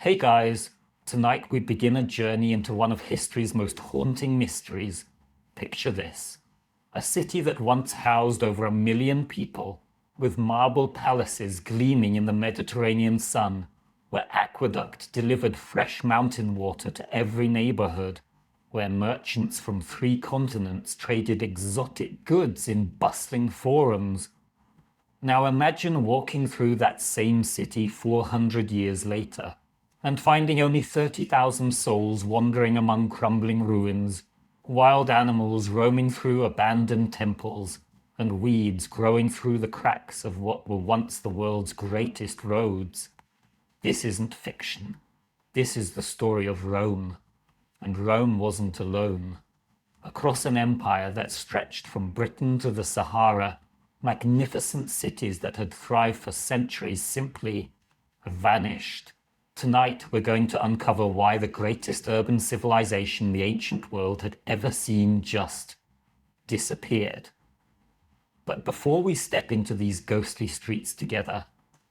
Hey guys, tonight we begin a journey into one of history's most haunting mysteries. Picture this. A city that once housed over 1 million people, with marble palaces gleaming in the Mediterranean sun, where aqueduct delivered fresh mountain water to every neighborhood, where merchants from 3 continents traded exotic goods in bustling forums. Now imagine walking through that same city 400 years later, and finding only 30,000 souls wandering among crumbling ruins, wild animals roaming through abandoned temples, and weeds growing through the cracks of what were once the world's greatest roads. This isn't fiction. This is the story of Rome. And Rome wasn't alone. Across an empire that stretched from Britain to the Sahara, magnificent cities that had thrived for centuries simply vanished. Tonight, we're going to uncover why the greatest urban civilization the ancient world had ever seen just disappeared. But before we step into these ghostly streets together,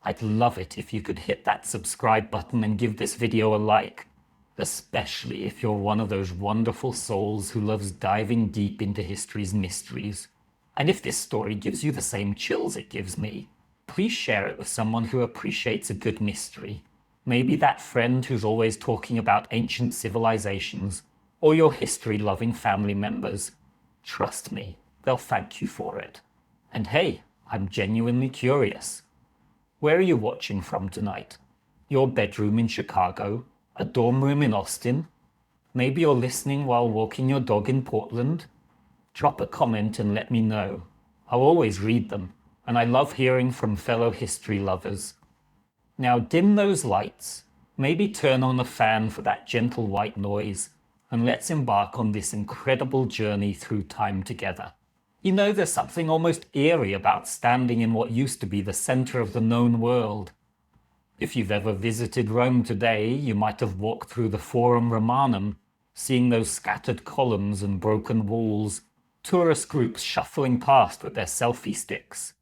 I'd love it if you could hit that subscribe button and give this video a like, especially if you're one of those wonderful souls who loves diving deep into history's mysteries. And if this story gives you the same chills it gives me, please share it with someone who appreciates a good mystery. Maybe that friend who's always talking about ancient civilizations, or your history-loving family members. Trust me, they'll thank you for it. And hey, I'm genuinely curious. Where are you watching from tonight? Your bedroom in Chicago? A dorm room in Austin? Maybe you're listening while walking your dog in Portland? Drop a comment and let me know. I'll always read them, and I love hearing from fellow history lovers. Now dim those lights, maybe turn on a fan for that gentle white noise, and let's embark on this incredible journey through time together. You know, there's something almost eerie about standing in what used to be the center of the known world. If you've ever visited Rome today, you might have walked through the Forum Romanum, seeing those scattered columns and broken walls, tourist groups shuffling past with their selfie sticks.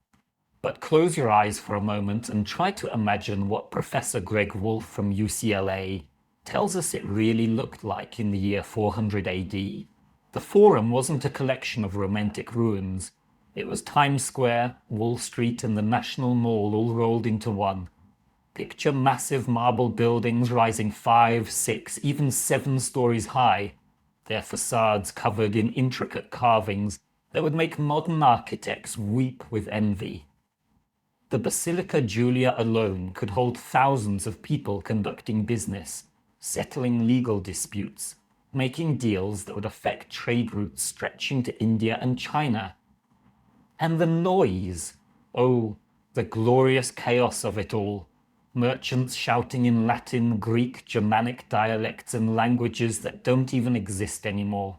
But close your eyes for a moment and try to imagine what Professor Greg Wolf from UCLA tells us it really looked like in the year 400 AD. The Forum wasn't a collection of romantic ruins. It was Times Square, Wall Street, and the National Mall all rolled into one. Picture massive marble buildings rising 5, 6, even 7 stories high, their facades covered in intricate carvings that would make modern architects weep with envy. The Basilica Julia alone could hold thousands of people conducting business, settling legal disputes, making deals that would affect trade routes stretching to India and China. And the noise! Oh, the glorious chaos of it all. Merchants shouting in Latin, Greek, Germanic dialects and languages that don't even exist anymore.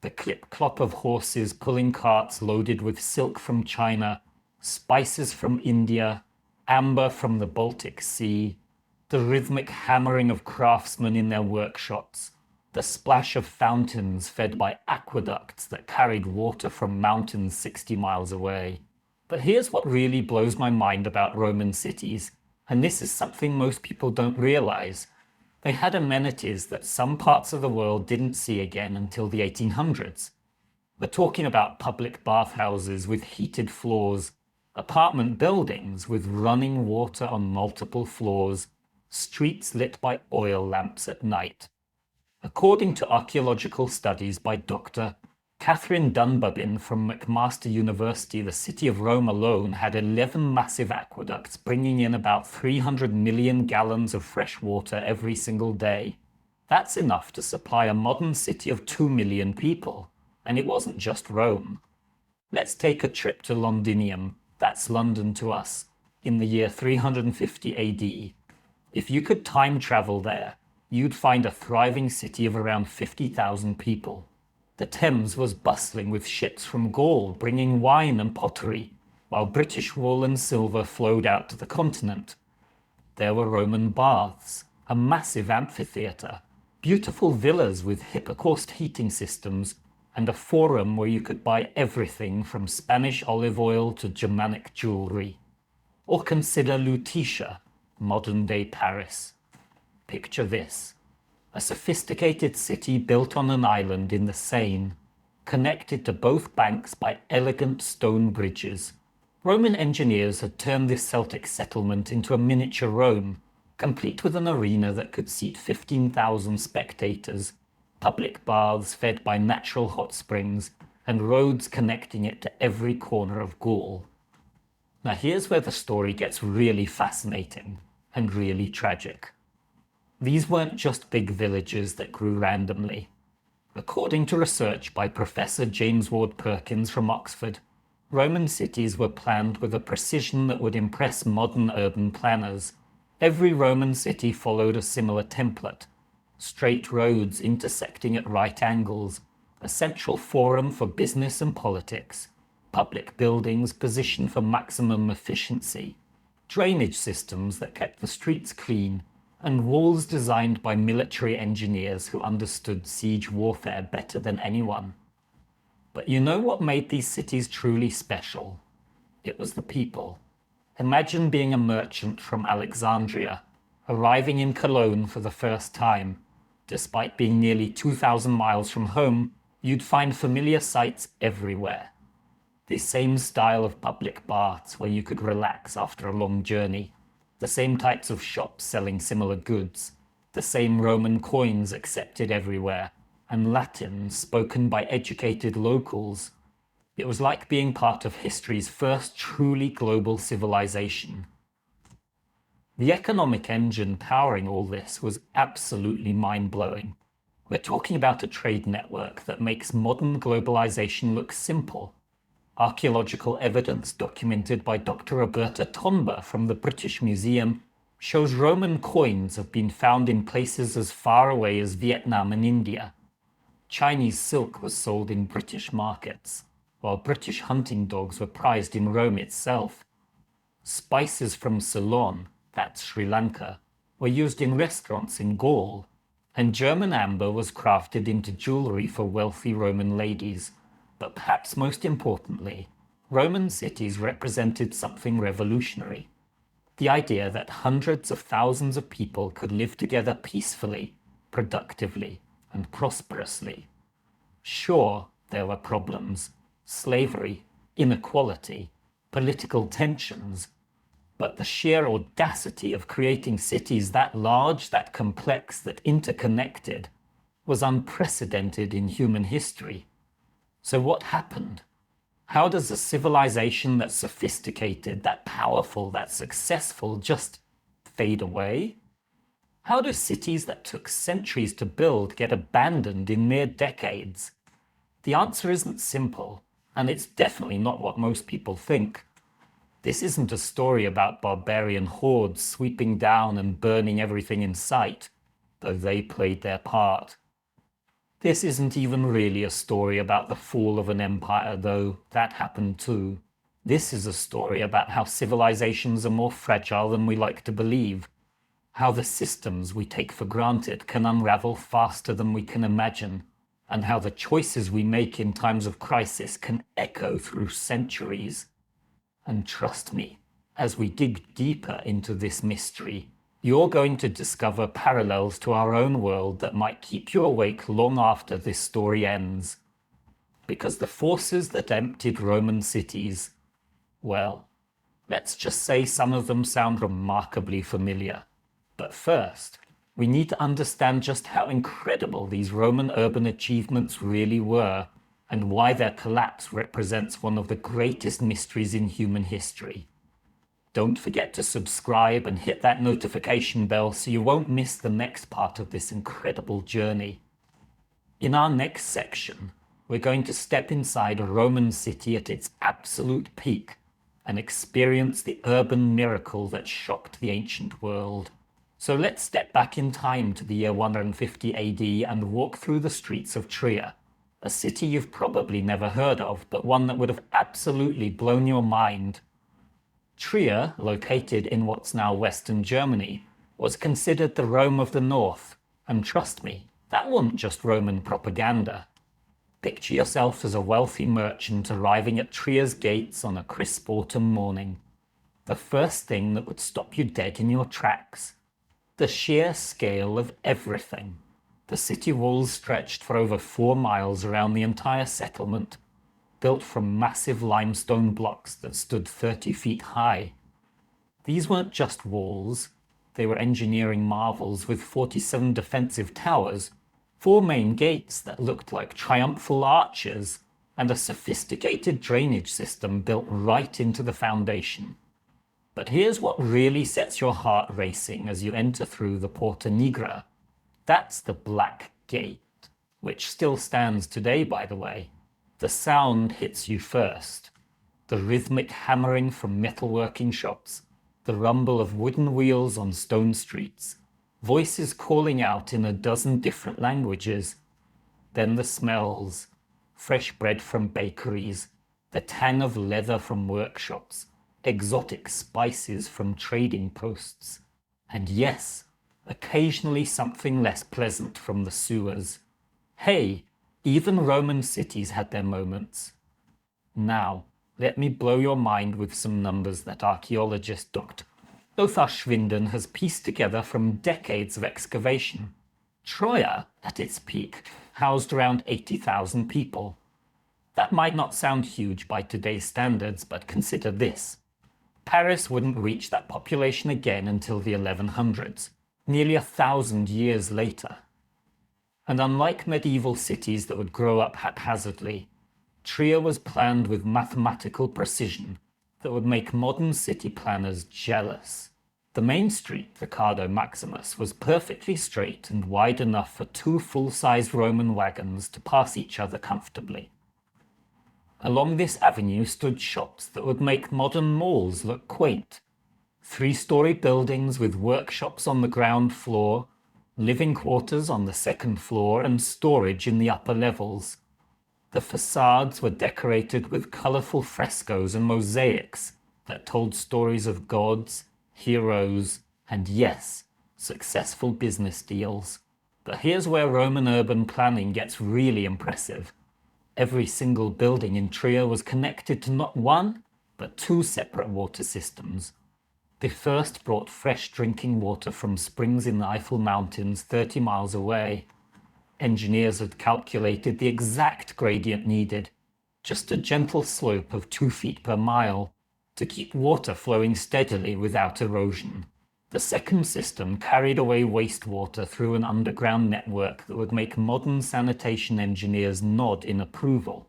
The clip-clop of horses pulling carts loaded with silk from China, spices from India, amber from the Baltic Sea, the rhythmic hammering of craftsmen in their workshops, the splash of fountains fed by aqueducts that carried water from mountains 60 miles away. But here's what really blows my mind about Roman cities, and this is something most people don't realize. They had amenities that some parts of the world didn't see again until the 1800s. We're talking about public bathhouses with heated floors, apartment buildings with running water on multiple floors, streets lit by oil lamps at night. According to archaeological studies by Dr. Catherine Dunbabin from McMaster University, the city of Rome alone had 11 massive aqueducts bringing in about 300 million gallons of fresh water every single day. That's enough to supply a modern city of 2 million people. And it wasn't just Rome. Let's take a trip to Londinium, that's London to us, in the year 350 AD. If you could time travel there, you'd find a thriving city of around 50,000 people. The Thames was bustling with ships from Gaul bringing wine and pottery, while British wool and silver flowed out to the continent. There were Roman baths, a massive amphitheatre, beautiful villas with hippocaust heating systems, and a forum where you could buy everything from Spanish olive oil to Germanic jewelry. Or consider Lutetia, modern-day Paris. Picture this: a sophisticated city built on an island in the Seine, connected to both banks by elegant stone bridges. Roman engineers had turned this Celtic settlement into a miniature Rome, complete with an arena that could seat 15,000 spectators, public baths fed by natural hot springs, and roads connecting it to every corner of Gaul. Now here's where the story gets really fascinating and really tragic. These weren't just big villages that grew randomly. According to research by Professor James Ward Perkins from Oxford, Roman cities were planned with a precision that would impress modern urban planners. Every Roman city followed a similar template: straight roads intersecting at right angles, a central forum for business and politics, public buildings positioned for maximum efficiency, drainage systems that kept the streets clean, and walls designed by military engineers who understood siege warfare better than anyone. But you know what made these cities truly special? It was the people. Imagine being a merchant from Alexandria, arriving in Cologne for the first time. Despite being nearly 2,000 miles from home, you'd find familiar sights everywhere. The same style of public baths where you could relax after a long journey, the same types of shops selling similar goods, the same Roman coins accepted everywhere, and Latin spoken by educated locals. It was like being part of history's first truly global civilization. The economic engine powering all this was absolutely mind-blowing. We're talking about a trade network that makes modern globalization look simple. Archaeological evidence documented by Dr. Roberta Tomba from the British Museum shows Roman coins have been found in places as far away as Vietnam and India. Chinese silk was sold in British markets, while British hunting dogs were prized in Rome itself. Spices from Ceylon, that's Sri Lanka, were used in restaurants in Gaul, and German amber was crafted into jewelry for wealthy Roman ladies. But perhaps most importantly, Roman cities represented something revolutionary. The idea that hundreds of thousands of people could live together peacefully, productively, and prosperously. Sure, there were problems: slavery, inequality, political tensions, but the sheer audacity of creating cities that large, that complex, that interconnected was unprecedented in human history. So what happened? How does a civilization that's sophisticated, that powerful, that successful just fade away? How do cities that took centuries to build get abandoned in mere decades? The answer isn't simple, and it's definitely not what most people think. This isn't a story about barbarian hordes sweeping down and burning everything in sight, though they played their part. This isn't even really a story about the fall of an empire, though that happened too. This is a story about how civilizations are more fragile than we like to believe, how the systems we take for granted can unravel faster than we can imagine, and how the choices we make in times of crisis can echo through centuries. And trust me, as we dig deeper into this mystery, you're going to discover parallels to our own world that might keep you awake long after this story ends. Because the forces that emptied Roman cities, well, let's just say some of them sound remarkably familiar. But first, we need to understand just how incredible these Roman urban achievements really were, and why their collapse represents one of the greatest mysteries in human history. Don't forget to subscribe and hit that notification bell so you won't miss the next part of this incredible journey. In our next section, we're going to step inside a Roman city at its absolute peak and experience the urban miracle that shocked the ancient world. So let's step back in time to the year 150 AD and walk through the streets of Trier, a city you've probably never heard of, but one that would have absolutely blown your mind. Trier, located in what's now Western Germany, was considered the Rome of the North, and trust me, that wasn't just Roman propaganda. Picture yourself as a wealthy merchant arriving at Trier's gates on a crisp autumn morning. The first thing that would stop you dead in your tracks: The sheer scale of everything. The city walls stretched for over 4 miles around the entire settlement, built from massive limestone blocks that stood 30 feet high. These weren't just walls, they were engineering marvels with 47 defensive towers, 4 main gates that looked like triumphal arches, and a sophisticated drainage system built right into the foundation. But here's what really sets your heart racing as you enter through the Porta Nigra. That's the Black Gate, which still stands today, by the way. The sound hits you first. The rhythmic hammering from metalworking shops, the rumble of wooden wheels on stone streets, voices calling out in a dozen different languages. Then the smells, fresh bread from bakeries, the tang of leather from workshops, exotic spices from trading posts, and yes, occasionally something less pleasant from the sewers. Hey, even Roman cities had their moments. Now, let me blow your mind with some numbers that archaeologist Dr. Lothar Schwinden has pieced together from decades of excavation. Troia, at its peak, housed around 80,000 people. That might not sound huge by today's standards, but consider this. Paris wouldn't reach that population again until the 1100s, nearly 1,000 years later. And unlike medieval cities that would grow up haphazardly, Trier was planned with mathematical precision that would make modern city planners jealous. The main street, Riccardo Maximus, was perfectly straight and wide enough for 2 full-sized Roman wagons to pass each other comfortably. Along this avenue stood shops that would make modern malls look quaint. 3-story buildings with workshops on the ground floor, living quarters on the second floor, and storage in the upper levels. The facades were decorated with colorful frescoes and mosaics that told stories of gods, heroes, and yes, successful business deals. But here's where Roman urban planning gets really impressive. Every single building in Trier was connected to not 1, but 2 separate water systems. The first brought fresh drinking water from springs in the Eifel Mountains 30 miles away. Engineers had calculated the exact gradient needed, just a gentle slope of 2 feet per mile, to keep water flowing steadily without erosion. The second system carried away wastewater through an underground network that would make modern sanitation engineers nod in approval.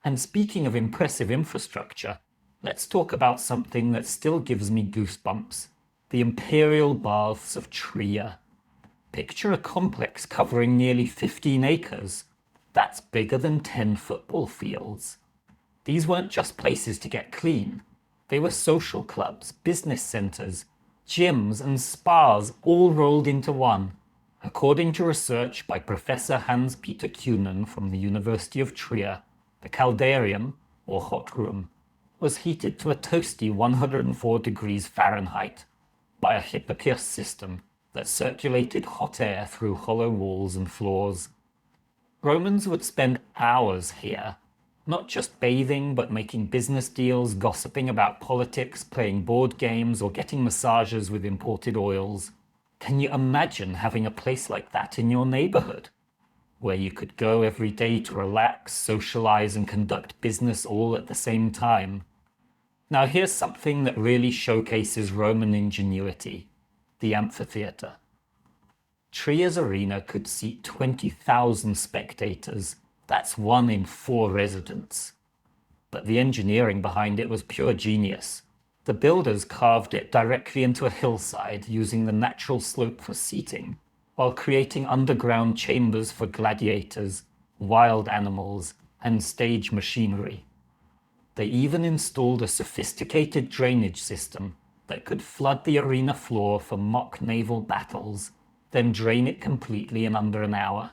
And speaking of impressive infrastructure, let's talk about something that still gives me goosebumps: the imperial baths of Trier. Picture a complex covering nearly 15 acres. That's bigger than 10 football fields. These weren't just places to get clean. They were social clubs, business centers, gyms, and spas all rolled into one. According to research by Professor Hans-Peter Kuhnen from the University of Trier, the caldarium, or hot room, was heated to a toasty 104 degrees Fahrenheit by a Hippocrates system that circulated hot air through hollow walls and floors. Romans would spend hours here, not just bathing, but making business deals, gossiping about politics, playing board games, or getting massages with imported oils. Can you imagine having a place like that in your neighborhood, where you could go every day to relax, socialize, and conduct business all at the same time? Now here's something that really showcases Roman ingenuity: the amphitheater. Trier's arena could seat 20,000 spectators. That's 1 in 4 residents. But the engineering behind it was pure genius. The builders carved it directly into a hillside using the natural slope for seating, while creating underground chambers for gladiators, wild animals, and stage machinery. They even installed a sophisticated drainage system that could flood the arena floor for mock naval battles, then drain it completely in under an hour.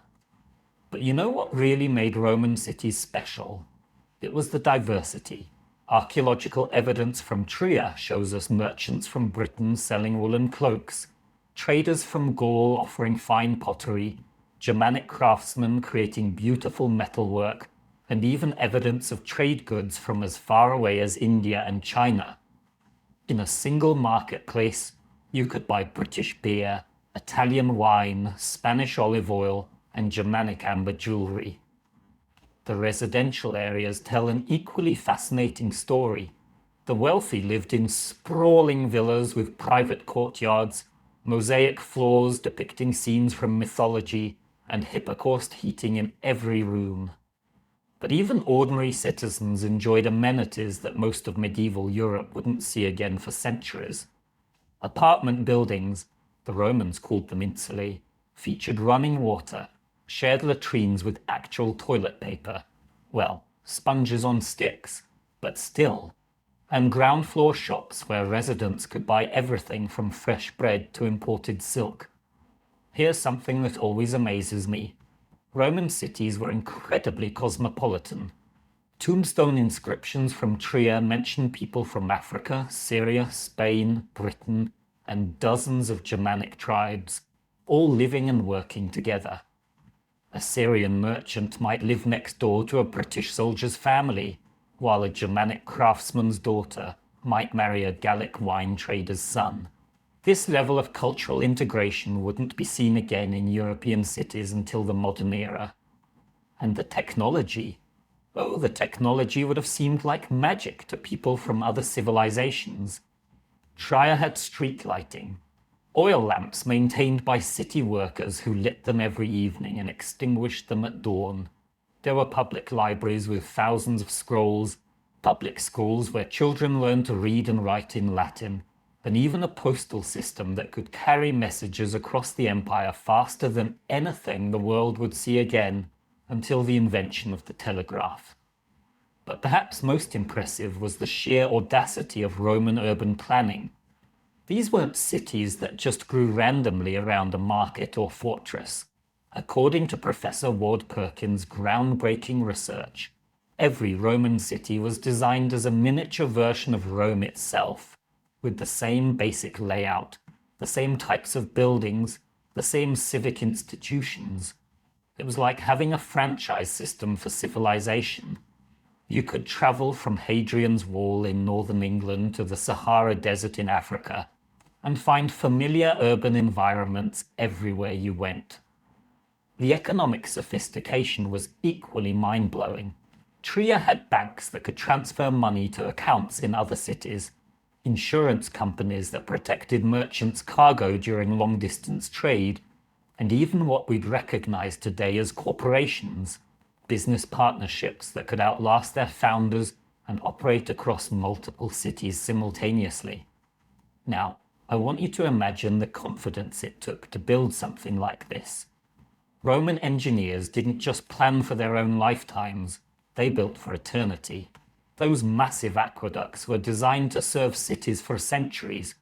But you know what really made Roman cities special? It was the diversity. Archaeological evidence from Trier shows us merchants from Britain selling woolen cloaks, traders from Gaul offering fine pottery, Germanic craftsmen creating beautiful metalwork, and even evidence of trade goods from as far away as India and China. In a single marketplace, you could buy British beer, Italian wine, Spanish olive oil, and Germanic amber jewelry. The residential areas tell an equally fascinating story. The wealthy lived in sprawling villas with private courtyards, mosaic floors depicting scenes from mythology, and hypocaust heating in every room. But even ordinary citizens enjoyed amenities that most of medieval Europe wouldn't see again for centuries. Apartment buildings, the Romans called them insulae, featured running water, shared latrines with actual toilet paper, well, sponges on sticks, but still, and ground floor shops where residents could buy everything from fresh bread to imported silk. Here's something that always amazes me. Roman cities were incredibly cosmopolitan. Tombstone inscriptions from Trier mention people from Africa, Syria, Spain, Britain, and dozens of Germanic tribes, all living and working together. A Syrian merchant might live next door to a British soldier's family, while a Germanic craftsman's daughter might marry a Gallic wine trader's son. This level of cultural integration wouldn't be seen again in European cities until the modern era. And the technology would have seemed like magic to people from other civilizations. Trier had street lighting, oil lamps maintained by city workers who lit them every evening and extinguished them at dawn. There were public libraries with thousands of scrolls, public schools where children learned to read and write in Latin, and even a postal system that could carry messages across the empire faster than anything the world would see again until the invention of the telegraph. But perhaps most impressive was the sheer audacity of Roman urban planning. These weren't cities that just grew randomly around a market or fortress. According to Professor Ward Perkins' groundbreaking research, every Roman city was designed as a miniature version of Rome itself, with the same basic layout, the same types of buildings, the same civic institutions. It was like having a franchise system for civilization. You could travel from Hadrian's Wall in northern England to the Sahara Desert in Africa and find familiar urban environments everywhere you went. The economic sophistication was equally mind-blowing. Trier had banks that could transfer money to accounts in other cities, insurance companies that protected merchants' cargo during long-distance trade, and even what we'd recognize today as corporations, business partnerships that could outlast their founders and operate across multiple cities simultaneously. Now, I want you to imagine the confidence it took to build something like this. Roman engineers didn't just plan for their own lifetimes, they built for eternity. Those massive aqueducts were designed to serve cities for centuries.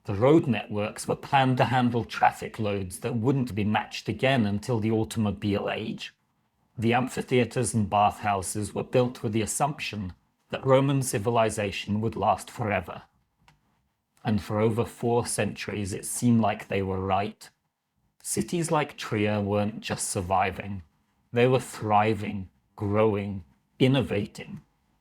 The road networks were planned to handle traffic loads that wouldn't be matched again until the automobile age. The amphitheaters and bathhouses were built with the assumption that Roman civilization would last forever. And for over 4 centuries it seemed like they were right. Cities like Trier weren't just surviving. They were thriving, growing, innovating.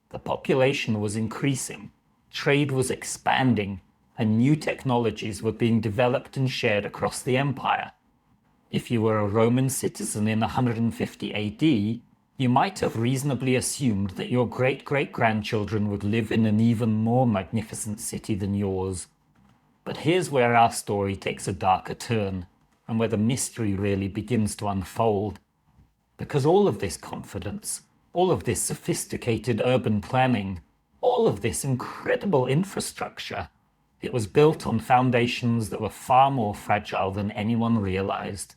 The population was increasing, trade was expanding, and new technologies were being developed and shared across the empire. If you were a Roman citizen in 150 AD, you might have reasonably assumed that your great-great-grandchildren would live in an even more magnificent city than yours. But here's where our story takes a darker turn, and where the mystery really begins to unfold. Because all of this confidence, all of this sophisticated urban planning, all of this incredible infrastructure, it was built on foundations that were far more fragile than anyone realized.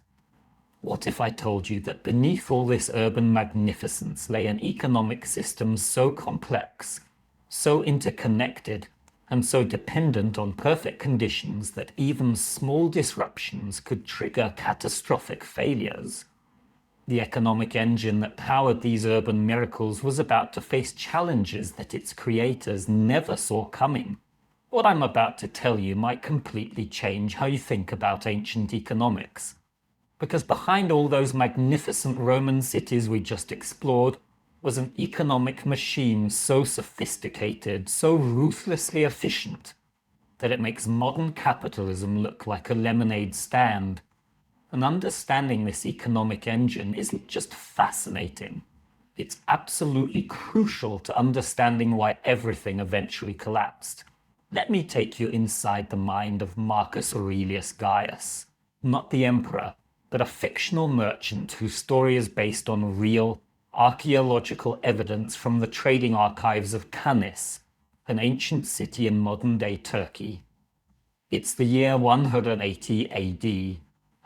What if I told you that beneath all this urban magnificence lay an economic system so complex, so interconnected, and so dependent on perfect conditions that even small disruptions could trigger catastrophic failures? The economic engine that powered these urban miracles was about to face challenges that its creators never saw coming. What I'm about to tell you might completely change how you think about ancient economics. Because behind all those magnificent Roman cities we just explored was an economic machine so sophisticated, so ruthlessly efficient, that it makes modern capitalism look like a lemonade stand. And understanding this economic engine isn't just fascinating, it's absolutely crucial to understanding why everything eventually collapsed. Let me take you inside the mind of Marcus Aurelius Gaius, not the emperor, but a fictional merchant whose story is based on real, archaeological evidence from the trading archives of Canis, an ancient city in modern-day Turkey. It's the year 180 AD,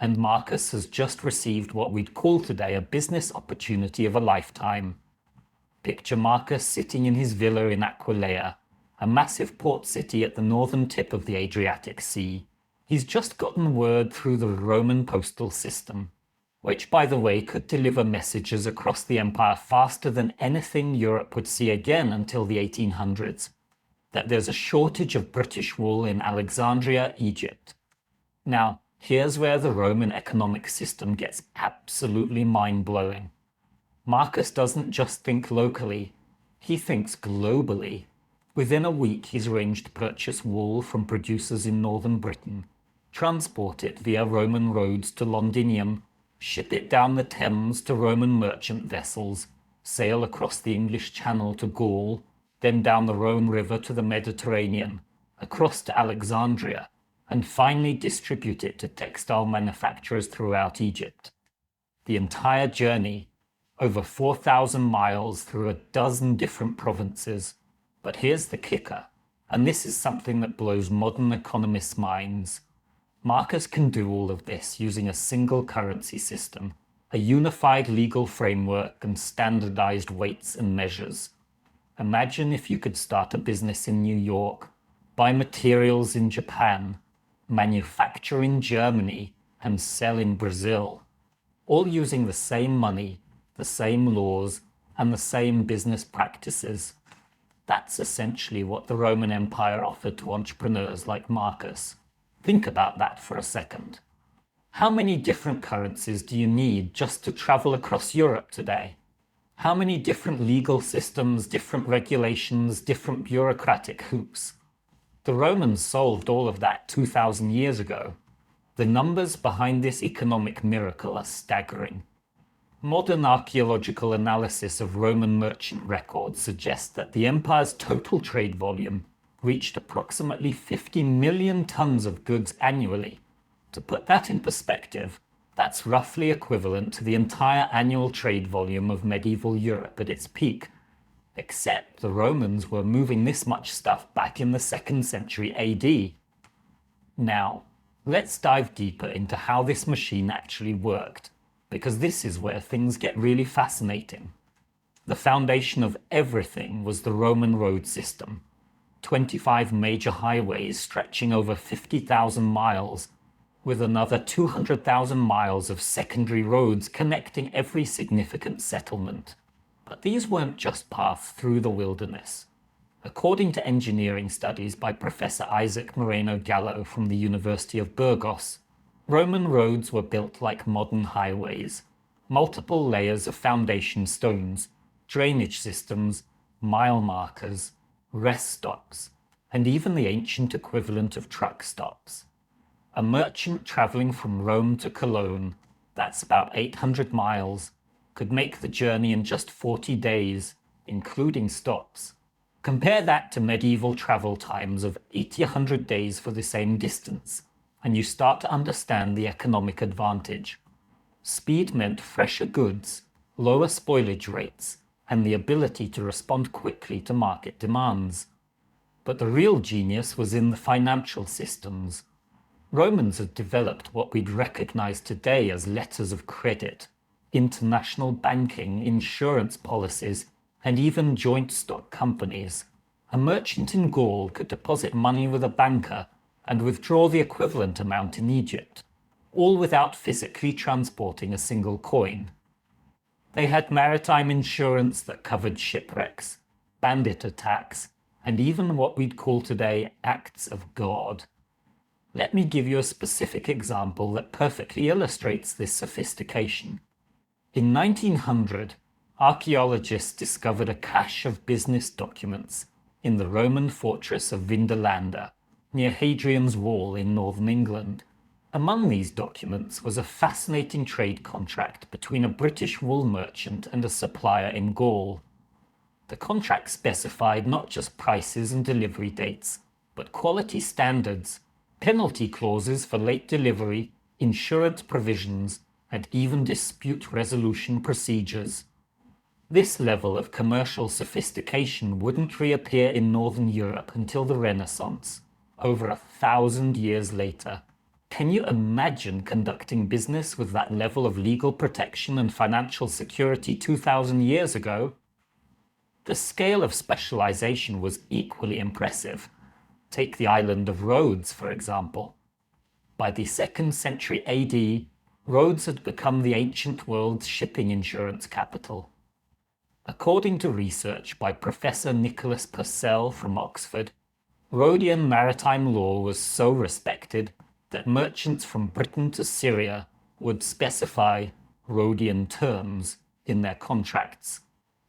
and Marcus has just received what we'd call today a business opportunity of a lifetime. Picture Marcus sitting in his villa in Aquileia, a massive port city at the northern tip of the Adriatic Sea. He's just gotten word through the Roman postal system, which, by the way, could deliver messages across the empire faster than anything Europe would see again until the 1800s, that there's a shortage of British wool in Alexandria, Egypt. Now, here's where the Roman economic system gets absolutely mind-blowing. Marcus doesn't just think locally, he thinks globally. Within a week, he's arranged to purchase wool from producers in northern Britain, transport it via Roman roads to Londinium, ship it down the Thames to Roman merchant vessels, sail across the English Channel to Gaul, then down the Rhone River to the Mediterranean, across to Alexandria, and finally distribute it to textile manufacturers throughout Egypt. The entire journey, over 4,000 miles through a dozen different provinces. But here's the kicker, and this is something that blows modern economists' minds. Marcus can do all of this using a single currency system, a unified legal framework, and standardized weights and measures. Imagine if you could start a business in New York, buy materials in Japan, manufacture in Germany, and sell in Brazil, all using the same money, the same laws, and the same business practices. That's essentially what the Roman Empire offered to entrepreneurs like Marcus. Think about that for a second. How many different currencies do you need just to travel across Europe today? How many different legal systems, different regulations, different bureaucratic hoops? The Romans solved all of that 2,000 years ago. The numbers behind this economic miracle are staggering. Modern archaeological analysis of Roman merchant records suggests that the empire's total trade volume reached approximately 50 million tons of goods annually. To put that in perspective, that's roughly equivalent to the entire annual trade volume of medieval Europe at its peak, except the Romans were moving this much stuff back in the 2nd century AD. Now, let's dive deeper into how this machine actually worked, because this is where things get really fascinating. The foundation of everything was the Roman road system. 25 major highways stretching over 50,000 miles, with another 200,000 miles of secondary roads connecting every significant settlement. But these weren't just paths through the wilderness. According to engineering studies by Professor Isaac Moreno Gallo from the University of Burgos, Roman roads were built like modern highways. Multiple layers of foundation stones, drainage systems, mile markers, rest stops, and even the ancient equivalent of truck stops. A merchant traveling from Rome to Cologne, that's about 800 miles, could make the journey in just 40 days, including stops. Compare that to medieval travel times of 800 days for the same distance, and you start to understand the economic advantage. Speed meant fresher goods, lower spoilage rates, and the ability to respond quickly to market demands. But the real genius was in the financial systems. Romans had developed what we'd recognize today as letters of credit, international banking, insurance policies, and even joint stock companies. A merchant in Gaul could deposit money with a banker and withdraw the equivalent amount in Egypt, all without physically transporting a single coin. They had maritime insurance that covered shipwrecks, bandit attacks, and even what we'd call today acts of God. Let me give you a specific example that perfectly illustrates this sophistication. In 1900, archaeologists discovered a cache of business documents in the Roman fortress of Vindolanda, near Hadrian's Wall in northern England. Among these documents was a fascinating trade contract between a British wool merchant and a supplier in Gaul. The contract specified not just prices and delivery dates, but quality standards, penalty clauses for late delivery, insurance provisions, and even dispute resolution procedures. This level of commercial sophistication wouldn't reappear in Northern Europe until the Renaissance, over 1,000 years later. Can you imagine conducting business with that level of legal protection and financial security 2,000 years ago? The scale of specialization was equally impressive. Take the island of Rhodes, for example. By the 2nd century AD, Rhodes had become the ancient world's shipping insurance capital. According to research by Professor Nicholas Purcell from Oxford, Rhodian maritime law was so respected that merchants from Britain to Syria would specify Rhodian terms in their contracts.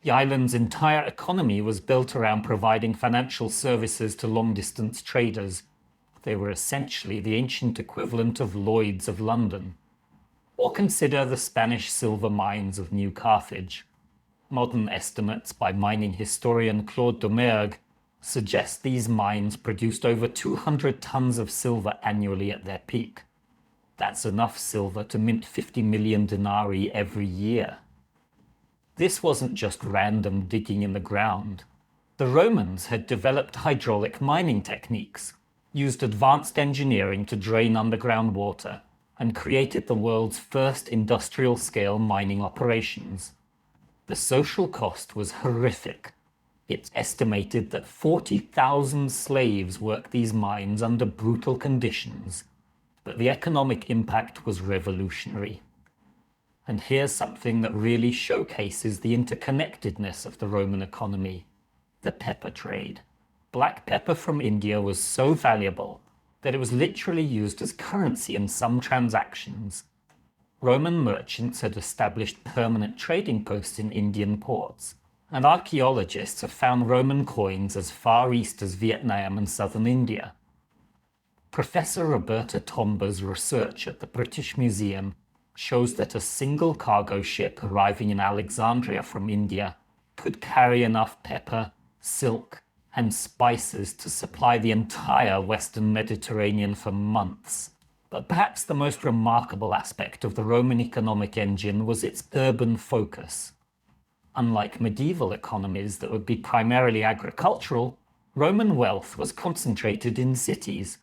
The island's entire economy was built around providing financial services to long-distance traders. They were essentially the ancient equivalent of Lloyd's of London. Or consider the Spanish silver mines of New Carthage. Modern estimates by mining historian Claude Domergue suggest these mines produced over 200 tons of silver annually at their peak. That's enough silver to mint 50 million denarii every year. This wasn't just random digging in the ground. The Romans had developed hydraulic mining techniques, used advanced engineering to drain underground water, and created the world's first industrial-scale mining operations. The social cost was horrific. It's estimated that 40,000 slaves worked these mines under brutal conditions, but the economic impact was revolutionary. And here's something that really showcases the interconnectedness of the Roman economy: the pepper trade. Black pepper from India was so valuable that it was literally used as currency in some transactions. Roman merchants had established permanent trading posts in Indian ports, and archaeologists have found Roman coins as far east as Vietnam and southern India. Professor Roberta Tomba's research at the British Museum shows that a single cargo ship arriving in Alexandria from India could carry enough pepper, silk, and spices to supply the entire Western Mediterranean for months. But perhaps the most remarkable aspect of the Roman economic engine was its urban focus. Unlike medieval economies that would be primarily agricultural, Roman wealth was concentrated in cities.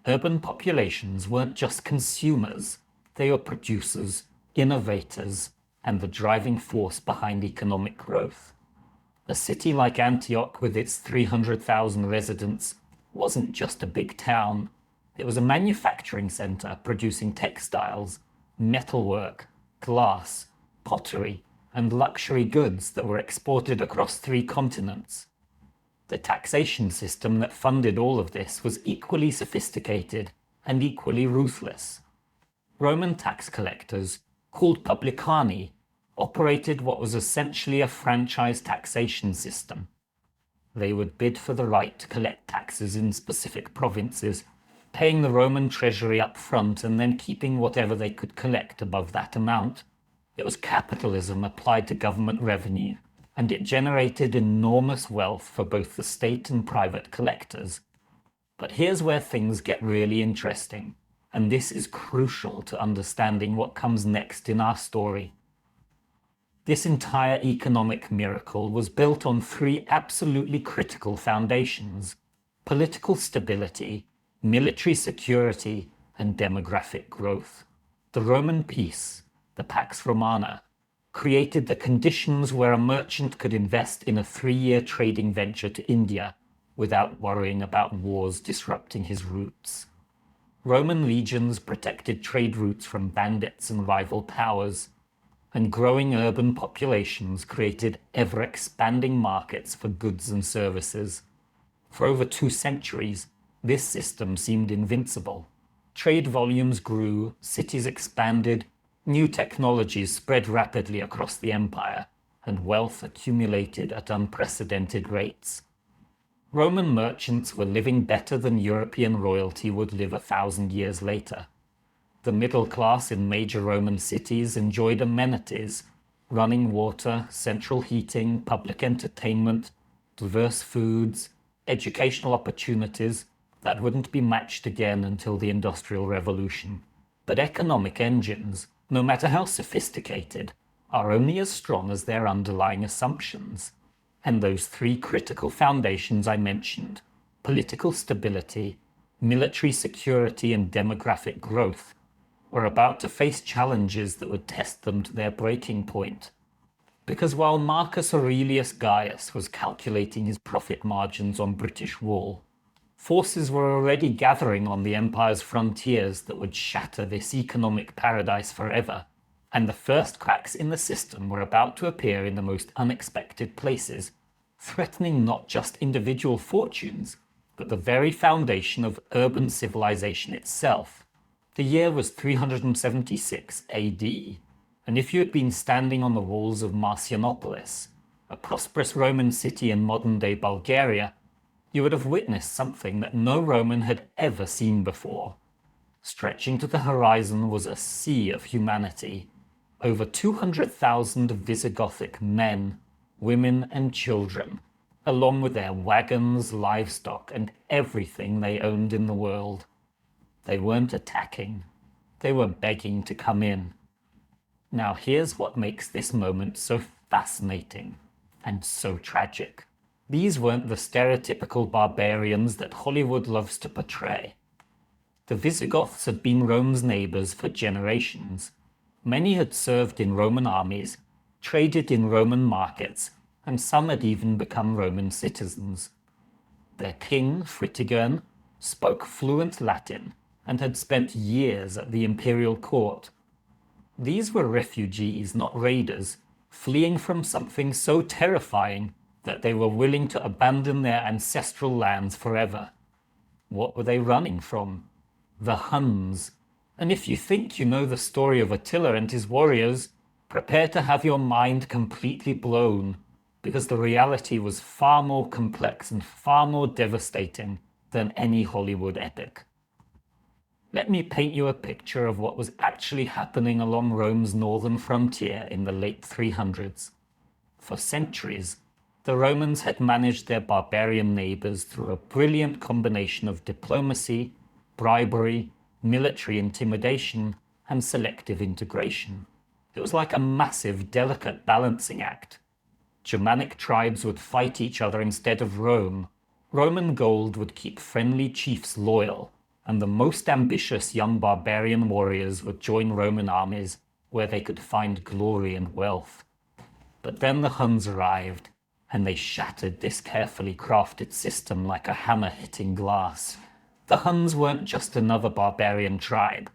Urban populations weren't just consumers. They were producers, innovators, and the driving force behind economic growth. A city like Antioch, with its 300,000 residents, wasn't just a big town. It was a manufacturing center producing textiles, metalwork, glass, pottery, and luxury goods that were exported across 3 continents. The taxation system that funded all of this was equally sophisticated and equally ruthless. Roman tax collectors, called publicani, operated what was essentially a franchise taxation system. They would bid for the right to collect taxes in specific provinces, paying the Roman treasury up front and then keeping whatever they could collect above that amount. It was capitalism applied to government revenue, and it generated enormous wealth for both the state and private collectors. But here's where things get really interesting. And this is crucial to understanding what comes next in our story. This entire economic miracle was built on 3 absolutely critical foundations: political stability, military security, and demographic growth. The Roman peace, the Pax Romana, created the conditions where a merchant could invest in a 3-year trading venture to India without worrying about wars disrupting his routes. Roman legions protected trade routes from bandits and rival powers, and growing urban populations created ever-expanding markets for goods and services. For over 2 centuries, this system seemed invincible. Trade volumes grew, cities expanded, new technologies spread rapidly across the empire, and wealth accumulated at unprecedented rates. Roman merchants were living better than European royalty would live 1,000 years later. The middle class in major Roman cities enjoyed amenities, running water, central heating, public entertainment, diverse foods, educational opportunities that wouldn't be matched again until the Industrial Revolution. But economic engines, no matter how sophisticated, are only as strong as their underlying assumptions. And those three critical foundations I mentioned, political stability, military security, and demographic growth, were about to face challenges that would test them to their breaking point. Because while Marcus Aurelius Gaius was calculating his profit margins on British wool, forces were already gathering on the empire's frontiers that would shatter this economic paradise forever, and the first cracks in the system were about to appear in the most unexpected places, threatening not just individual fortunes, but the very foundation of urban civilization itself. The year was 376 AD, and if you had been standing on the walls of Marcianopolis, a prosperous Roman city in modern-day Bulgaria, you would have witnessed something that no Roman had ever seen before. Stretching to the horizon was a sea of humanity. Over 200,000 Visigothic men, women, and children, along with their wagons, livestock, and everything they owned in the world. They weren't attacking. They were begging to come in. Now here's what makes this moment so fascinating and so tragic. These weren't the stereotypical barbarians that Hollywood loves to portray. The Visigoths had been Rome's neighbors for generations. Many had served in Roman armies, traded in Roman markets, and some had even become Roman citizens. Their king, Fritigern, spoke fluent Latin and had spent years at the imperial court. These were refugees, not raiders, fleeing from something so terrifying that they were willing to abandon their ancestral lands forever. What were they running from? The Huns. And if you think you know the story of Attila and his warriors, prepare to have your mind completely blown, because the reality was far more complex and far more devastating than any Hollywood epic. Let me paint you a picture of what was actually happening along Rome's northern frontier in the late 300s. For centuries, the Romans had managed their barbarian neighbors through a brilliant combination of diplomacy, bribery, military intimidation, and selective integration. It was like a massive, delicate balancing act. Germanic tribes would fight each other instead of Rome. Roman gold would keep friendly chiefs loyal, and the most ambitious young barbarian warriors would join Roman armies where they could find glory and wealth. But then the Huns arrived, and they shattered this carefully crafted system like a hammer hitting glass. The Huns weren't just another barbarian tribe.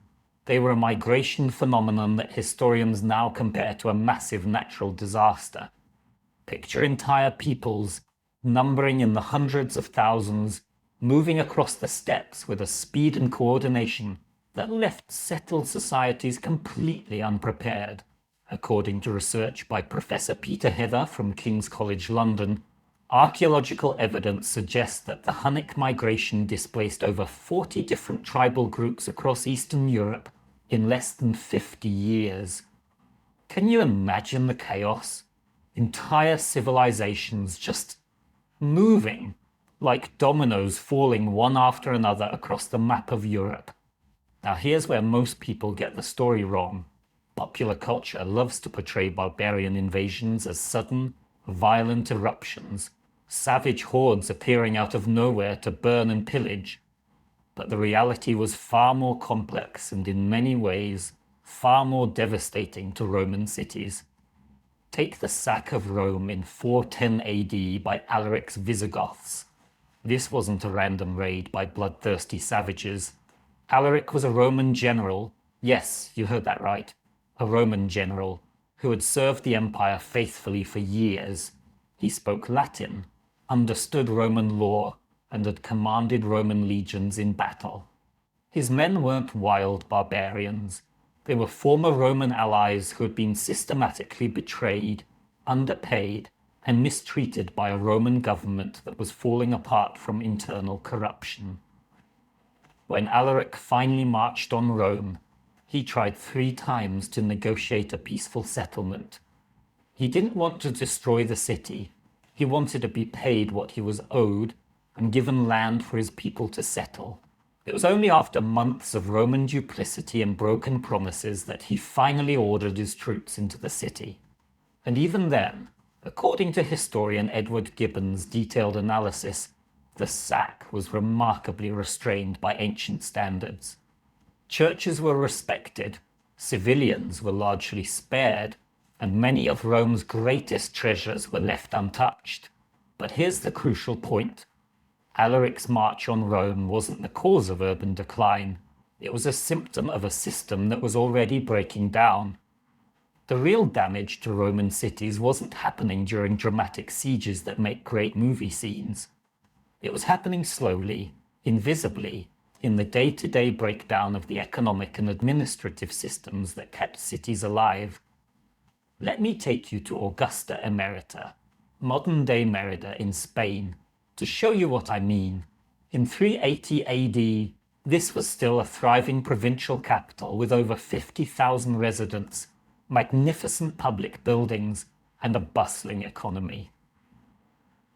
They were a migration phenomenon that historians now compare to a massive natural disaster. Picture entire peoples, numbering in the hundreds of thousands, moving across the steppes with a speed and coordination that left settled societies completely unprepared. According to research by Professor Peter Heather from King's College London, archaeological evidence suggests that the Hunnic migration displaced over 40 different tribal groups across Eastern Europe in less than 50 years. Can you imagine the chaos? Entire civilizations just moving, like dominoes falling one after another across the map of Europe. Now here's where most people get the story wrong. Popular culture loves to portray barbarian invasions as sudden, violent eruptions, savage hordes appearing out of nowhere to burn and pillage. But the reality was far more complex and in many ways far more devastating to Roman cities. Take the sack of Rome in 410 AD by Alaric's Visigoths. This wasn't a random raid by bloodthirsty savages. Alaric was a Roman general, yes, you heard that right, a Roman general, who had served the empire faithfully for years. He spoke Latin, understood Roman law, and had commanded Roman legions in battle. His men weren't wild barbarians. They were former Roman allies who had been systematically betrayed, underpaid, and mistreated by a Roman government that was falling apart from internal corruption. When Alaric finally marched on Rome, he tried 3 times to negotiate a peaceful settlement. He didn't want to destroy the city. He wanted to be paid what he was owed and given land for his people to settle. It was only after months of Roman duplicity and broken promises that he finally ordered his troops into the city. And even then, according to historian Edward Gibbon's detailed analysis, the sack was remarkably restrained by ancient standards. Churches were respected, civilians were largely spared, and many of Rome's greatest treasures were left untouched. But here's the crucial point. Alaric's march on Rome wasn't the cause of urban decline. It was a symptom of a system that was already breaking down. The real damage to Roman cities wasn't happening during dramatic sieges that make great movie scenes. It was happening slowly, invisibly, in the day-to-day breakdown of the economic and administrative systems that kept cities alive. Let me take you to Augusta Emerita, modern-day Merida in Spain, to show you what I mean. In 380 AD, this was still a thriving provincial capital with over 50,000 residents, magnificent public buildings, and a bustling economy.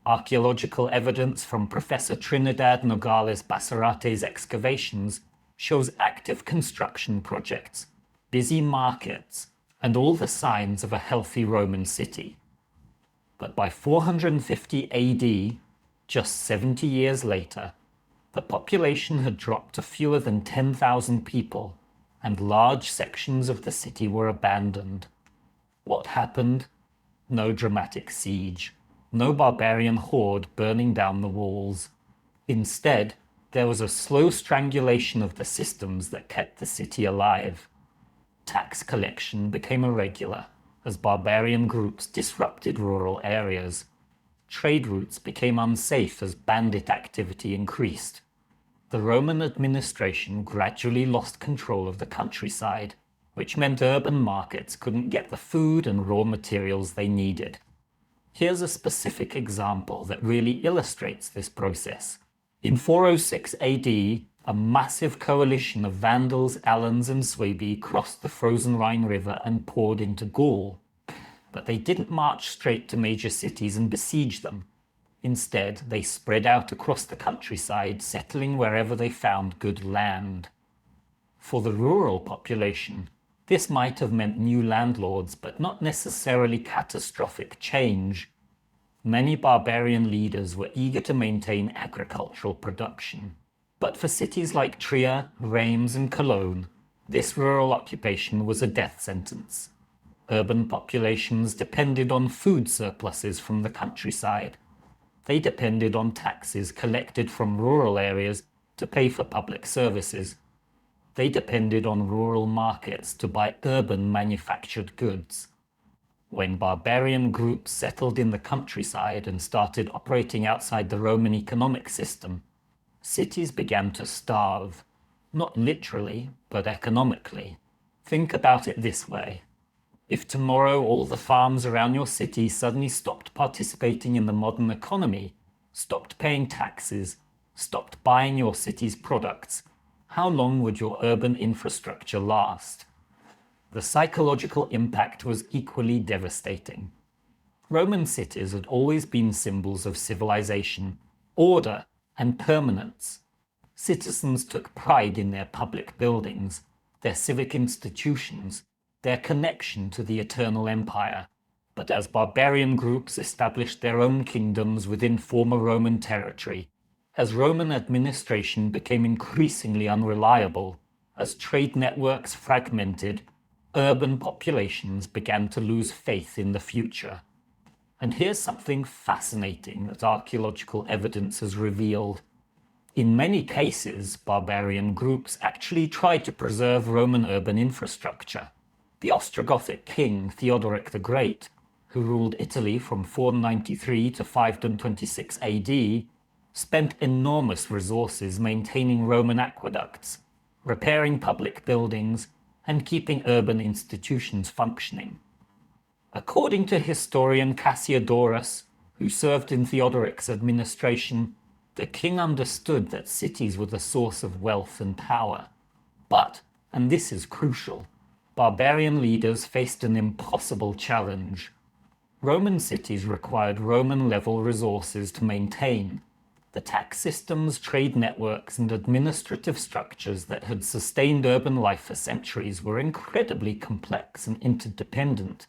Archaeological evidence from Professor Trinidad Nogales Basarate's excavations shows active construction projects, busy markets, and all the signs of a healthy Roman city. But by 450 AD, just 70 years later, the population had dropped to fewer than 10,000 people, and large sections of the city were abandoned. What happened? No dramatic siege, no barbarian horde burning down the walls. Instead, there was a slow strangulation of the systems that kept the city alive. Tax collection became irregular as barbarian groups disrupted rural areas. Trade routes became unsafe as bandit activity increased. The Roman administration gradually lost control of the countryside, which meant urban markets couldn't get the food and raw materials they needed. Here's a specific example that really illustrates this process. In 406 AD, a massive coalition of Vandals, Alans, and Suebi crossed the frozen Rhine River and poured into Gaul. But they didn't march straight to major cities and besiege them. Instead, they spread out across the countryside, settling wherever they found good land. For the rural population, this might have meant new landlords, but not necessarily catastrophic change. Many barbarian leaders were eager to maintain agricultural production. But for cities like Trier, Reims, and Cologne, this rural occupation was a death sentence. Urban populations depended on food surpluses from the countryside. They depended on taxes collected from rural areas to pay for public services. They depended on rural markets to buy urban manufactured goods. When barbarian groups settled in the countryside and started operating outside the Roman economic system, cities began to starve, not literally, but economically. Think about it this way. If tomorrow all the farms around your city suddenly stopped participating in the modern economy, stopped paying taxes, stopped buying your city's products, how long would your urban infrastructure last? The psychological impact was equally devastating. Roman cities had always been symbols of civilization, order, and permanence. Citizens took pride in their public buildings, their civic institutions, their connection to the eternal empire. But as barbarian groups established their own kingdoms within former Roman territory, as Roman administration became increasingly unreliable, as trade networks fragmented, urban populations began to lose faith in the future. And here's something fascinating that archaeological evidence has revealed. In many cases, barbarian groups actually tried to preserve Roman urban infrastructure. The Ostrogothic king Theodoric the Great, who ruled Italy from 493 to 526 AD, spent enormous resources maintaining Roman aqueducts, repairing public buildings, and keeping urban institutions functioning. According to historian Cassiodorus, who served in Theodoric's administration, the king understood that cities were the source of wealth and power. But, and this is crucial, barbarian leaders faced an impossible challenge. Roman cities required Roman-level resources to maintain. The tax systems, trade networks, and administrative structures that had sustained urban life for centuries were incredibly complex and interdependent.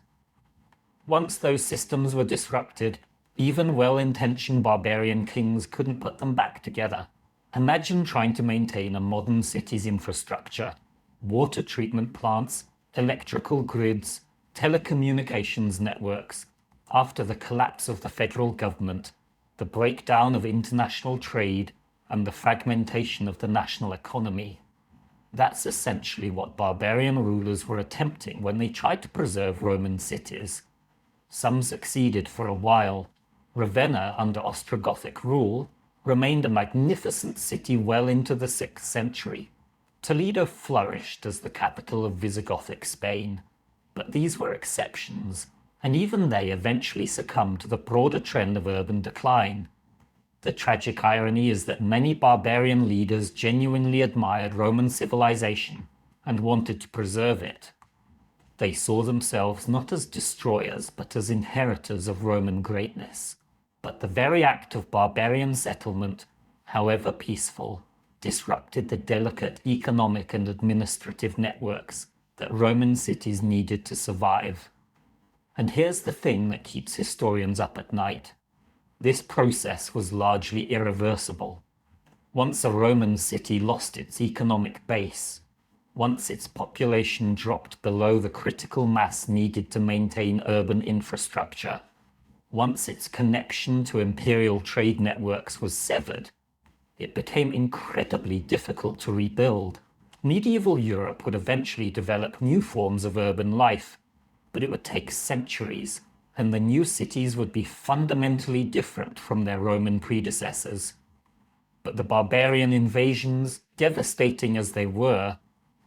Once those systems were disrupted, even well-intentioned barbarian kings couldn't put them back together. Imagine trying to maintain a modern city's infrastructure: water treatment plants, electrical grids, telecommunications networks, after the collapse of the federal government, the breakdown of international trade, and the fragmentation of the national economy. That's essentially what barbarian rulers were attempting when they tried to preserve Roman cities. Some succeeded for a while. Ravenna, under Ostrogothic rule, remained a magnificent city well into the 6th century. Toledo flourished as the capital of Visigothic Spain, but these were exceptions, and even they eventually succumbed to the broader trend of urban decline. The tragic irony is that many barbarian leaders genuinely admired Roman civilization and wanted to preserve it. They saw themselves not as destroyers, but as inheritors of Roman greatness. But the very act of barbarian settlement, however peaceful, disrupted the delicate economic and administrative networks that Roman cities needed to survive. And here's the thing that keeps historians up at night. This process was largely irreversible. Once a Roman city lost its economic base, once its population dropped below the critical mass needed to maintain urban infrastructure, once its connection to imperial trade networks was severed, it became incredibly difficult to rebuild. Medieval Europe would eventually develop new forms of urban life, but it would take centuries, and the new cities would be fundamentally different from their Roman predecessors. But the barbarian invasions, devastating as they weren't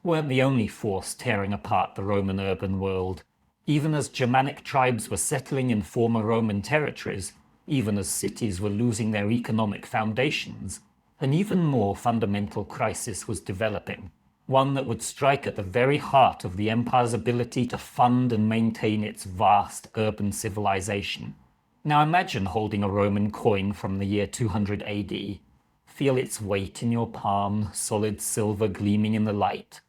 the only force tearing apart the Roman urban world. Even as Germanic tribes were settling in former Roman territories, even as cities were losing their economic foundations, an even more fundamental crisis was developing, one that would strike at the very heart of the empire's ability to fund and maintain its vast urban civilization. Now imagine holding a Roman coin from the year 200 AD. Feel its weight in your palm, solid silver gleaming in the light.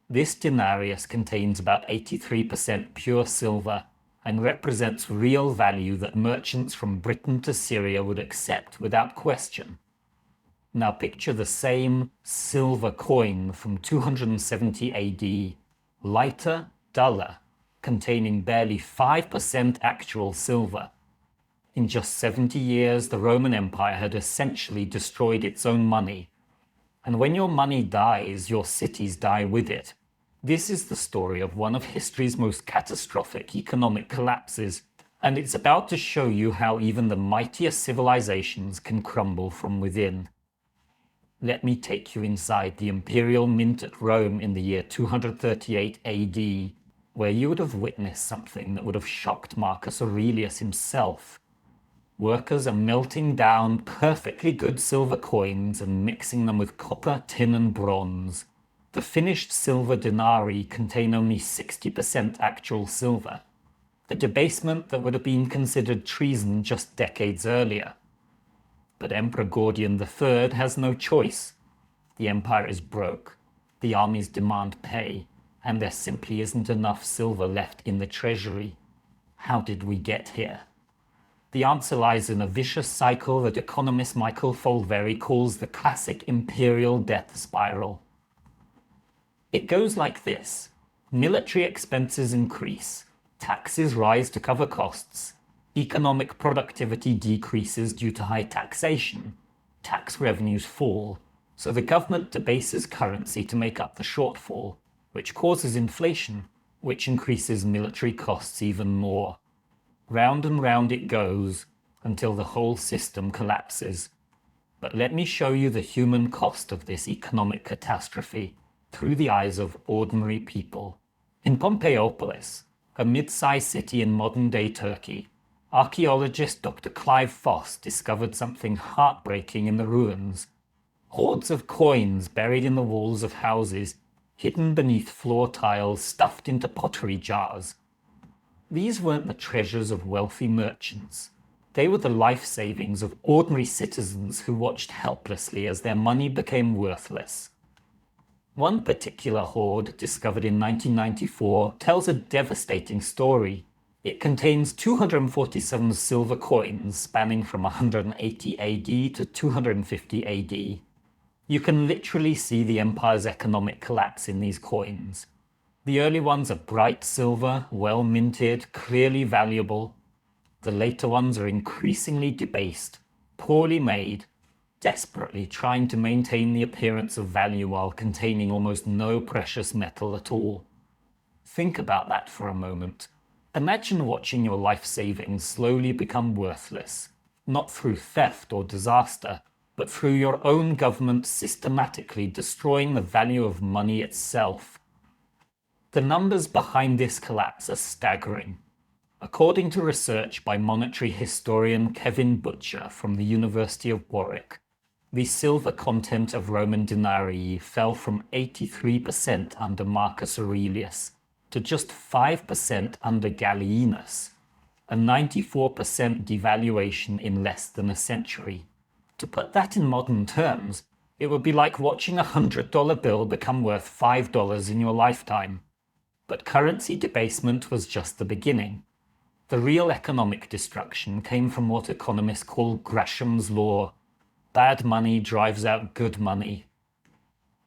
This denarius contains about 83% pure silver and represents real value that merchants from Britain to Syria would accept without question. Now picture the same silver coin from 270 AD, lighter, duller, containing barely 5% actual silver. In just 70 years, the Roman Empire had essentially destroyed its own money. And when your money dies, your cities die with it. This is the story of one of history's most catastrophic economic collapses, and it's about to show you how even the mightiest civilizations can crumble from within. Let me take you inside the imperial mint at Rome in the year 238 AD, where you would have witnessed something that would have shocked Marcus Aurelius himself. Workers are melting down perfectly good silver coins and mixing them with copper, tin, and bronze. The finished silver denarii contain only 60% actual silver, a debasement that would have been considered treason just decades earlier. But Emperor Gordian III has no choice. The empire is broke, the armies demand pay, and there simply isn't enough silver left in the treasury. How did we get here? The answer lies in a vicious cycle that economist Michael Folveri calls the classic imperial death spiral. It goes like this. Military expenses increase, taxes rise to cover costs, economic productivity decreases due to high taxation, tax revenues fall, so the government debases currency to make up the shortfall, which causes inflation, which increases military costs even more. Round and round it goes, until the whole system collapses. But let me show you the human cost of this economic catastrophe through the eyes of ordinary people. In Pompeiopolis, a mid-sized city in modern-day Turkey, archaeologist Dr. Clive Foss discovered something heartbreaking in the ruins. Hordes of coins buried in the walls of houses, hidden beneath floor tiles stuffed into pottery jars. These weren't the treasures of wealthy merchants. They were the life savings of ordinary citizens who watched helplessly as their money became worthless. One particular hoard, discovered in 1994, tells a devastating story. It contains 247 silver coins spanning from 180 AD to 250 AD. You can literally see the empire's economic collapse in these coins. The early ones are bright silver, well minted, clearly valuable. The later ones are increasingly debased, poorly made, desperately trying to maintain the appearance of value while containing almost no precious metal at all. Think about that for a moment. Imagine watching your life savings slowly become worthless, not through theft or disaster, but through your own government systematically destroying the value of money itself. The numbers behind this collapse are staggering. According to research by monetary historian Kevin Butcher from the University of Warwick, the silver content of Roman denarii fell from 83% under Marcus Aurelius to just 5% under Gallienus, a 94% devaluation in less than a century. To put that in modern terms, it would be like watching a $100 bill become worth $5 in your lifetime. But currency debasement was just the beginning. The real economic destruction came from what economists call Gresham's law. Bad money drives out good money.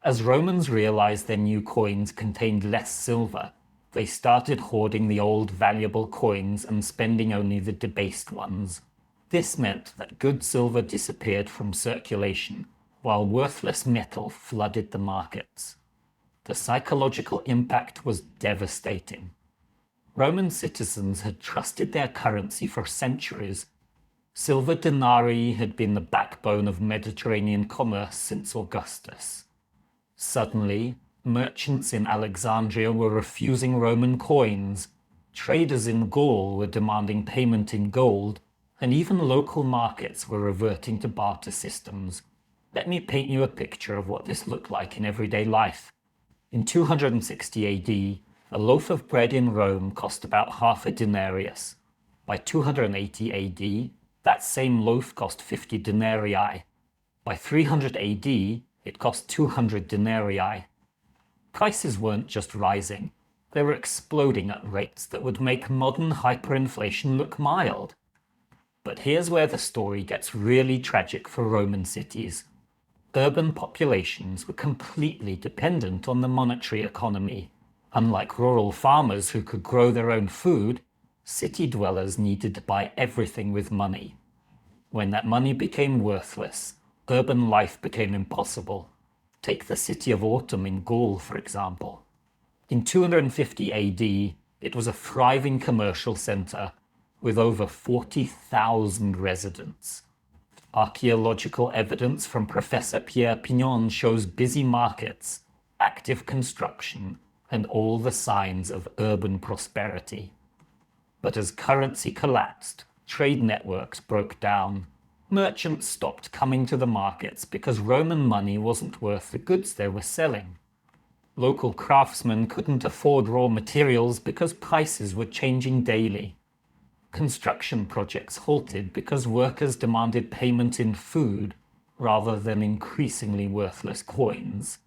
As Romans realized their new coins contained less silver, they started hoarding the old valuable coins and spending only the debased ones. This meant that good silver disappeared from circulation, while worthless metal flooded the markets. The psychological impact was devastating. Roman citizens had trusted their currency for centuries. Silver denarii had been the backbone of Mediterranean commerce since Augustus. Suddenly, merchants in Alexandria were refusing Roman coins, traders in Gaul were demanding payment in gold, and even local markets were reverting to barter systems. Let me paint you a picture of what this looked like in everyday life. In 260 AD, a loaf of bread in Rome cost about half a denarius. By 280 AD, that same loaf cost 50 denarii. By 300 AD, it cost 200 denarii. Prices weren't just rising, they were exploding at rates that would make modern hyperinflation look mild. But here's where the story gets really tragic for Roman cities. Urban populations were completely dependent on the monetary economy. Unlike rural farmers who could grow their own food, city dwellers needed to buy everything with money. When that money became worthless, urban life became impossible. Take the city of Autumn in Gaul, for example. In 250 AD, it was a thriving commercial center with over 40,000 residents. Archaeological evidence from Professor Pierre Pignon shows busy markets, active construction, and all the signs of urban prosperity. But as currency collapsed, trade networks broke down. Merchants stopped coming to the markets because Roman money wasn't worth the goods they were selling. Local craftsmen couldn't afford raw materials because prices were changing daily. Construction projects halted because workers demanded payment in food rather than increasingly worthless coins.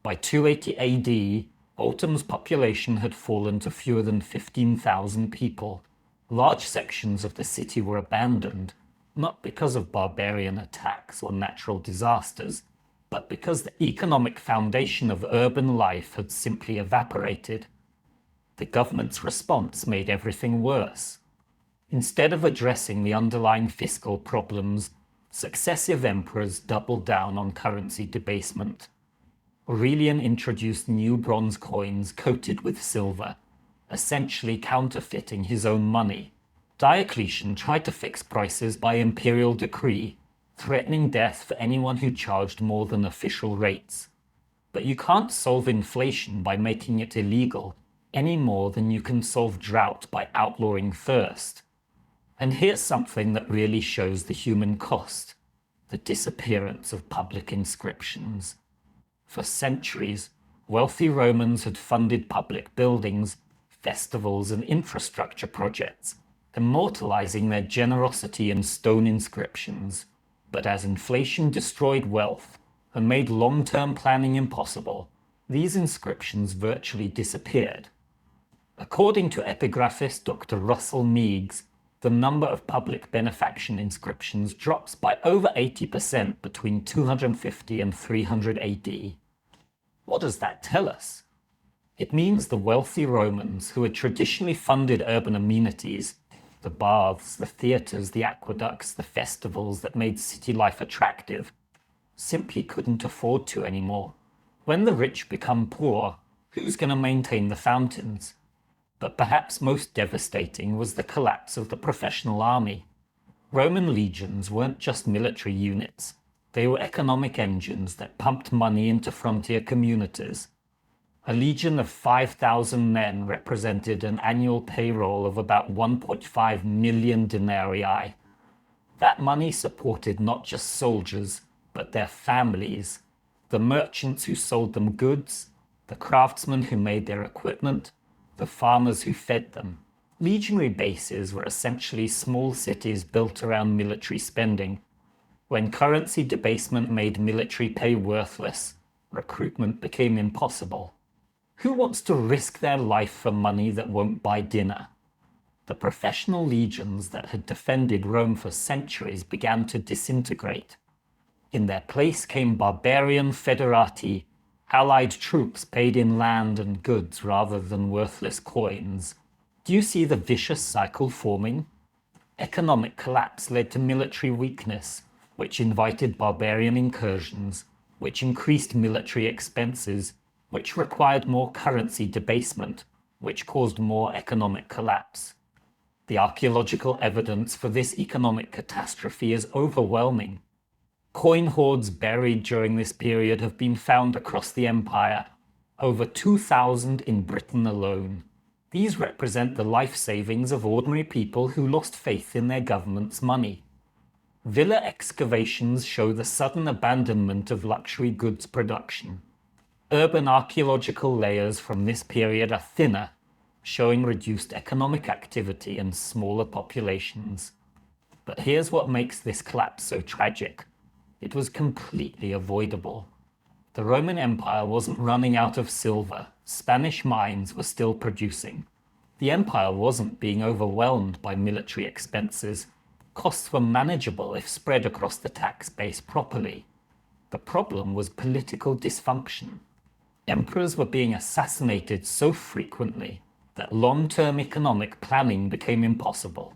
By 280 AD, Autumn's population had fallen to fewer than 15,000 people. Large sections of the city were abandoned, not because of barbarian attacks or natural disasters, but because the economic foundation of urban life had simply evaporated. The government's response made everything worse. Instead of addressing the underlying fiscal problems, successive emperors doubled down on currency debasement. Aurelian introduced new bronze coins coated with silver, essentially counterfeiting his own money. Diocletian tried to fix prices by imperial decree, threatening death for anyone who charged more than official rates. But you can't solve inflation by making it illegal. any more than you can solve drought by outlawing thirst. And here's something that really shows the human cost: the disappearance of public inscriptions. For centuries, wealthy Romans had funded public buildings, festivals, and infrastructure projects, immortalizing their generosity in stone inscriptions. But as inflation destroyed wealth and made long-term planning impossible, these inscriptions virtually disappeared. According to epigraphist Dr. Russell Meigs, the number of public benefaction inscriptions drops by over 80% between 250 and 300 AD. What does that tell us? It means the wealthy Romans, who had traditionally funded urban amenities, the baths, the theatres, the aqueducts, the festivals that made city life attractive, simply couldn't afford to anymore. When the rich become poor, who's going to maintain the fountains? But perhaps most devastating was the collapse of the professional army. Roman legions weren't just military units. They were economic engines that pumped money into frontier communities. A legion of 5,000 men represented an annual payroll of about 1.5 million denarii. That money supported not just soldiers, but their families, the merchants who sold them goods, the craftsmen who made their equipment, the farmers who fed them. Legionary bases were essentially small cities built around military spending. When currency debasement made military pay worthless, recruitment became impossible. Who wants to risk their life for money that won't buy dinner? The professional legions that had defended Rome for centuries began to disintegrate. In their place came barbarian federati, allied troops paid in land and goods rather than worthless coins. Do you see the vicious cycle forming? Economic collapse led to military weakness, which invited barbarian incursions, which increased military expenses, which required more currency debasement, which caused more economic collapse. The archaeological evidence for this economic catastrophe is overwhelming. Coin hoards buried during this period have been found across the empire, over 2,000 in Britain alone. These represent the life savings of ordinary people who lost faith in their government's money. Villa excavations show the sudden abandonment of luxury goods production. Urban archaeological layers from this period are thinner, showing reduced economic activity and smaller populations. But here's what makes this collapse so tragic. It was completely avoidable. The Roman Empire wasn't running out of silver. Spanish mines were still producing. The empire wasn't being overwhelmed by military expenses. Costs were manageable if spread across the tax base properly. The problem was political dysfunction. Emperors were being assassinated so frequently that long-term economic planning became impossible.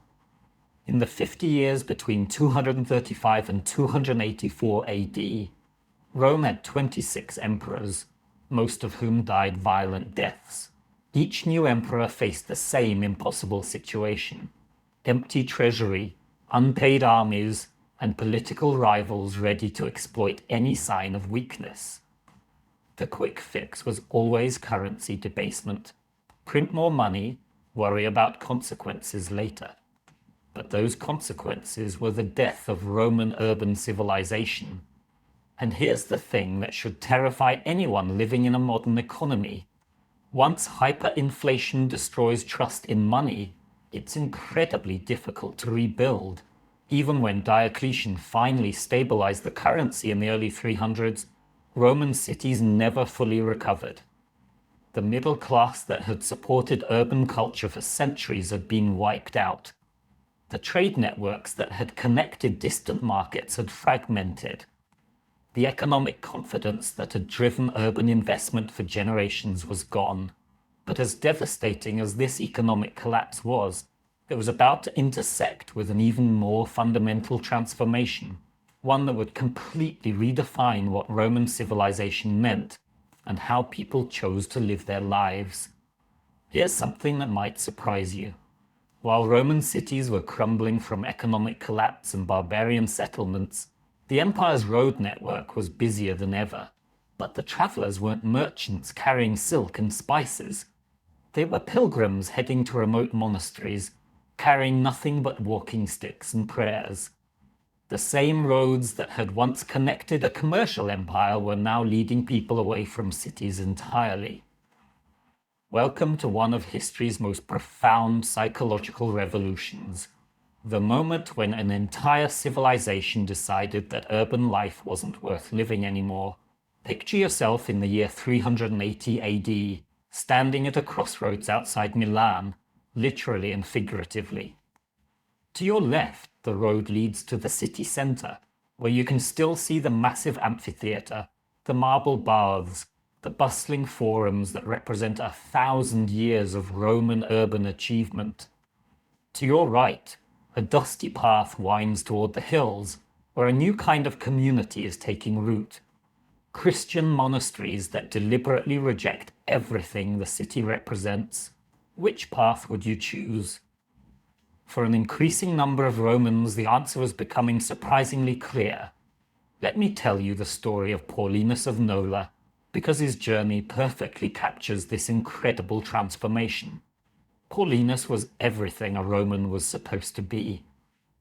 In the 50 years between 235 and 284 AD, Rome had 26 emperors, most of whom died violent deaths. Each new emperor faced the same impossible situation: empty treasury, unpaid armies, and political rivals ready to exploit any sign of weakness. The quick fix was always currency debasement. Print more money, worry about consequences later. But those consequences were the death of Roman urban civilization. And here's the thing that should terrify anyone living in a modern economy. Once hyperinflation destroys trust in money, it's incredibly difficult to rebuild. Even when Diocletian finally stabilized the currency in the early 300s, Roman cities never fully recovered. The middle class that had supported urban culture for centuries had been wiped out. The trade networks that had connected distant markets had fragmented. The economic confidence that had driven urban investment for generations was gone. But as devastating as this economic collapse was, it was about to intersect with an even more fundamental transformation, one that would completely redefine what Roman civilization meant and how people chose to live their lives. Here's something that might surprise you. While Roman cities were crumbling from economic collapse and barbarian settlements, the empire's road network was busier than ever. But the travelers weren't merchants carrying silk and spices. They were pilgrims heading to remote monasteries, carrying nothing but walking sticks and prayers. The same roads that had once connected a commercial empire were now leading people away from cities entirely. Welcome to one of history's most profound psychological revolutions. The moment when an entire civilization decided that urban life wasn't worth living anymore. Picture yourself in the year 380 AD, standing at a crossroads outside Milan, literally and figuratively. To your left, the road leads to the city centre, where you can still see the massive amphitheatre, the marble baths, the bustling forums that represent 1,000 years of Roman urban achievement. To your right, a dusty path winds toward the hills, where a new kind of community is taking root. Christian monasteries that deliberately reject everything the city represents. Which path would you choose? For an increasing number of Romans, the answer was becoming surprisingly clear. Let me tell you the story of Paulinus of Nola, because his journey perfectly captures this incredible transformation. Paulinus was everything a Roman was supposed to be.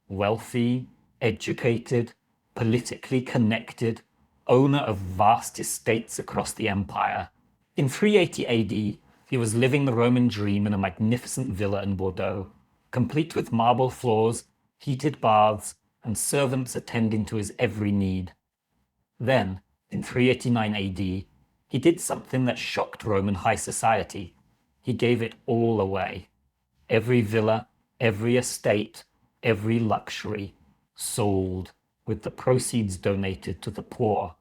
Wealthy, educated, politically connected, owner of vast estates across the empire. In 380 AD, he was living the Roman dream in a magnificent villa in Bordeaux, complete with marble floors, heated baths, and servants attending to his every need. Then, in 389 AD, he did something that shocked Roman high society. He gave it all away. Every villa, every estate, every luxury, sold, with the proceeds donated to the poor.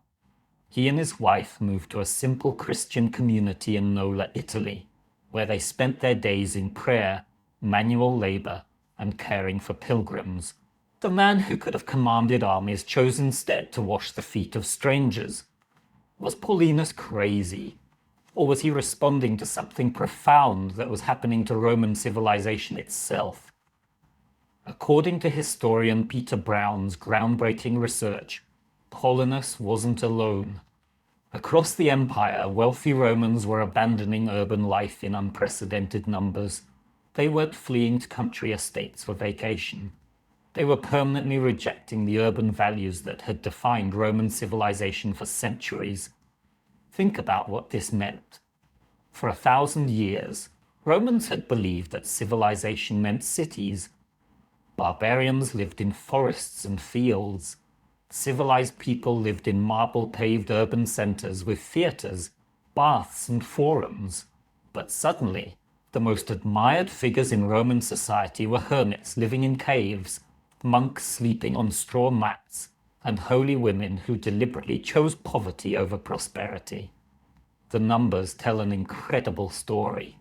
He and his wife moved to a simple Christian community in Nola, Italy, where they spent their days in prayer, manual labor, and caring for pilgrims. The man who could have commanded armies chose instead to wash the feet of strangers. Was Paulinus crazy? Or was he responding to something profound that was happening to Roman civilization itself? According to historian Peter Brown's groundbreaking research, Paulinus wasn't alone. Across the empire, wealthy Romans were abandoning urban life in unprecedented numbers. They weren't fleeing to country estates for vacation. They were permanently rejecting the urban values that had defined Roman civilization for centuries. Think about what this meant. For 1,000 years, Romans had believed that civilization meant cities. Barbarians lived in forests and fields. Civilized people lived in marble-paved urban centers with theaters, baths, and forums. But suddenly, the most admired figures in Roman society were hermits living in caves, monks sleeping on straw mats, and holy women who deliberately chose poverty over prosperity. The numbers tell an incredible story.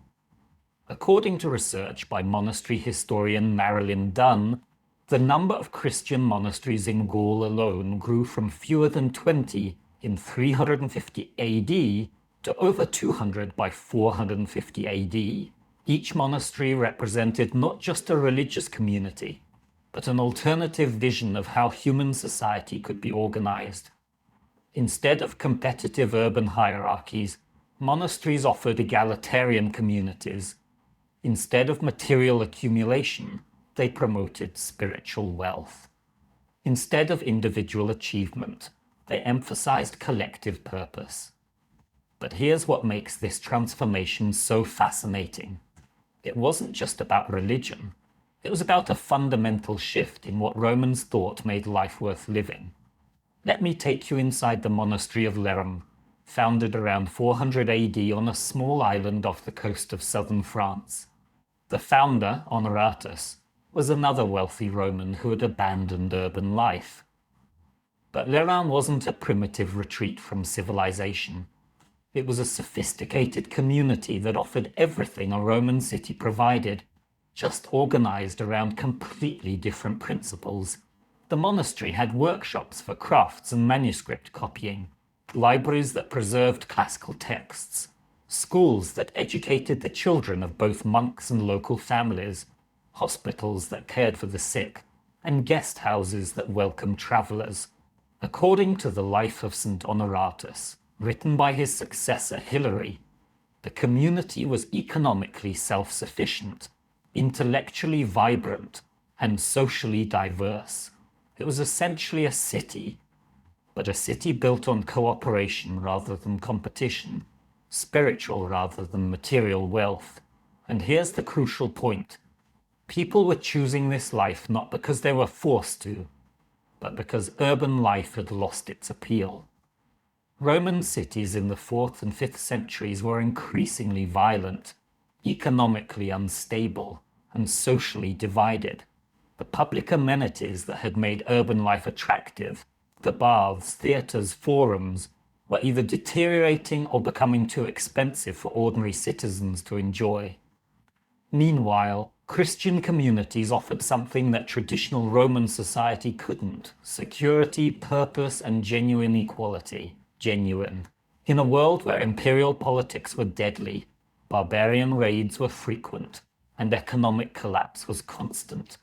According to research by monastery historian Marilyn Dunn, the number of Christian monasteries in Gaul alone grew from fewer than 20 in 350 AD to over 200 by 450 AD. Each monastery represented not just a religious community, but an alternative vision of how human society could be organized. Instead of competitive urban hierarchies, monasteries offered egalitarian communities. Instead of material accumulation, they promoted spiritual wealth. Instead of individual achievement, they emphasized collective purpose. But here's what makes this transformation so fascinating. It wasn't just about religion. It was about a fundamental shift in what Romans thought made life worth living. Let me take you inside the monastery of Lerm, founded around 400 AD on a small island off the coast of southern France. The founder, Honoratus, was another wealthy Roman who had abandoned urban life. But Lerm wasn't a primitive retreat from civilization. It was a sophisticated community that offered everything a Roman city provided, just organized around completely different principles. The monastery had workshops for crafts and manuscript copying, libraries that preserved classical texts, schools that educated the children of both monks and local families, hospitals that cared for the sick, and guest houses that welcomed travelers. According to the life of St. Honoratus, written by his successor Hilary, The community was economically self-sufficient, intellectually vibrant, and socially diverse. It was essentially a city, but a city built on cooperation rather than competition, spiritual rather than material wealth. And here's the crucial point. People were choosing this life not because they were forced to, but because urban life had lost its appeal. Roman cities in the 4th and 5th centuries were increasingly violent, economically unstable, and socially divided. The public amenities that had made urban life attractive, the baths, theatres, forums, were either deteriorating or becoming too expensive for ordinary citizens to enjoy. Meanwhile, Christian communities offered something that traditional Roman society couldn't: security, purpose, and genuine equality. Genuine. In a world where imperial politics were deadly, barbarian raids were frequent, and economic collapse was constant,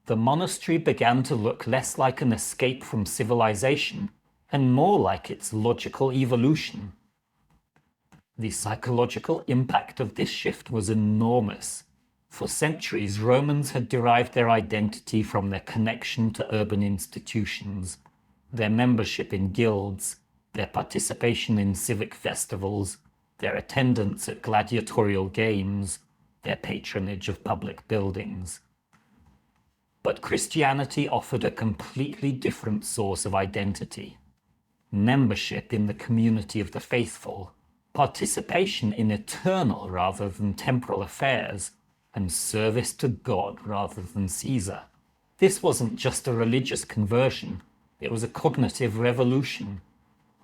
the monastery began to look less like an escape from civilization and more like its logical evolution. The psychological impact of this shift was enormous. For centuries, Romans had derived their identity from their connection to urban institutions, their membership in guilds, their participation in civic festivals, their attendance at gladiatorial games, their patronage of public buildings. But Christianity offered a completely different source of identity: membership in the community of the faithful, participation in eternal rather than temporal affairs, and service to God rather than Caesar. This wasn't just a religious conversion, it was a cognitive revolution.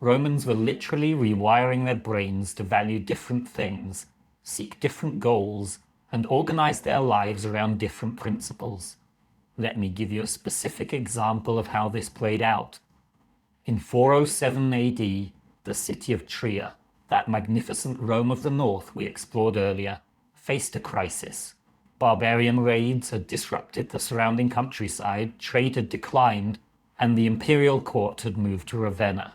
Romans were literally rewiring their brains to value different things, seek different goals, and organize their lives around different principles. Let me give you a specific example of how this played out. In 407 AD, the city of Trier, that magnificent Rome of the north we explored earlier, faced a crisis. Barbarian raids had disrupted the surrounding countryside, trade had declined, and the imperial court had moved to Ravenna.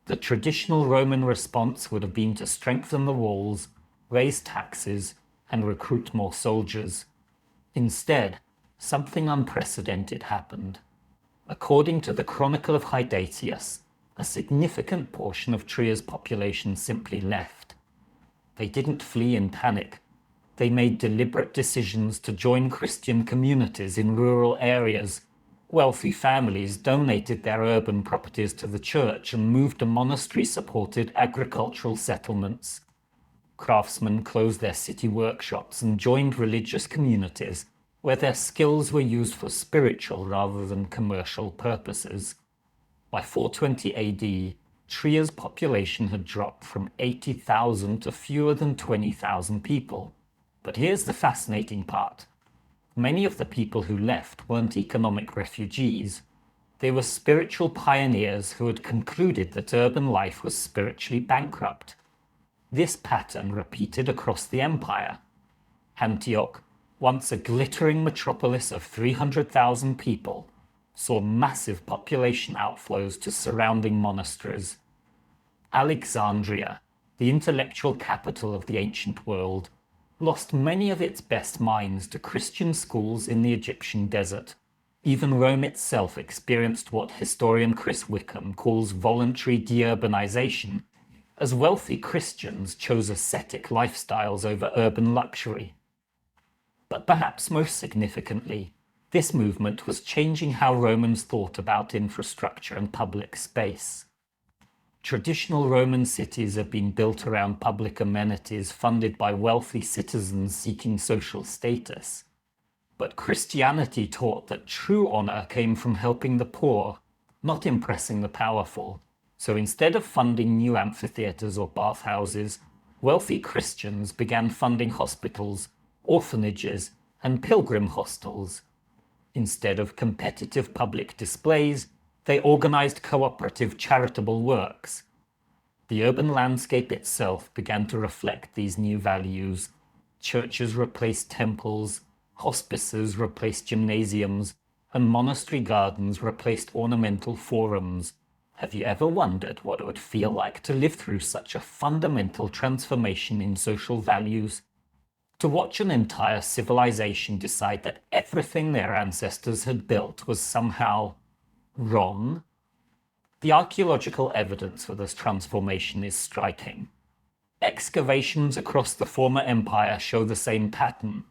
The traditional Roman response would have been to strengthen the walls, raise taxes, and recruit more soldiers. Instead, something unprecedented happened. According to the Chronicle of Hydacius, a significant portion of Trier's population simply left. They didn't flee in panic. They made deliberate decisions to join Christian communities in rural areas. Wealthy families donated their urban properties to the church and moved to monastery-supported agricultural settlements. Craftsmen closed their city workshops and joined religious communities where their skills were used for spiritual rather than commercial purposes. By 420 AD, Trier's population had dropped from 80,000 to fewer than 20,000 people. But here's the fascinating part. Many of the people who left weren't economic refugees. They were spiritual pioneers who had concluded that urban life was spiritually bankrupt. This pattern repeated across the empire. Antioch, once a glittering metropolis of 300,000 people, saw massive population outflows to surrounding monasteries. Alexandria, the intellectual capital of the ancient world, lost many of its best minds to Christian schools in the Egyptian desert. Even Rome itself experienced what historian Chris Wickham calls voluntary deurbanization, as wealthy Christians chose ascetic lifestyles over urban luxury. But perhaps most significantly, this movement was changing how Romans thought about infrastructure and public space. Traditional Roman cities have been built around public amenities funded by wealthy citizens seeking social status. But Christianity taught that true honor came from helping the poor, not impressing the powerful. So instead of funding new amphitheaters or bathhouses, wealthy Christians began funding hospitals, orphanages, and pilgrim hostels. Instead of competitive public displays, they organized cooperative charitable works. The urban landscape itself began to reflect these new values. Churches replaced temples, hospices replaced gymnasiums, and monastery gardens replaced ornamental forums. Have you ever wondered what it would feel like to live through such a fundamental transformation in social values? To watch an entire civilization decide that everything their ancestors had built was somehow wrong? The archaeological evidence for this transformation is striking. Excavations across the former empire show the same pattern.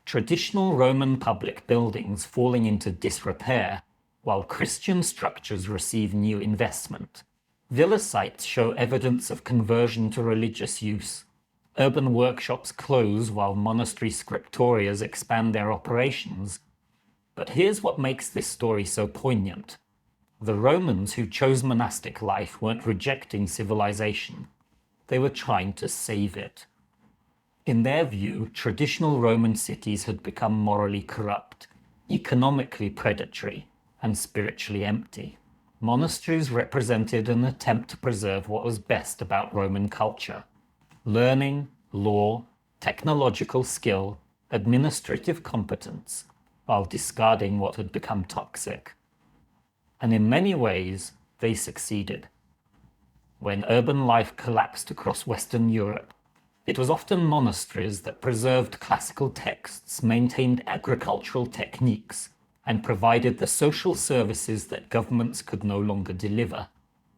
Traditional Roman public buildings falling into disrepair, while Christian structures receive new investment. Villa sites show evidence of conversion to religious use. Urban workshops close while monastery scriptorias expand their operations. But here's what makes this story so poignant. The Romans who chose monastic life weren't rejecting civilization. They were trying to save it. In their view, traditional Roman cities had become morally corrupt, economically predatory, and spiritually empty. Monasteries represented an attempt to preserve what was best about Roman culture: learning, law, technological skill, administrative competence, while discarding what had become toxic. And in many ways, they succeeded. When urban life collapsed across Western Europe, it was often monasteries that preserved classical texts, maintained agricultural techniques, and provided the social services that governments could no longer deliver.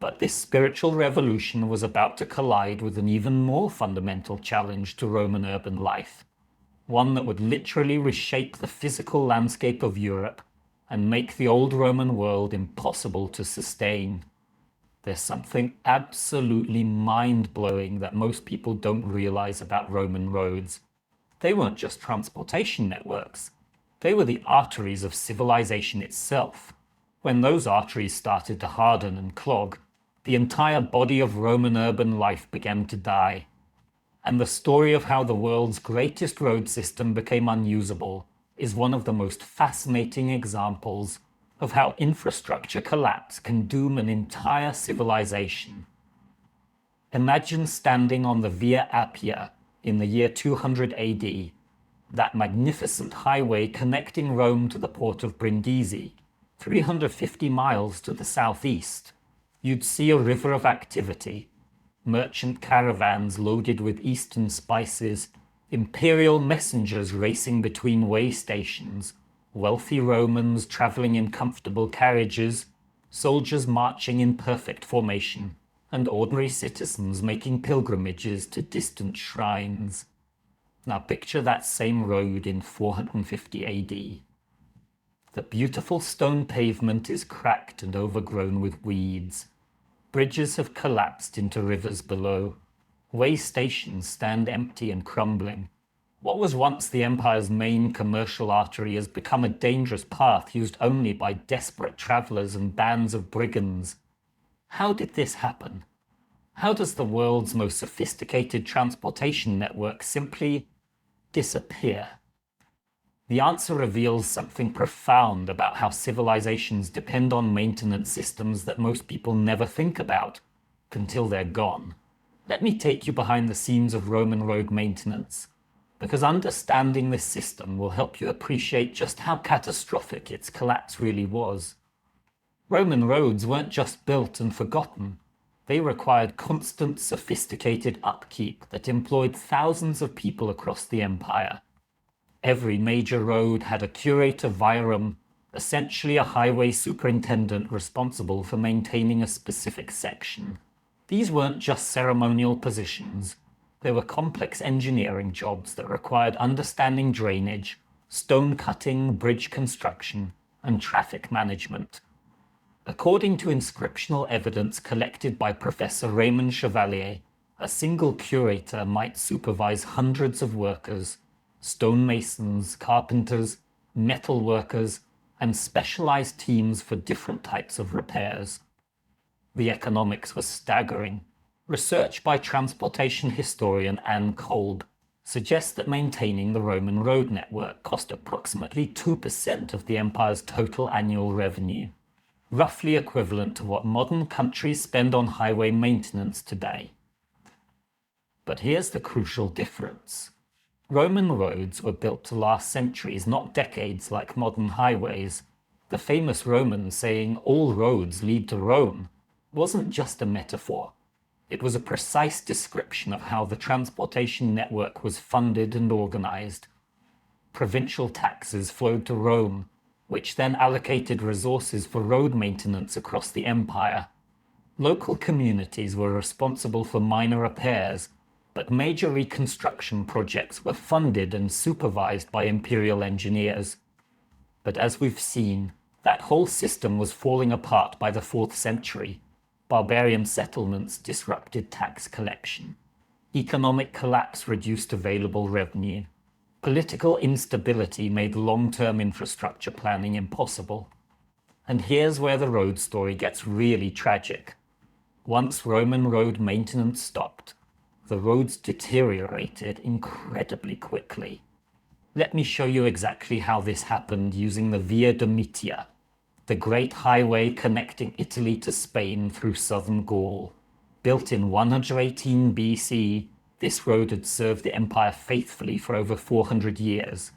But this spiritual revolution was about to collide with an even more fundamental challenge to Roman urban life, one that would literally reshape the physical landscape of Europe and make the old Roman world impossible to sustain. There's something absolutely mind-blowing that most people don't realize about Roman roads. They weren't just transportation networks. They were the arteries of civilization itself. When those arteries started to harden and clog, the entire body of Roman urban life began to die. And the story of how the world's greatest road system became unusable is one of the most fascinating examples of how infrastructure collapse can doom an entire civilization. Imagine standing on the Via Appia in the year 200 AD, that magnificent highway connecting Rome to the port of Brindisi, 350 miles to the southeast. You'd see a river of activity, merchant caravans loaded with eastern spices, imperial messengers racing between way stations, wealthy Romans traveling in comfortable carriages, soldiers marching in perfect formation, and ordinary citizens making pilgrimages to distant shrines. Now picture that same road in 450 AD. The beautiful stone pavement is cracked and overgrown with weeds. Bridges have collapsed into rivers below. Way stations stand empty and crumbling. What was once the empire's main commercial artery has become a dangerous path used only by desperate travelers and bands of brigands. How did this happen? How does the world's most sophisticated transportation network simply disappear? The answer reveals something profound about how civilizations depend on maintenance systems that most people never think about until they're gone. Let me take you behind the scenes of Roman road maintenance, because understanding this system will help you appreciate just how catastrophic its collapse really was. Roman roads weren't just built and forgotten. They required constant, sophisticated upkeep that employed thousands of people across the empire. Every major road had a curator viarum, essentially a highway superintendent responsible for maintaining a specific section. These weren't just ceremonial positions. They were complex engineering jobs that required understanding drainage, stone cutting, bridge construction, and traffic management. According to inscriptional evidence collected by Professor Raymond Chevalier, a single curator might supervise hundreds of workers: stonemasons, carpenters, metal workers, and specialized teams for different types of repairs. The economics was staggering. Research by transportation historian Anne Kolb suggests that maintaining the Roman road network cost approximately 2% of the empire's total annual revenue, roughly equivalent to what modern countries spend on highway maintenance today. But here's the crucial difference. Roman roads were built to last centuries, not decades like modern highways. The famous Roman saying, "all roads lead to Rome," wasn't just a metaphor. It was a precise description of how the transportation network was funded and organized. Provincial taxes flowed to Rome, which then allocated resources for road maintenance across the empire. Local communities were responsible for minor repairs, but major reconstruction projects were funded and supervised by imperial engineers. But as we've seen, that whole system was falling apart by the 4th century. Barbarian settlements disrupted tax collection. Economic collapse reduced available revenue. Political instability made long-term infrastructure planning impossible. And here's where the road story gets really tragic. Once Roman road maintenance stopped, the roads deteriorated incredibly quickly. Let me show you exactly how this happened using the Via Domitia, the great highway connecting Italy to Spain through southern Gaul. Built in 118 BC, this road had served the empire faithfully for over 400 years.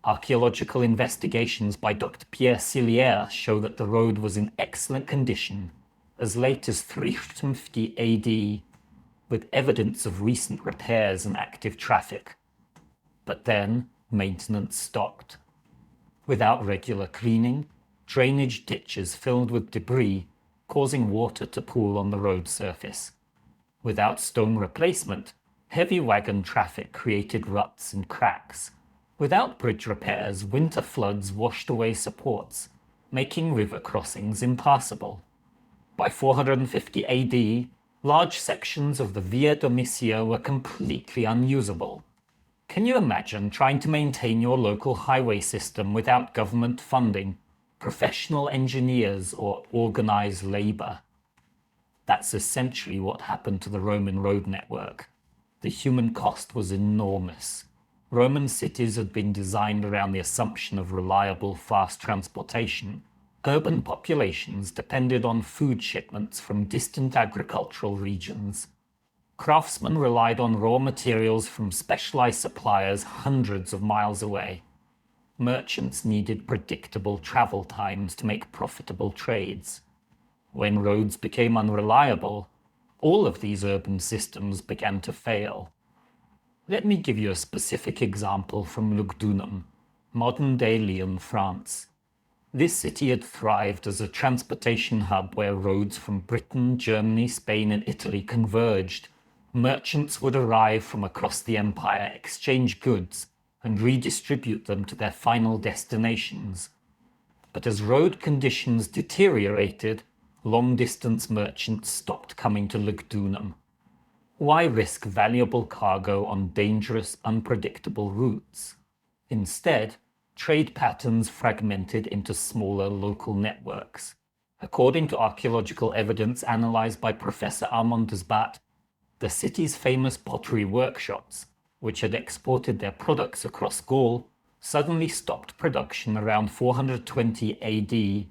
Archaeological investigations by Dr. Pierre Silière show that the road was in excellent condition as late as 350 AD, with evidence of recent repairs and active traffic. But then, maintenance stopped. Without regular cleaning, drainage ditches filled with debris, causing water to pool on the road surface. Without stone replacement, heavy wagon traffic created ruts and cracks. Without bridge repairs, winter floods washed away supports, making river crossings impassable. By 450 AD, large sections of the Via Domitia were completely unusable. Can you imagine trying to maintain your local highway system without government funding, professional engineers, or organized labor? That's essentially what happened to the Roman road network. The human cost was enormous. Roman cities had been designed around the assumption of reliable, fast transportation. Urban populations depended on food shipments from distant agricultural regions. Craftsmen relied on raw materials from specialized suppliers hundreds of miles away. Merchants needed predictable travel times to make profitable trades. When roads became unreliable, all of these urban systems began to fail. Let me give you a specific example from Lugdunum, modern-day Lyon, France. This city had thrived as a transportation hub where roads from Britain, Germany, Spain, and Italy converged. Merchants would arrive from across the empire, exchange goods, and redistribute them to their final destinations. But as road conditions deteriorated, long-distance merchants stopped coming to Lugdunum. Why risk valuable cargo on dangerous, unpredictable routes? Instead, trade patterns fragmented into smaller local networks. According to archaeological evidence analyzed by Professor Armand Desbat, the city's famous pottery workshops, which had exported their products across Gaul, suddenly stopped production around 420 AD,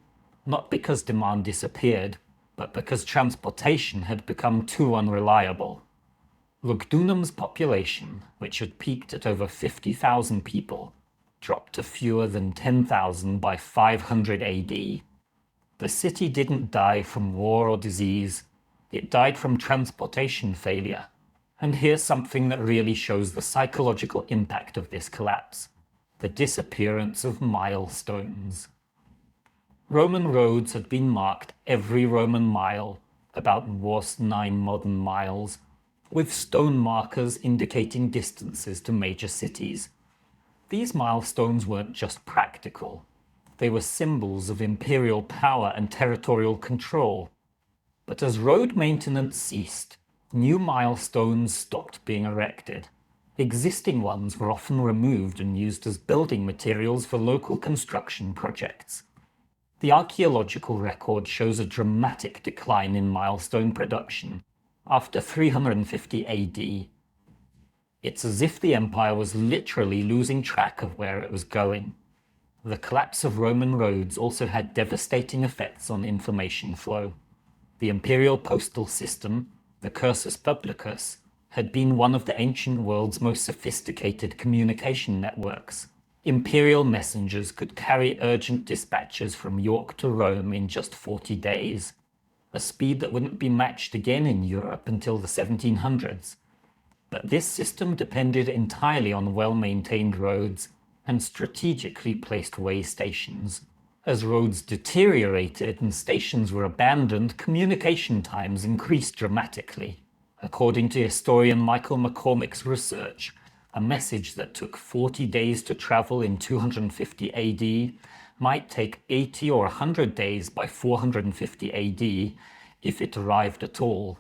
not because demand disappeared, but because transportation had become too unreliable. Lugdunum's population, which had peaked at over 50,000 people, dropped to fewer than 10,000 by 500 AD. The city didn't die from war or disease, it died from transportation failure. And here's something that really shows the psychological impact of this collapse: the disappearance of milestones. Roman roads had been marked every Roman mile, about 9 modern miles, with stone markers indicating distances to major cities. These milestones weren't just practical. They were symbols of imperial power and territorial control. But as road maintenance ceased, new milestones stopped being erected. Existing ones were often removed and used as building materials for local construction projects. The archaeological record shows a dramatic decline in milestone production after 350 AD. It's as if the empire was literally losing track of where it was going. The collapse of Roman roads also had devastating effects on information flow. The imperial postal system, the cursus publicus, had been one of the ancient world's most sophisticated communication networks. Imperial messengers could carry urgent dispatches from York to Rome in just 40 days. a speed that wouldn't be matched again in Europe until the 1700s. But this system depended entirely on well-maintained roads and strategically placed way stations. As roads deteriorated and stations were abandoned, communication times increased dramatically. According to historian Michael McCormick's research, a message that took 40 days to travel in 250 AD might take 80 or 100 days by 450 AD if it arrived at all.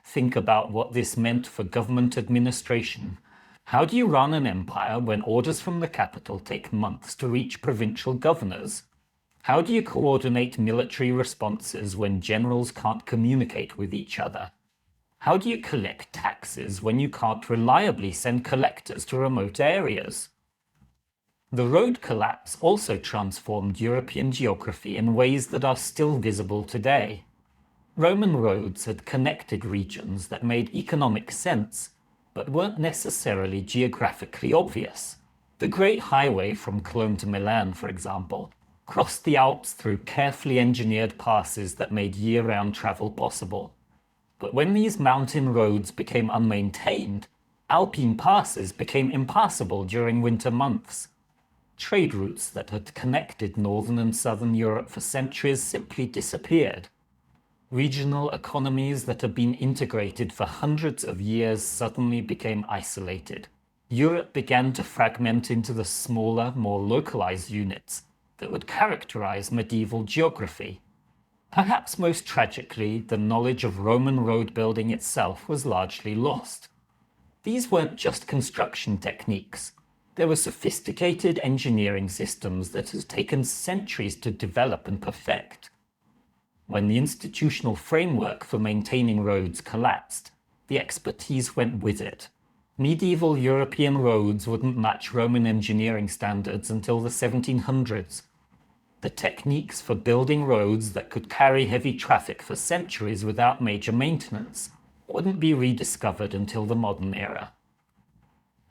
Think about what this meant for government administration. How do you run an empire when orders from the capital take months to reach provincial governors? How do you coordinate military responses when generals can't communicate with each other? How do you collect taxes when you can't reliably send collectors to remote areas? The road collapse also transformed European geography in ways that are still visible today. Roman roads had connected regions that made economic sense, but weren't necessarily geographically obvious. The Great Highway from Cologne to Milan, for example, crossed the Alps through carefully engineered passes that made year-round travel possible. But when these mountain roads became unmaintained, Alpine passes became impassable during winter months. Trade routes that had connected northern and southern Europe for centuries simply disappeared. Regional economies that had been integrated for hundreds of years suddenly became isolated. Europe began to fragment into the smaller, more localized units that would characterize medieval geography. Perhaps most tragically, the knowledge of Roman road building itself was largely lost. These weren't just construction techniques. There were sophisticated engineering systems that had taken centuries to develop and perfect. When the institutional framework for maintaining roads collapsed, the expertise went with it. Medieval European roads wouldn't match Roman engineering standards until the 1700s. The techniques for building roads that could carry heavy traffic for centuries without major maintenance wouldn't be rediscovered until the modern era.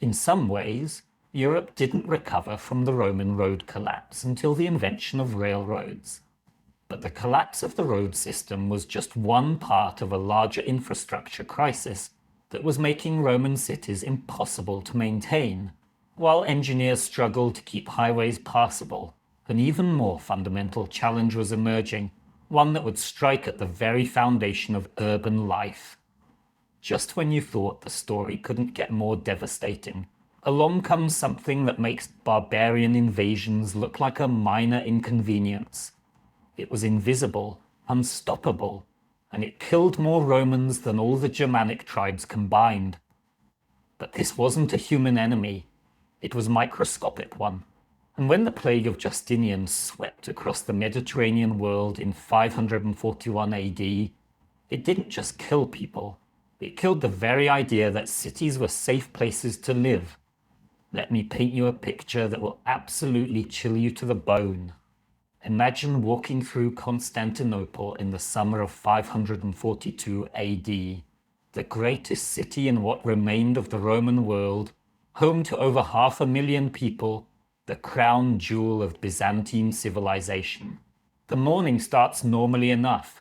In some ways, Europe didn't recover from the Roman road collapse until the invention of railroads. But the collapse of the road system was just one part of a larger infrastructure crisis that was making Roman cities impossible to maintain. While engineers struggled to keep highways passable, an even more fundamental challenge was emerging, one that would strike at the very foundation of urban life. Just when you thought the story couldn't get more devastating, along comes something that makes barbarian invasions look like a minor inconvenience. It was invisible, unstoppable, and it killed more Romans than all the Germanic tribes combined. But this wasn't a human enemy. It was a microscopic one. And when the plague of Justinian swept across the Mediterranean world in 541 AD, it didn't just kill people. It killed the very idea that cities were safe places to live. Let me paint you a picture that will absolutely chill you to the bone. Imagine walking through Constantinople in the summer of 542 AD, the greatest city in what remained of the Roman world, home to over 500,000 people, the crown jewel of Byzantine civilization. The morning starts normally enough.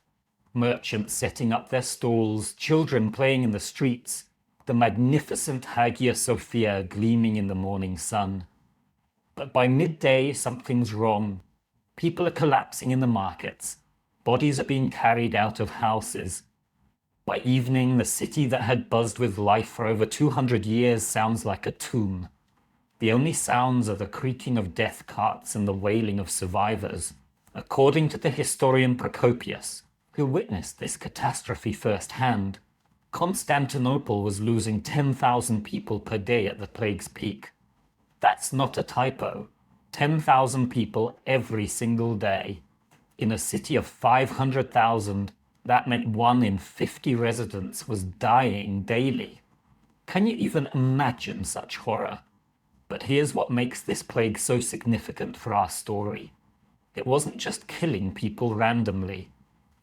Merchants setting up their stalls, children playing in the streets, the magnificent Hagia Sophia gleaming in the morning sun. But by midday, something's wrong. People are collapsing in the markets. Bodies are being carried out of houses. By evening, the city that had buzzed with life for over 200 years sounds like a tomb. The only sounds are the creaking of death carts and the wailing of survivors. According to the historian Procopius, who witnessed this catastrophe firsthand, Constantinople was losing 10,000 people per day at the plague's peak. That's not a typo. 10,000 people every single day. In a city of 500,000, that meant 1 in 50 residents was dying daily. Can you even imagine such horror? But here's what makes this plague so significant for our story. It wasn't just killing people randomly.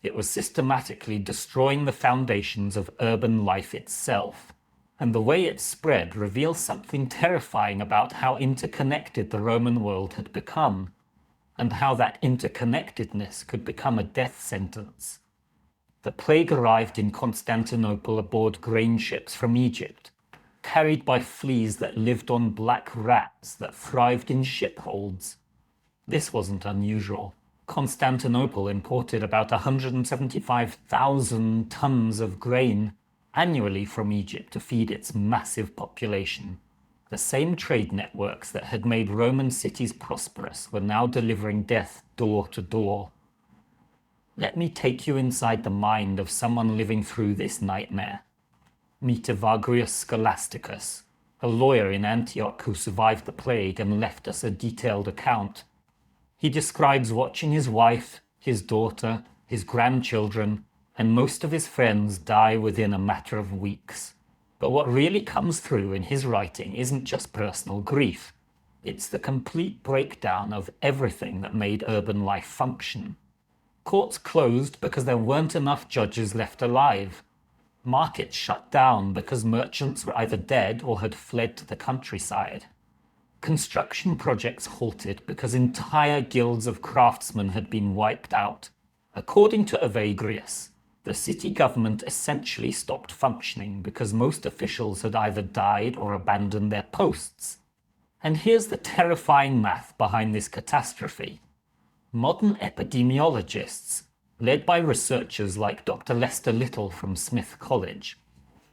It was systematically destroying the foundations of urban life itself. And the way it spread reveals something terrifying about how interconnected the Roman world had become, and how that interconnectedness could become a death sentence. The plague arrived in Constantinople aboard grain ships from Egypt, carried by fleas that lived on black rats that thrived in ship holds. This wasn't unusual. Constantinople imported about 175,000 tons of grain annually from Egypt to feed its massive population. The same trade networks that had made Roman cities prosperous were now delivering death door to door. Let me take you inside the mind of someone living through this nightmare. Meet Evagrius Scholasticus, a lawyer in Antioch who survived the plague and left us a detailed account. He describes watching his wife, his daughter, his grandchildren, and most of his friends die within a matter of weeks. But what really comes through in his writing isn't just personal grief. It's the complete breakdown of everything that made urban life function. Courts closed because there weren't enough judges left alive. Markets shut down because merchants were either dead or had fled to the countryside. Construction projects halted because entire guilds of craftsmen had been wiped out. According to Evagrius, the city government essentially stopped functioning because most officials had either died or abandoned their posts. And here's the terrifying math behind this catastrophe. Modern epidemiologists, led by researchers like Dr. Lester Little from Smith College,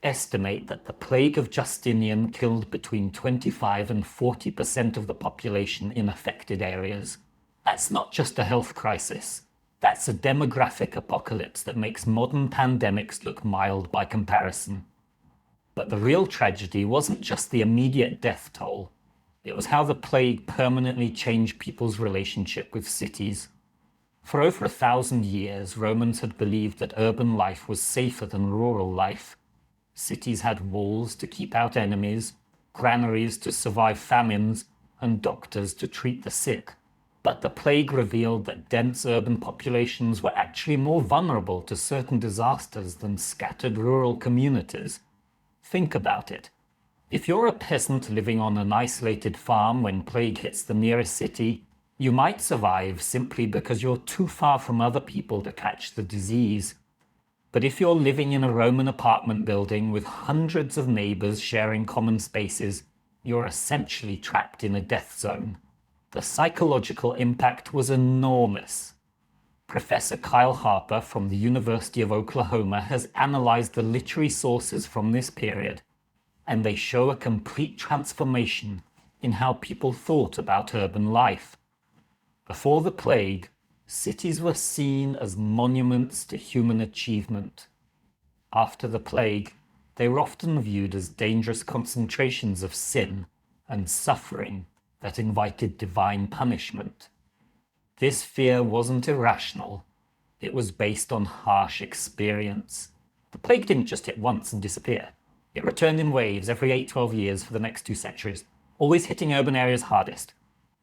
estimate that the plague of Justinian killed between 25 and 40% of the population in affected areas. That's not just a health crisis. That's a demographic apocalypse that makes modern pandemics look mild by comparison. But the real tragedy wasn't just the immediate death toll. It was how the plague permanently changed people's relationship with cities. For over 1,000 years, Romans had believed that urban life was safer than rural life. Cities had walls to keep out enemies, granaries to survive famines, and doctors to treat the sick. But the plague revealed that dense urban populations were actually more vulnerable to certain disasters than scattered rural communities. Think about it. If you're a peasant living on an isolated farm when plague hits the nearest city, you might survive simply because you're too far from other people to catch the disease. But if you're living in a Roman apartment building with hundreds of neighbors sharing common spaces, you're essentially trapped in a death zone. The psychological impact was enormous. Professor Kyle Harper from the University of Oklahoma has analyzed the literary sources from this period, and they show a complete transformation in how people thought about urban life. Before the plague, cities were seen as monuments to human achievement. After the plague, they were often viewed as dangerous concentrations of sin and suffering that invited divine punishment. This fear wasn't irrational. It was based on harsh experience. The plague didn't just hit once and disappear. It returned in waves every 8-12 years for the next 2 centuries, always hitting urban areas hardest.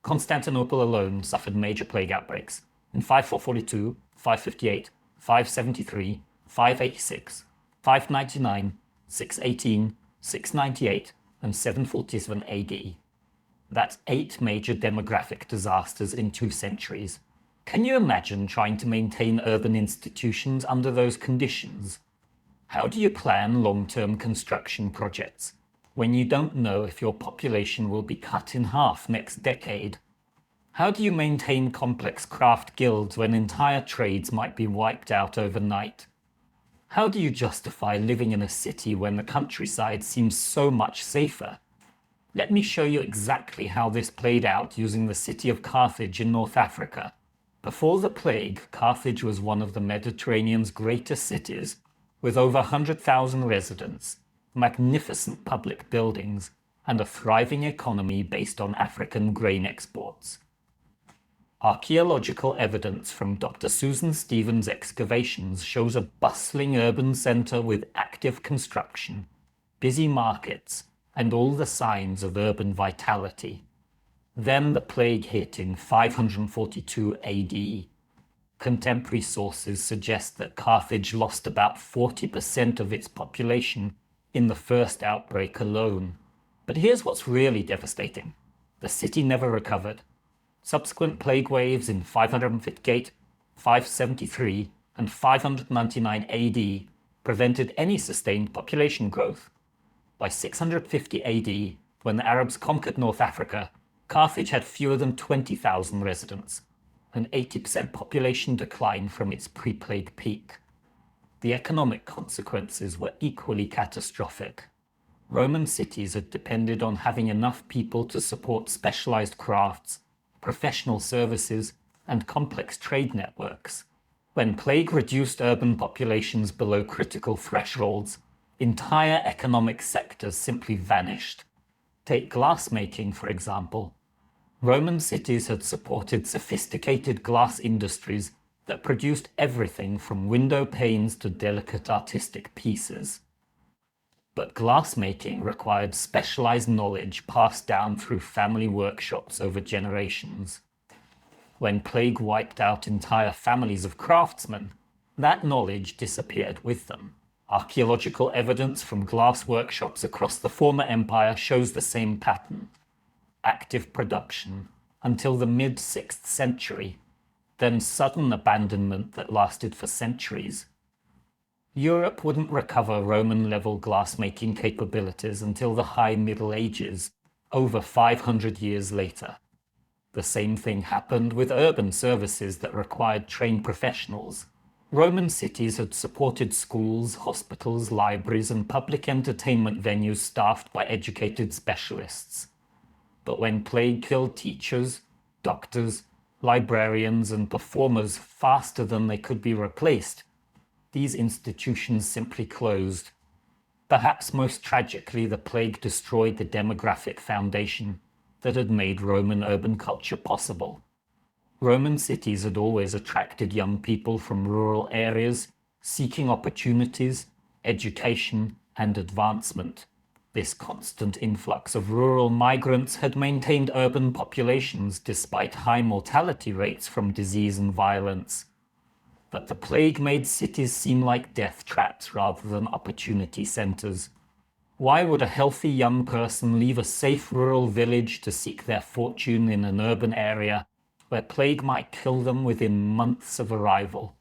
Constantinople alone suffered major plague outbreaks in 5442, 558, 573, 586, 599, 618, 698, and 747 AD. That's 8 major demographic disasters in 2 centuries. Can you imagine trying to maintain urban institutions under those conditions? How do you plan long-term construction projects when you don't know if your population will be cut in half next decade? How do you maintain complex craft guilds when entire trades might be wiped out overnight? How do you justify living in a city when the countryside seems so much safer? Let me show you exactly how this played out using the city of Carthage in North Africa. Before the plague, Carthage was one of the Mediterranean's greatest cities, with over 100,000 residents, magnificent public buildings, and a thriving economy based on African grain exports. Archaeological evidence from Dr. Susan Stevens' excavations shows a bustling urban centre with active construction, busy markets, and all the signs of urban vitality. Then the plague hit in 542 AD. Contemporary sources suggest that Carthage lost about 40% of its population in the first outbreak alone. But here's what's really devastating. The city never recovered. Subsequent plague waves in 558, 573, and 599 AD prevented any sustained population growth. By 650 AD, when the Arabs conquered North Africa, Carthage had fewer than 20,000 residents, an 80% population decline from its pre-plague peak. The economic consequences were equally catastrophic. Roman cities had depended on having enough people to support specialized crafts, professional services, and complex trade networks. When plague reduced urban populations below critical thresholds, entire economic sectors simply vanished. Take glassmaking, for example. Roman cities had supported sophisticated glass industries that produced everything from window panes to delicate artistic pieces. But glassmaking required specialized knowledge passed down through family workshops over generations. When plague wiped out entire families of craftsmen, that knowledge disappeared with them. Archaeological evidence from glass workshops across the former empire shows the same pattern. Active production until the mid-6th century, then sudden abandonment that lasted for centuries. Europe wouldn't recover Roman-level glassmaking capabilities until the High Middle Ages, over 500 years later. The same thing happened with urban services that required trained professionals. Roman cities had supported schools, hospitals, libraries, and public entertainment venues staffed by educated specialists. But when plague killed teachers, doctors, librarians, and performers faster than they could be replaced, these institutions simply closed. Perhaps most tragically, the plague destroyed the demographic foundation that had made Roman urban culture possible. Roman cities had always attracted young people from rural areas, seeking opportunities, education, and advancement. This constant influx of rural migrants had maintained urban populations despite high mortality rates from disease and violence. But the plague made cities seem like death traps rather than opportunity centers. Why would a healthy young person leave a safe rural village to seek their fortune in an urban area where plague might kill them within months of arrival?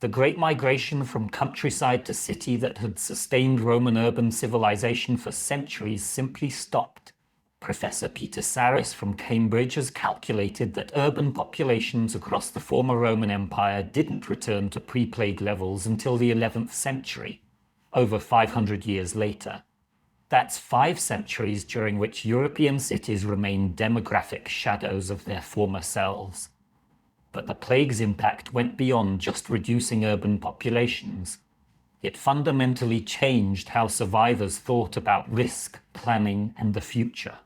The great migration from countryside to city that had sustained Roman urban civilization for centuries simply stopped. Professor Peter Saris from Cambridge has calculated that urban populations across the former Roman Empire didn't return to pre-plague levels until the 11th century, over 500 years later. That's 5 centuries during which European cities remained demographic shadows of their former selves. But the plague's impact went beyond just reducing urban populations. It fundamentally changed how survivors thought about risk, planning, and the future.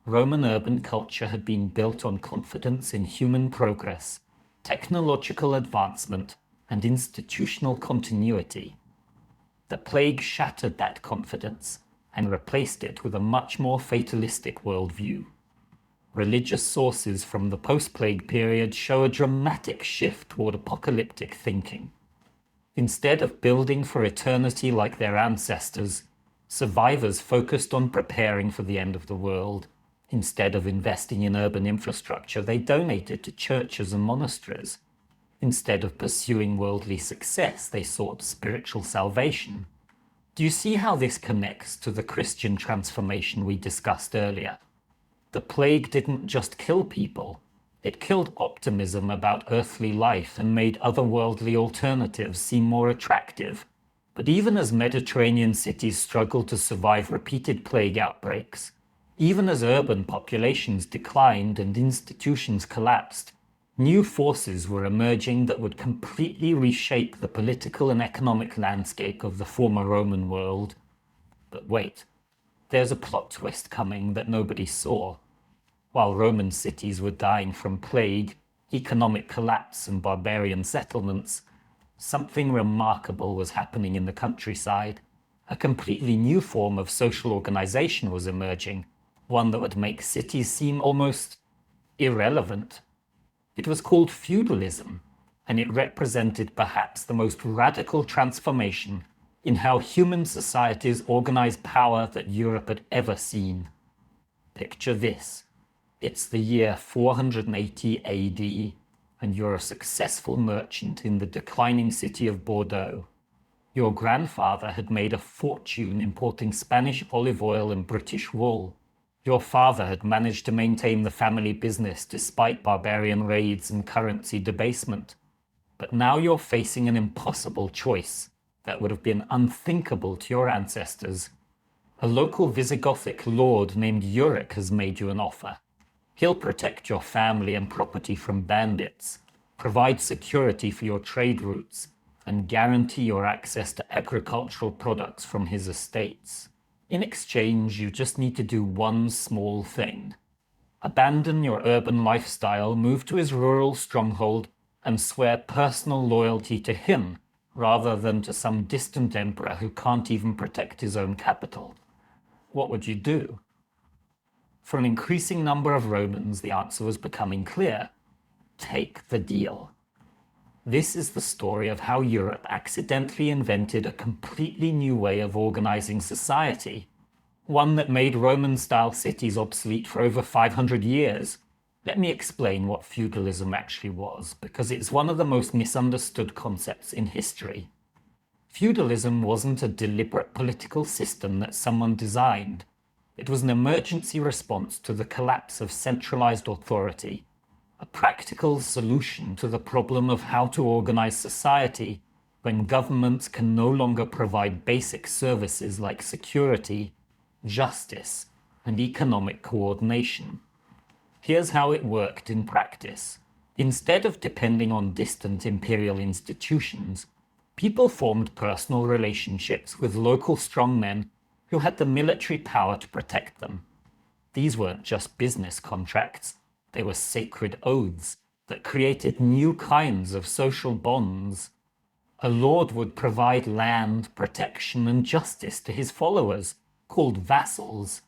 Roman urban culture had been built on confidence in human progress, technological advancement, and institutional continuity. The plague shattered that confidence and replaced it with a much more fatalistic worldview. Religious sources from the post-plague period show a dramatic shift toward apocalyptic thinking. Instead of building for eternity like their ancestors, survivors focused on preparing for the end of the world. Instead of investing in urban infrastructure, they donated to churches and monasteries. Instead of pursuing worldly success, they sought spiritual salvation. Do you see how this connects to the Christian transformation we discussed earlier? The plague didn't just kill people. It killed optimism about earthly life and made otherworldly alternatives seem more attractive. But even as Mediterranean cities struggled to survive repeated plague outbreaks, even as urban populations declined and institutions collapsed, new forces were emerging that would completely reshape the political and economic landscape of the former Roman world. But wait, there's a plot twist coming that nobody saw. While Roman cities were dying from plague, economic collapse, and barbarian settlements, something remarkable was happening in the countryside. A completely new form of social organization was emerging, one that would make cities seem almost irrelevant. It was called feudalism, and it represented perhaps the most radical transformation in how human societies organized power that Europe had ever seen. Picture this. It's the year 480 AD. and you're a successful merchant in the declining city of Bordeaux. Your grandfather had made a fortune importing Spanish olive oil and British wool. Your father had managed to maintain the family business despite barbarian raids and currency debasement. But now you're facing an impossible choice that would have been unthinkable to your ancestors. A local Visigothic lord named Uric has made you an offer. He'll protect your family and property from bandits, provide security for your trade routes, and guarantee your access to agricultural products from his estates. In exchange, you just need to do one small thing. Abandon your urban lifestyle, move to his rural stronghold, and swear personal loyalty to him, rather than to some distant emperor who can't even protect his own capital. What would you do? For an increasing number of Romans, the answer was becoming clear. Take the deal. This is the story of how Europe accidentally invented a completely new way of organizing society, one that made Roman-style cities obsolete for over 500 years. Let me explain what feudalism actually was, because it's one of the most misunderstood concepts in history. Feudalism wasn't a deliberate political system that someone designed. It was an emergency response to the collapse of centralized authority, a practical solution to the problem of how to organize society when governments can no longer provide basic services like security, justice, and economic coordination. Here's how it worked in practice. Instead of depending on distant imperial institutions, people formed personal relationships with local strongmen who had the military power to protect them. These weren't just business contracts. They were sacred oaths that created new kinds of social bonds. A lord would provide land, protection, and justice to his followers, called vassals.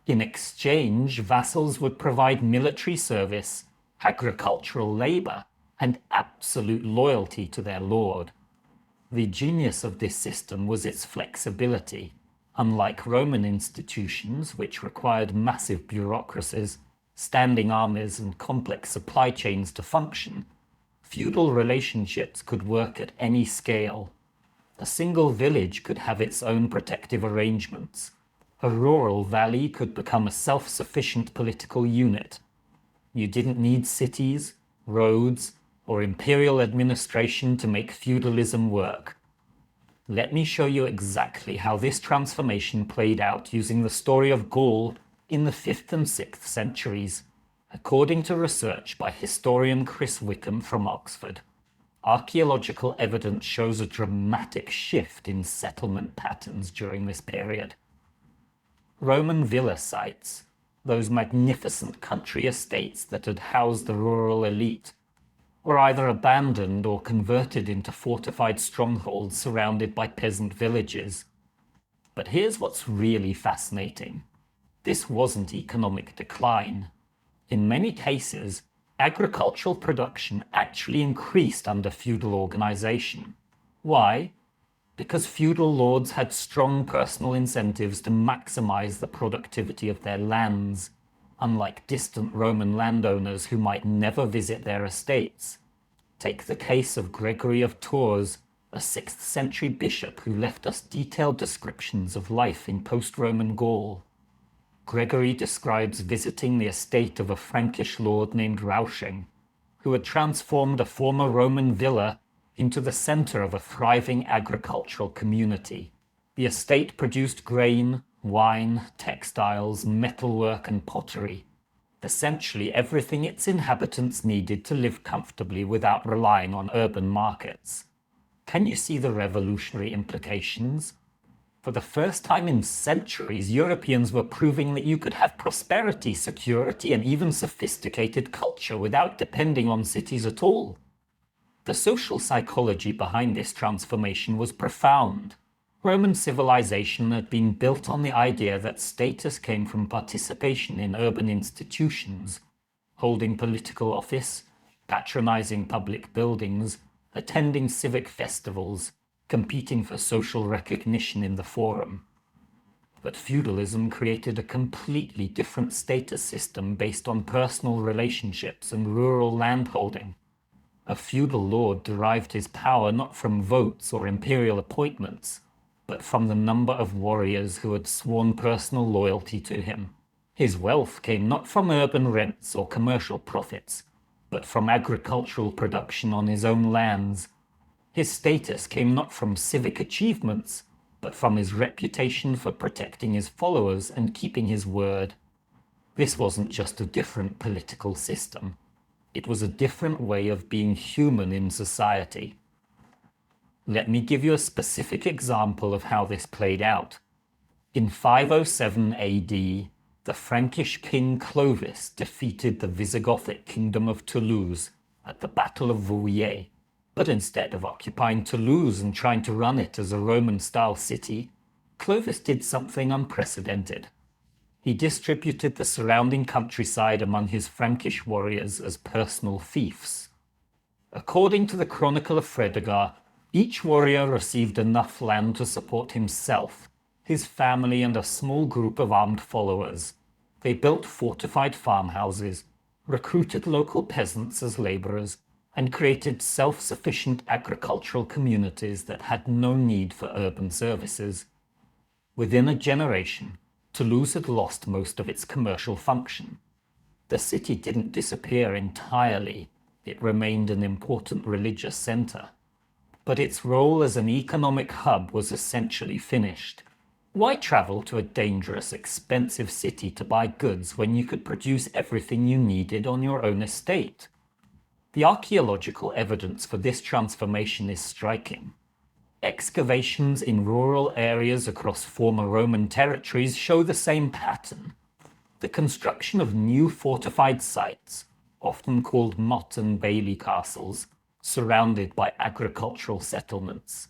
In exchange, vassals would provide military service, agricultural labor, and absolute loyalty to their lord. The genius of this system was its flexibility. Unlike Roman institutions, which required massive bureaucracies, standing armies, and complex supply chains to function, feudal relationships could work at any scale. A single village could have its own protective arrangements. A rural valley could become a self-sufficient political unit. You didn't need cities, roads, or imperial administration to make feudalism work. Let me show you exactly how this transformation played out using the story of Gaul in the 5th and 6th centuries. According to research by historian Chris Wickham from Oxford, archaeological evidence shows a dramatic shift in settlement patterns during this period. Roman villa sites, those magnificent country estates that had housed the rural elite, were either abandoned or converted into fortified strongholds surrounded by peasant villages. But here's what's really fascinating. This wasn't economic decline. In many cases, agricultural production actually increased under feudal organization. Why? Because feudal lords had strong personal incentives to maximize the productivity of their lands, unlike distant Roman landowners who might never visit their estates. Take the case of Gregory of Tours, a 6th century bishop who left us detailed descriptions of life in post-Roman Gaul. Gregory describes visiting the estate of a Frankish lord named Rausching, who had transformed a former Roman villa into the center of a thriving agricultural community. The estate produced grain, wine, textiles, metalwork, and pottery. Essentially everything its inhabitants needed to live comfortably without relying on urban markets. Can you see the revolutionary implications? For the first time in centuries, Europeans were proving that you could have prosperity, security, and even sophisticated culture without depending on cities at all. The social psychology behind this transformation was profound. Roman civilization had been built on the idea that status came from participation in urban institutions, holding political office, patronizing public buildings, attending civic festivals, competing for social recognition in the forum. But feudalism created a completely different status system based on personal relationships and rural landholding. A feudal lord derived his power not from votes or imperial appointments, but from the number of warriors who had sworn personal loyalty to him. His wealth came not from urban rents or commercial profits, but from agricultural production on his own lands. His status came not from civic achievements, but from his reputation for protecting his followers and keeping his word. This wasn't just a different political system. It was a different way of being human in society. Let me give you a specific example of how this played out. In 507 AD, the Frankish king Clovis defeated the Visigothic kingdom of Toulouse at the Battle of Vouillé. But instead of occupying Toulouse and trying to run it as a Roman-style city, Clovis did something unprecedented. He distributed the surrounding countryside among his Frankish warriors as personal fiefs. According to the Chronicle of Fredegar, each warrior received enough land to support himself, his family, and a small group of armed followers. They built fortified farmhouses, recruited local peasants as laborers, and created self-sufficient agricultural communities that had no need for urban services. Within a generation, Toulouse had lost most of its commercial function. The city didn't disappear entirely. It remained an important religious center. But its role as an economic hub was essentially finished. Why travel to a dangerous, expensive city to buy goods when you could produce everything you needed on your own estate? The archaeological evidence for this transformation is striking. Excavations in rural areas across former Roman territories show the same pattern. The construction of new fortified sites, often called motte and bailey castles, surrounded by agricultural settlements.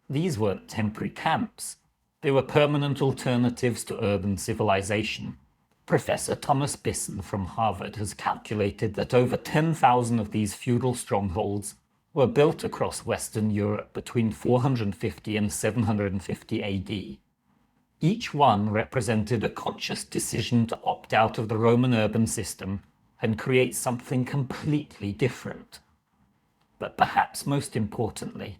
These weren't temporary camps. They were permanent alternatives to urban civilization. Professor Thomas Bisson from Harvard has calculated that over 10,000 of these feudal strongholds were built across Western Europe between 450 and 750 AD. Each one represented a conscious decision to opt out of the Roman urban system and create something completely different. But perhaps most importantly,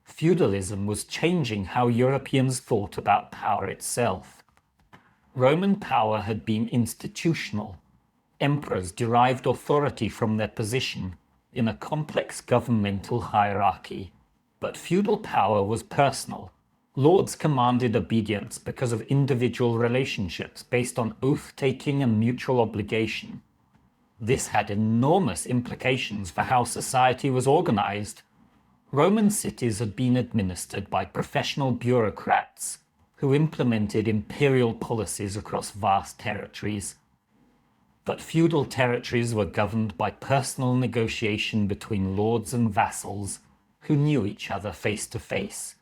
feudalism was changing how Europeans thought about power itself. Roman power had been institutional. Emperors derived authority from their position in a complex governmental hierarchy. But feudal power was personal. Lords commanded obedience because of individual relationships based on oath-taking and mutual obligation. This had enormous implications for how society was organized. Roman cities had been administered by professional bureaucrats who implemented imperial policies across vast territories. But feudal territories were governed by personal negotiation between lords and vassals who knew each other face to face.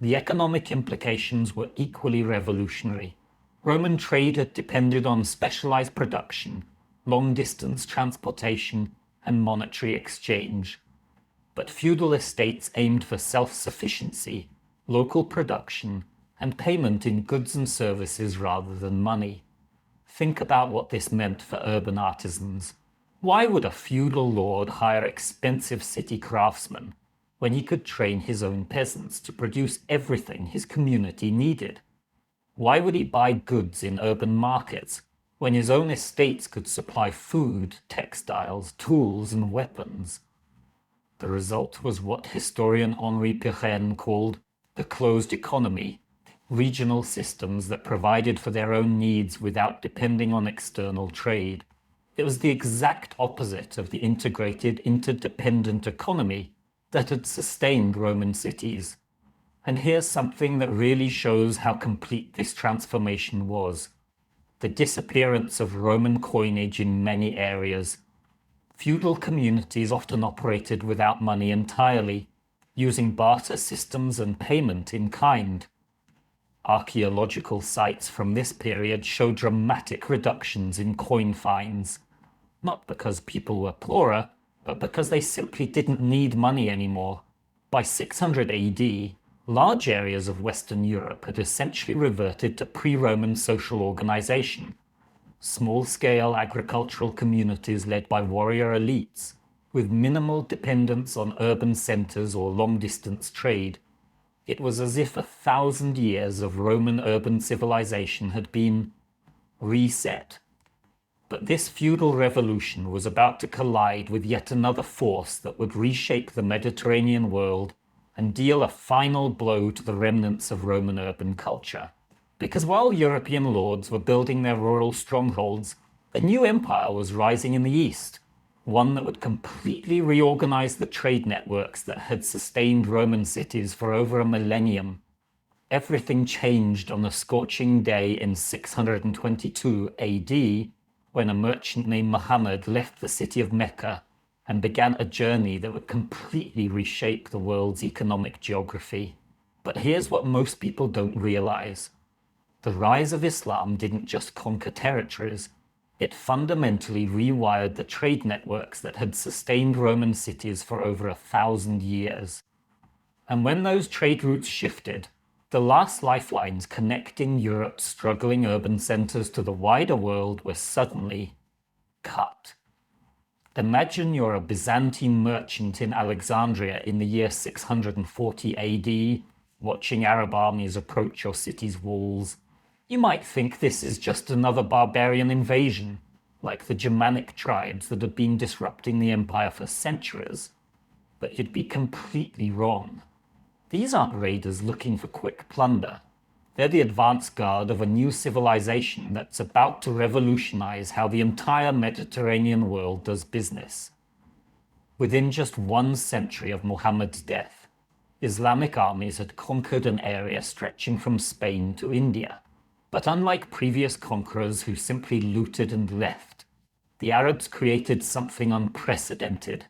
The economic implications were equally revolutionary. Roman trade had depended on specialized production, long-distance transportation, and monetary exchange. But feudal estates aimed for self-sufficiency, local production, and payment in goods and services rather than money. Think about what this meant for urban artisans. Why would a feudal lord hire expensive city craftsmen when he could train his own peasants to produce everything his community needed? Why would he buy goods in urban markets when his own estates could supply food, textiles, tools, and weapons? The result was what historian Henri Pirenne called the closed economy, regional systems that provided for their own needs without depending on external trade. It was the exact opposite of the integrated, interdependent economy that had sustained Roman cities. And here's something that really shows how complete this transformation was. The disappearance of Roman coinage in many areas. Feudal communities often operated without money entirely, using barter systems and payment in kind. Archaeological sites from this period show dramatic reductions in coin finds, not because people were poorer, but because they simply didn't need money anymore. By 600 AD, large areas of Western Europe had essentially reverted to pre-Roman social organization. Small-scale agricultural communities led by warrior elites, with minimal dependence on urban centers or long-distance trade. It was as if 1,000 years of Roman urban civilization had been reset. But this feudal revolution was about to collide with yet another force that would reshape the Mediterranean world and deal a final blow to the remnants of Roman urban culture. Because while European lords were building their rural strongholds, a new empire was rising in the east, one that would completely reorganize the trade networks that had sustained Roman cities for over a millennium. Everything changed on a scorching day in 622 AD, when a merchant named Muhammad left the city of Mecca and began a journey that would completely reshape the world's economic geography. But here's what most people don't realize. The rise of Islam didn't just conquer territories, it fundamentally rewired the trade networks that had sustained Roman cities for over 1,000 years. And when those trade routes shifted, the last lifelines connecting Europe's struggling urban centers to the wider world were suddenly cut. Imagine you're a Byzantine merchant in Alexandria in the year 640 AD, watching Arab armies approach your city's walls. You might think this is just another barbarian invasion, like the Germanic tribes that had been disrupting the empire for centuries. But you'd be completely wrong. These aren't raiders looking for quick plunder. They're the advance guard of a new civilization that's about to revolutionize how the entire Mediterranean world does business. Within just 1 century of Muhammad's death, Islamic armies had conquered an area stretching from Spain to India. But unlike previous conquerors who simply looted and left, the Arabs created something unprecedented: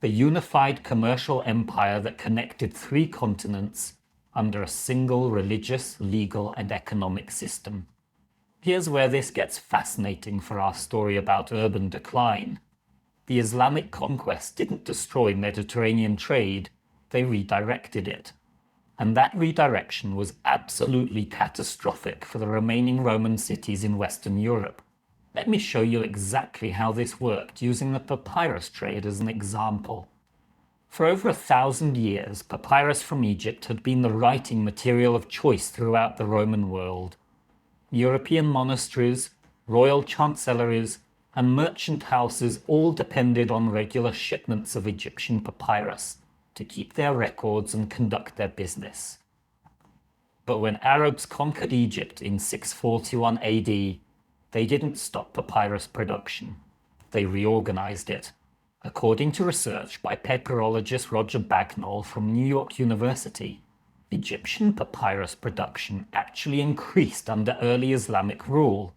the unified commercial empire that connected 3 continents under a single religious, legal, and economic system. Here's where this gets fascinating for our story about urban decline. The Islamic conquest didn't destroy Mediterranean trade, they redirected it. And that redirection was absolutely catastrophic for the remaining Roman cities in Western Europe. Let me show you exactly how this worked using the papyrus trade as an example. For over 1,000 years, papyrus from Egypt had been the writing material of choice throughout the Roman world. European monasteries, royal chancelleries, and merchant houses all depended on regular shipments of Egyptian papyrus to keep their records and conduct their business. But when Arabs conquered Egypt in 641 AD, they didn't stop papyrus production. They reorganized it. According to research by papyrologist Roger Bagnall from New York University, Egyptian papyrus production actually increased under early Islamic rule.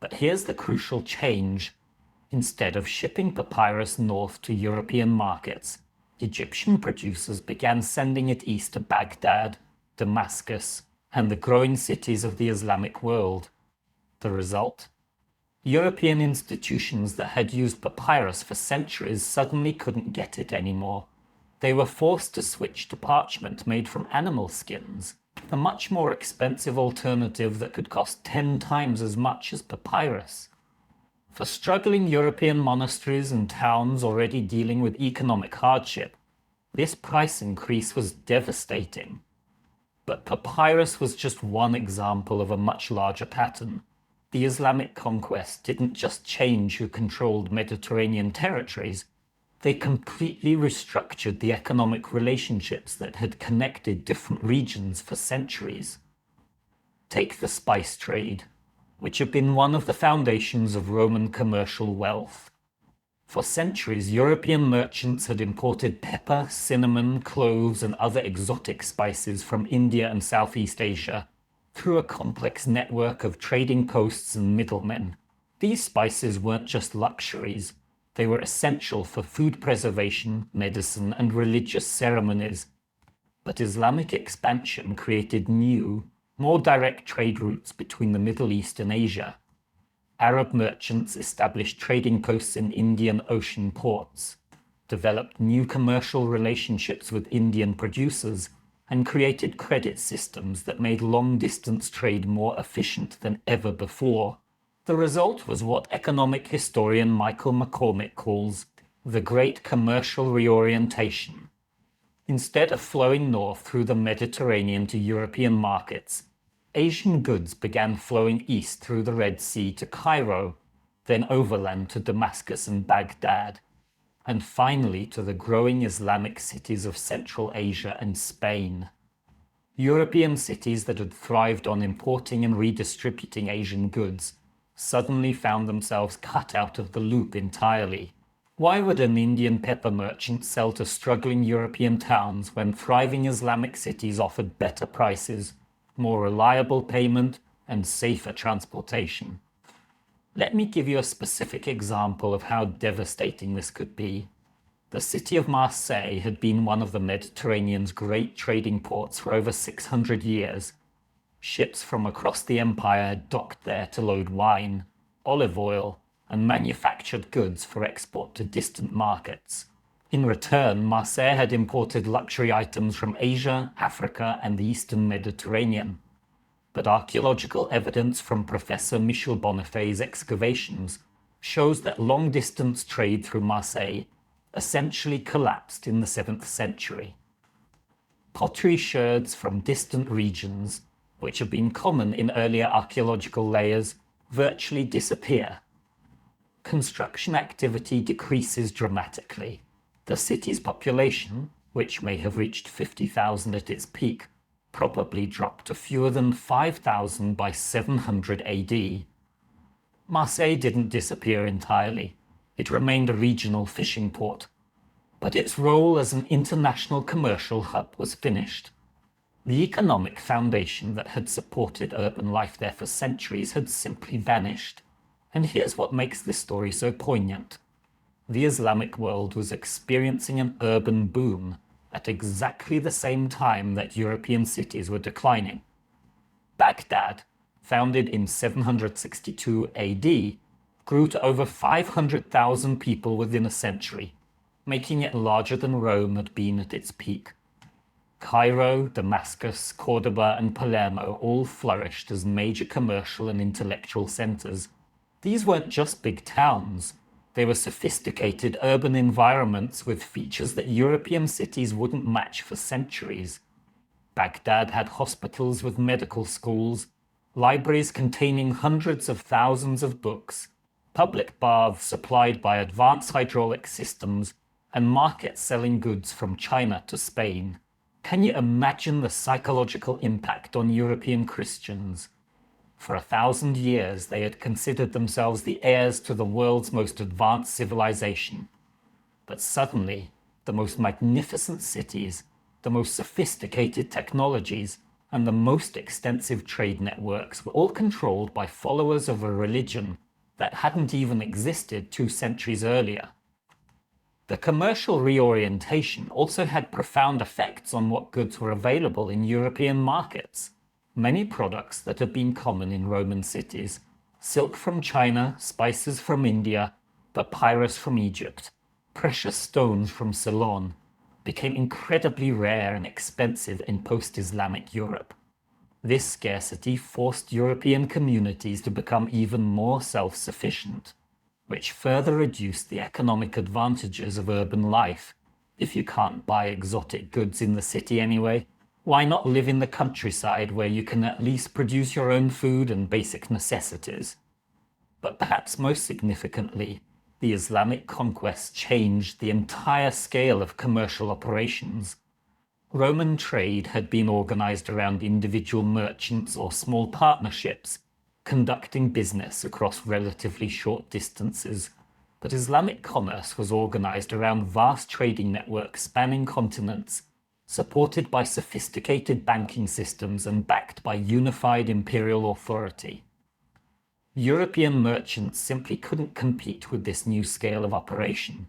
But here's the crucial change. Instead of shipping papyrus north to European markets, Egyptian producers began sending it east to Baghdad, Damascus, and the growing cities of the Islamic world. The result? European institutions that had used papyrus for centuries suddenly couldn't get it anymore. They were forced to switch to parchment made from animal skins, a much more expensive alternative that could cost 10 times as much as papyrus. For struggling European monasteries and towns already dealing with economic hardship, this price increase was devastating. But papyrus was just one example of a much larger pattern. The Islamic conquest didn't just change who controlled Mediterranean territories, they completely restructured the economic relationships that had connected different regions for centuries. Take the spice trade, which had been one of the foundations of Roman commercial wealth. For centuries, European merchants had imported pepper, cinnamon, cloves, and other exotic spices from India and Southeast Asia through a complex network of trading posts and middlemen. These spices weren't just luxuries, they were essential for food preservation, medicine, and religious ceremonies. But Islamic expansion created new, more direct trade routes between the Middle East and Asia. Arab merchants established trading posts in Indian Ocean ports, developed new commercial relationships with Indian producers, and created credit systems that made long-distance trade more efficient than ever before. The result was what economic historian Michael McCormick calls the Great Commercial Reorientation. Instead of flowing north through the Mediterranean to European markets, Asian goods began flowing east through the Red Sea to Cairo, then overland to Damascus and Baghdad, and finally to the growing Islamic cities of Central Asia and Spain. European cities that had thrived on importing and redistributing Asian goods suddenly found themselves cut out of the loop entirely. Why would an Indian pepper merchant sell to struggling European towns when thriving Islamic cities offered better prices, more reliable payment, and safer transportation? Let me give you a specific example of how devastating this could be. The city of Marseille had been one of the Mediterranean's great trading ports for over 600 years. Ships from across the empire had docked there to load wine, olive oil, and manufactured goods for export to distant markets. In return, Marseille had imported luxury items from Asia, Africa, and the Eastern Mediterranean. But archaeological evidence from Professor Michel Bonifay's excavations shows that long-distance trade through Marseille essentially collapsed in the 7th century. Pottery sherds from distant regions, which have been common in earlier archaeological layers, virtually disappear. Construction activity decreases dramatically. The city's population, which may have reached 50,000 at its peak, probably dropped to fewer than 5,000 by 700 AD. Marseille didn't disappear entirely. It remained a regional fishing port, but its role as an international commercial hub was finished. The economic foundation that had supported urban life there for centuries had simply vanished. And here's what makes this story so poignant. The Islamic world was experiencing an urban boom at exactly the same time that European cities were declining. Baghdad, founded in 762 AD, grew to over 500,000 people within a century, making it larger than Rome had been at its peak. Cairo, Damascus, Cordoba, and Palermo all flourished as major commercial and intellectual centers. These weren't just big towns. They were sophisticated urban environments with features that European cities wouldn't match for centuries. Baghdad had hospitals with medical schools, libraries containing hundreds of thousands of books, public baths supplied by advanced hydraulic systems, and markets selling goods from China to Spain. Can you imagine the psychological impact on European Christians? For 1,000 years, they had considered themselves the heirs to the world's most advanced civilization. But suddenly, the most magnificent cities, the most sophisticated technologies, and the most extensive trade networks were all controlled by followers of a religion that hadn't even existed 2 centuries earlier. The commercial reorientation also had profound effects on what goods were available in European markets. Many products that had been common in Roman cities, silk from China, spices from India, papyrus from Egypt, precious stones from Ceylon, became incredibly rare and expensive in post-Islamic Europe. This scarcity forced European communities to become even more self-sufficient, which further reduced the economic advantages of urban life. If you can't buy exotic goods in the city anyway, why not live in the countryside where you can at least produce your own food and basic necessities? But perhaps most significantly, the Islamic conquest changed the entire scale of commercial operations. Roman trade had been organized around individual merchants or small partnerships, conducting business across relatively short distances. But Islamic commerce was organized around vast trading networks spanning continents, supported by sophisticated banking systems and backed by unified imperial authority. European merchants simply couldn't compete with this new scale of operation.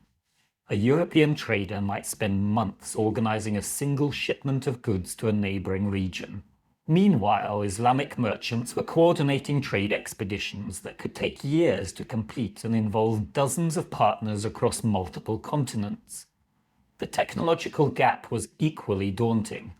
A European trader might spend months organizing a single shipment of goods to a neighboring region. Meanwhile, Islamic merchants were coordinating trade expeditions that could take years to complete and involve dozens of partners across multiple continents. The technological gap was equally daunting.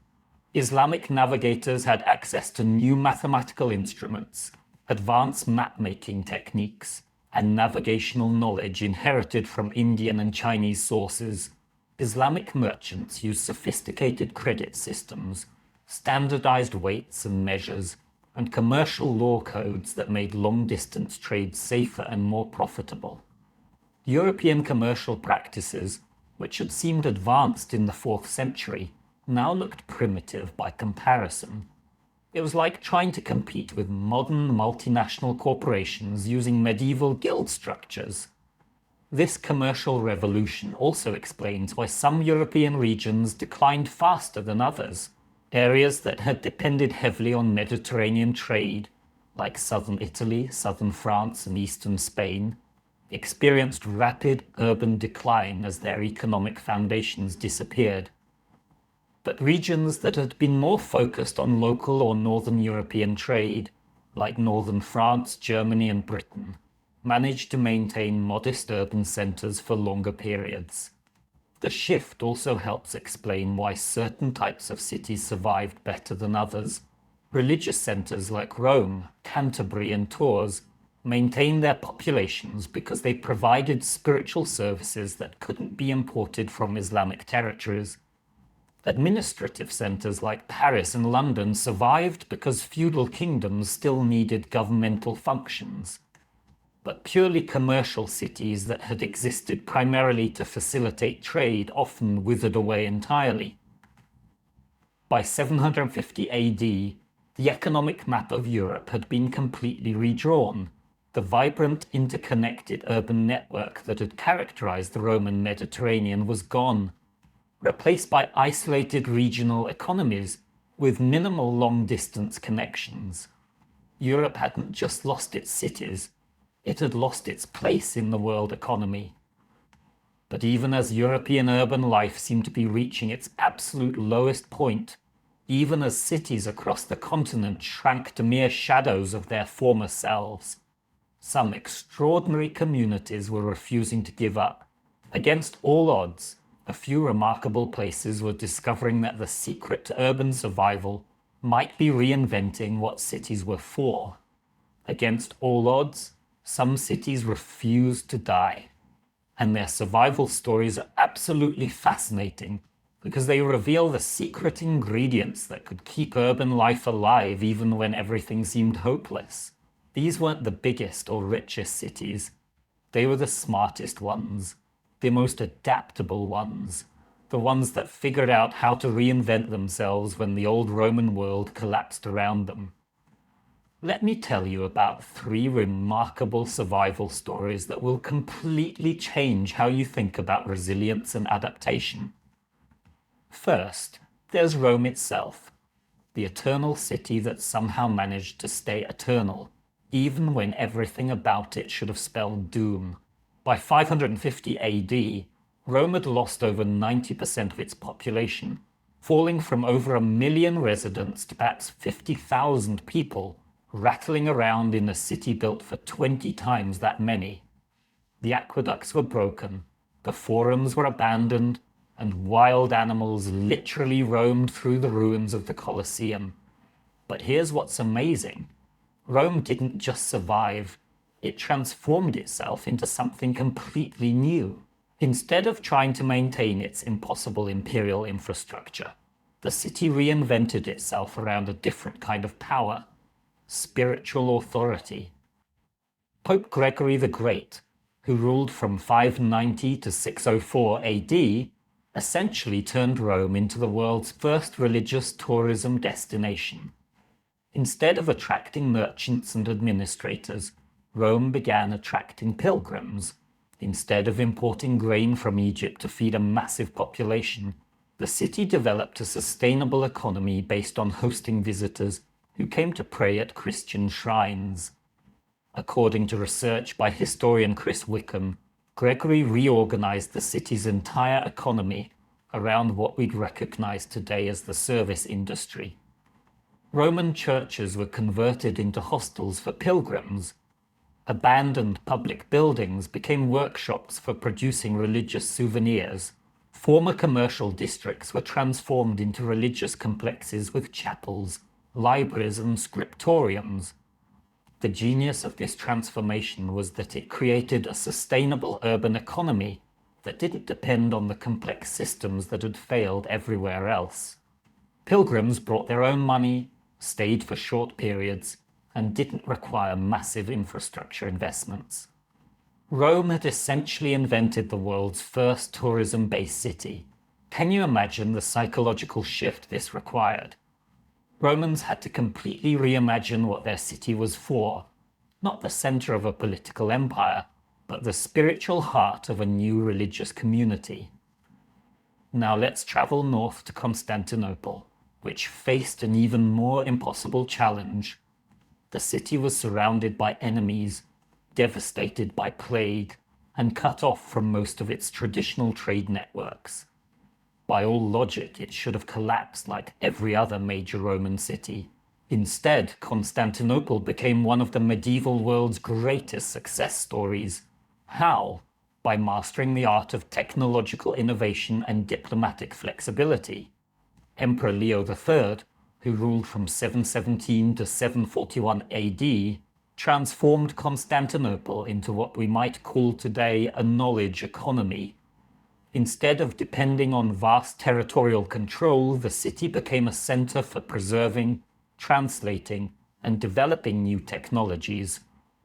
Islamic navigators had access to new mathematical instruments, advanced map-making techniques, and navigational knowledge inherited from Indian and Chinese sources, Islamic merchants used sophisticated credit systems, standardized weights and measures, and commercial law codes that made long-distance trade safer and more profitable. European commercial practices, which had seemed advanced in the 4th century, now looked primitive by comparison. It was like trying to compete with modern multinational corporations using medieval guild structures. This commercial revolution also explains why some European regions declined faster than others. Areas that had depended heavily on Mediterranean trade, like southern Italy, southern France, and eastern Spain, experienced rapid urban decline as their economic foundations disappeared. But regions that had been more focused on local or northern European trade, like northern France, Germany, and Britain, managed to maintain modest urban centers for longer periods. The shift also helps explain why certain types of cities survived better than others. Religious centers like Rome, Canterbury, and Tours maintained their populations because they provided spiritual services that couldn't be imported from Islamic territories. Administrative centers like Paris and London survived because feudal kingdoms still needed governmental functions. But purely commercial cities that had existed primarily to facilitate trade often withered away entirely. By 750 AD, the economic map of Europe had been completely redrawn. The vibrant, interconnected urban network that had characterized the Roman Mediterranean was gone, replaced by isolated regional economies with minimal long-distance connections. Europe hadn't just lost its cities, it had lost its place in the world economy. But even as European urban life seemed to be reaching its absolute lowest point, even as cities across the continent shrank to mere shadows of their former selves, some extraordinary communities were refusing to give up. Against all odds, a few remarkable places were discovering that the secret to urban survival might be reinventing what cities were for. Against all odds, some cities refused to die. And their survival stories are absolutely fascinating because they reveal the secret ingredients that could keep urban life alive even when everything seemed hopeless. These weren't the biggest or richest cities. They were the smartest ones, the most adaptable ones, the ones that figured out how to reinvent themselves when the old Roman world collapsed around them. Let me tell you about 3 remarkable survival stories that will completely change how you think about resilience and adaptation. First, there's Rome itself, the eternal city that somehow managed to stay eternal, even when everything about it should have spelled doom. By 550 AD, Rome had lost over 90% of its population, falling from over 1 million residents to perhaps 50,000 people, rattling around in a city built for 20 times that many. The aqueducts were broken, the forums were abandoned, and wild animals literally roamed through the ruins of the Colosseum. But here's what's amazing. Rome didn't just survive, it transformed itself into something completely new. Instead of trying to maintain its impossible imperial infrastructure, the city reinvented itself around a different kind of power, spiritual authority. Pope Gregory the Great, who ruled from 590 to 604 AD, essentially turned Rome into the world's first religious tourism destination. Instead of attracting merchants and administrators, Rome began attracting pilgrims. Instead of importing grain from Egypt to feed a massive population, the city developed a sustainable economy based on hosting visitors who came to pray at Christian shrines. According to research by historian Chris Wickham, Gregory reorganized the city's entire economy around what we'd recognize today as the service industry. Roman churches were converted into hostels for pilgrims. Abandoned public buildings became workshops for producing religious souvenirs. Former commercial districts were transformed into religious complexes with chapels, libraries, and scriptoriums. The genius of this transformation was that it created a sustainable urban economy that didn't depend on the complex systems that had failed everywhere else. Pilgrims brought their own money, stayed for short periods, and didn't require massive infrastructure investments. Rome had essentially invented the world's first tourism-based city. Can you imagine the psychological shift this required? Romans had to completely reimagine what their city was for, not the center of a political empire, but the spiritual heart of a new religious community. Now let's travel north to Constantinople, which faced an even more impossible challenge. The city was surrounded by enemies, devastated by plague, and cut off from most of its traditional trade networks. By all logic, it should have collapsed like every other major Roman city. Instead, Constantinople became one of the medieval world's greatest success stories. How? By mastering the art of technological innovation and diplomatic flexibility. Emperor Leo III, who ruled from 717 to 741 AD, transformed Constantinople into what we might call today a knowledge economy. Instead of depending on vast territorial control, the city became a center for preserving, translating, and developing new technologies.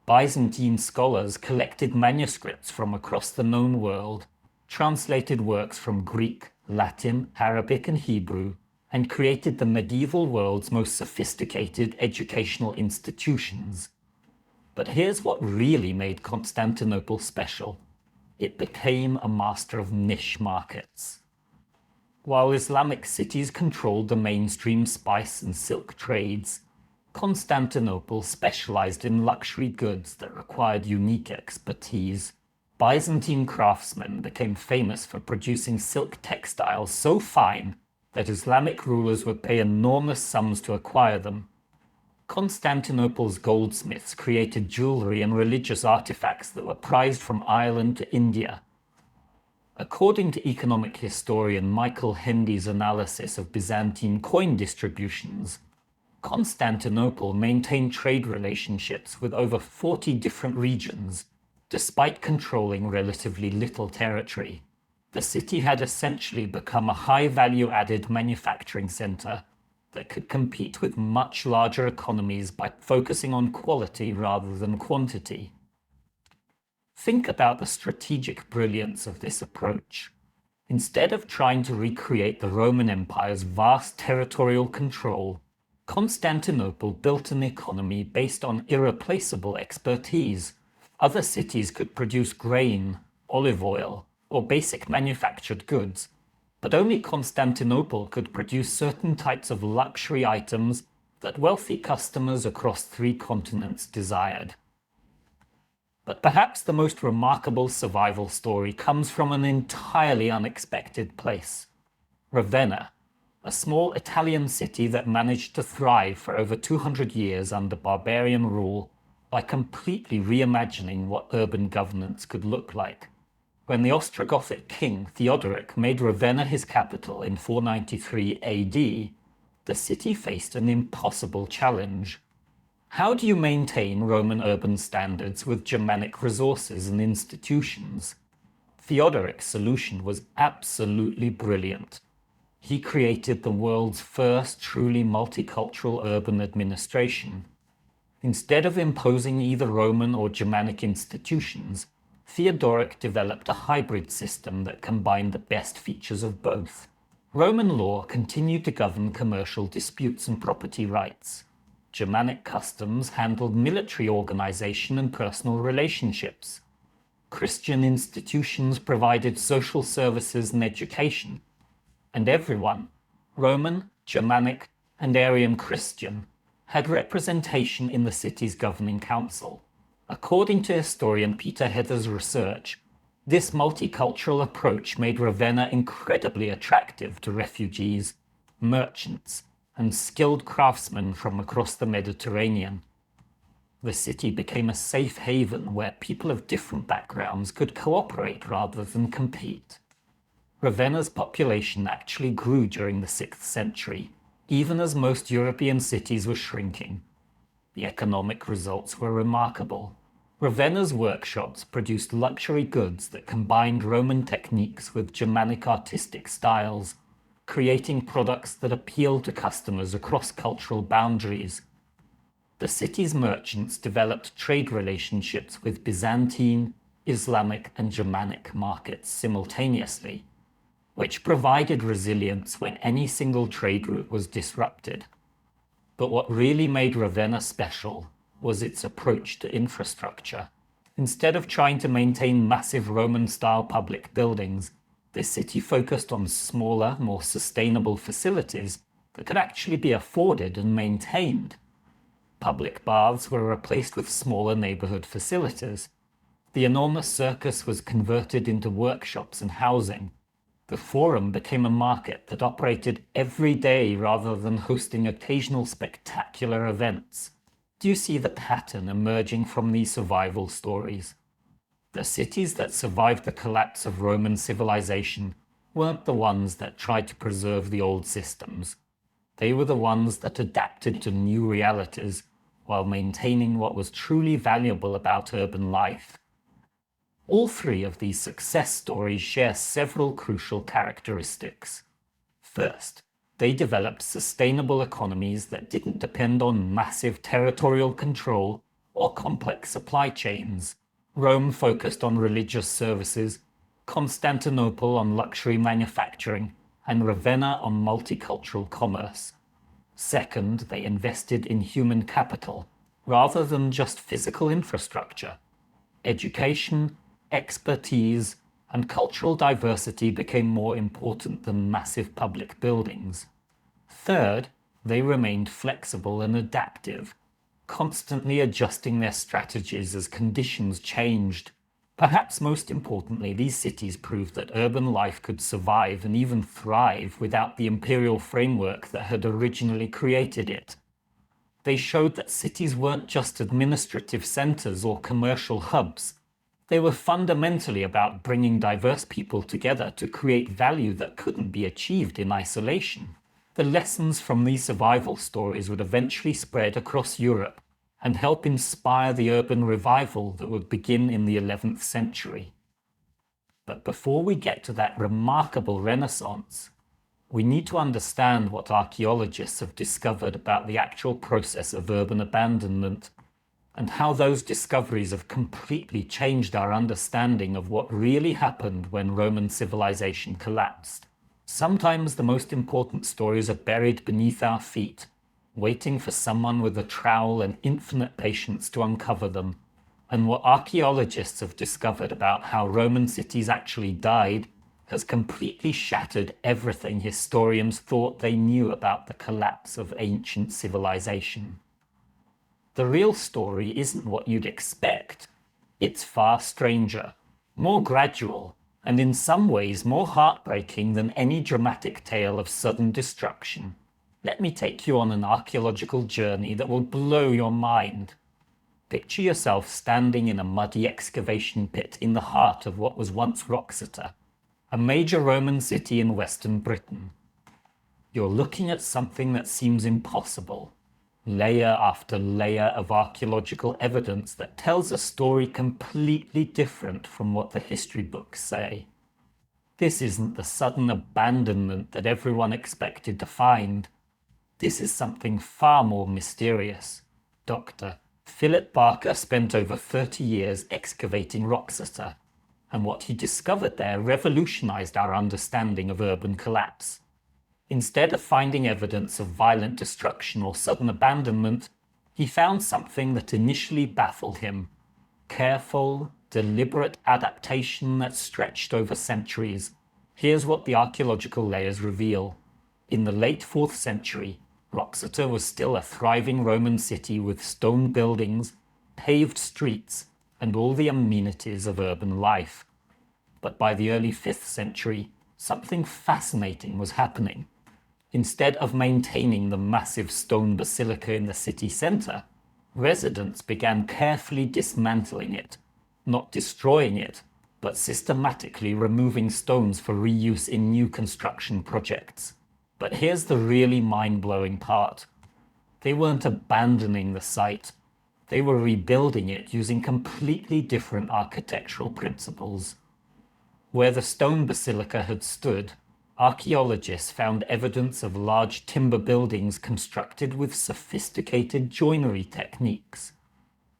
Byzantine scholars collected manuscripts from across the known world, translated works from Greek, Latin, Arabic, and Hebrew, and created the medieval world's most sophisticated educational institutions. But here's what really made Constantinople special. It became a master of niche markets. While Islamic cities controlled the mainstream spice and silk trades, Constantinople specialized in luxury goods that required unique expertise. Byzantine craftsmen became famous for producing silk textiles so fine that Islamic rulers would pay enormous sums to acquire them. Constantinople's goldsmiths created jewelry and religious artifacts that were prized from Ireland to India. According to economic historian Michael Hendy's analysis of Byzantine coin distributions, Constantinople maintained trade relationships with over 40 different regions, despite controlling relatively little territory. The city had essentially become a high value-added manufacturing center that could compete with much larger economies by focusing on quality rather than quantity. Think about the strategic brilliance of this approach. Instead of trying to recreate the Roman Empire's vast territorial control, Constantinople built an economy based on irreplaceable expertise. Other cities could produce grain, olive oil, or basic manufactured goods, but only Constantinople could produce certain types of luxury items that wealthy customers across 3 continents desired. But perhaps the most remarkable survival story comes from an entirely unexpected place. Ravenna, a small Italian city that managed to thrive for over 200 years under barbarian rule by completely reimagining what urban governance could look like. When the Ostrogothic king Theodoric made Ravenna his capital in 493 AD, the city faced an impossible challenge. How do you maintain Roman urban standards with Germanic resources and institutions? Theodoric's solution was absolutely brilliant. He created the world's first truly multicultural urban administration. Instead of imposing either Roman or Germanic institutions, Theodoric developed a hybrid system that combined the best features of both. Roman law continued to govern commercial disputes and property rights. Germanic customs handled military organization and personal relationships. Christian institutions provided social services and education. And everyone, Roman, Germanic, and Arian Christian, had representation in the city's governing council. According to historian Peter Heather's research, this multicultural approach made Ravenna incredibly attractive to refugees, merchants, and skilled craftsmen from across the Mediterranean. The city became a safe haven where people of different backgrounds could cooperate rather than compete. Ravenna's population actually grew during the 6th century, even as most European cities were shrinking. The economic results were remarkable. Ravenna's workshops produced luxury goods that combined Roman techniques with Germanic artistic styles, creating products that appealed to customers across cultural boundaries. The city's merchants developed trade relationships with Byzantine, Islamic, and Germanic markets simultaneously, which provided resilience when any single trade route was disrupted. But what really made Ravenna special was its approach to infrastructure. Instead of trying to maintain massive Roman-style public buildings, the city focused on smaller, more sustainable facilities that could actually be afforded and maintained. Public baths were replaced with smaller neighborhood facilities. The enormous circus was converted into workshops and housing. The Forum became a market that operated every day rather than hosting occasional spectacular events. Do you see the pattern emerging from these survival stories? The cities that survived the collapse of Roman civilization weren't the ones that tried to preserve the old systems. They were the ones that adapted to new realities while maintaining what was truly valuable about urban life. All three of these success stories share several crucial characteristics. First, they developed sustainable economies that didn't depend on massive territorial control or complex supply chains. Rome focused on religious services, Constantinople on luxury manufacturing, and Ravenna on multicultural commerce. Second, they invested in human capital, rather than just physical infrastructure. Education, expertise, and cultural diversity became more important than massive public buildings. Third, they remained flexible and adaptive, constantly adjusting their strategies as conditions changed. Perhaps most importantly, these cities proved that urban life could survive and even thrive without the imperial framework that had originally created it. They showed that cities weren't just administrative centers or commercial hubs. They were fundamentally about bringing diverse people together to create value that couldn't be achieved in isolation. The lessons from these survival stories would eventually spread across Europe and help inspire the urban revival that would begin in the 11th century. But before we get to that remarkable Renaissance, we need to understand what archaeologists have discovered about the actual process of urban abandonment and how those discoveries have completely changed our understanding of what really happened when Roman civilization collapsed. Sometimes the most important stories are buried beneath our feet, waiting for someone with a trowel and infinite patience to uncover them. And what archaeologists have discovered about how Roman cities actually died has completely shattered everything historians thought they knew about the collapse of ancient civilization. The real story isn't what you'd expect. It's far stranger, more gradual, and in some ways more heartbreaking than any dramatic tale of sudden destruction. Let me take you on an archaeological journey that will blow your mind. Picture yourself standing in a muddy excavation pit in the heart of what was once Wroxeter, a major Roman city in western Britain. You're looking at something that seems impossible, layer after layer of archaeological evidence that tells a story completely different from what the history books say. This isn't the sudden abandonment that everyone expected to find. This is something far more mysterious. Dr. Philip Barker spent over 30 years excavating Wroxeter, and what he discovered there revolutionized our understanding of urban collapse. Instead of finding evidence of violent destruction or sudden abandonment, he found something that initially baffled him: careful, deliberate adaptation that stretched over centuries. Here's what the archaeological layers reveal. In the late 4th century, Wroxeter was still a thriving Roman city with stone buildings, paved streets, and all the amenities of urban life. But by the early 5th century, something fascinating was happening. Instead of maintaining the massive stone basilica in the city center, residents began carefully dismantling it, not destroying it, but systematically removing stones for reuse in new construction projects. But here's the really mind-blowing part. They weren't abandoning the site. They were rebuilding it using completely different architectural principles. Where the stone basilica had stood, archaeologists found evidence of large timber buildings constructed with sophisticated joinery techniques.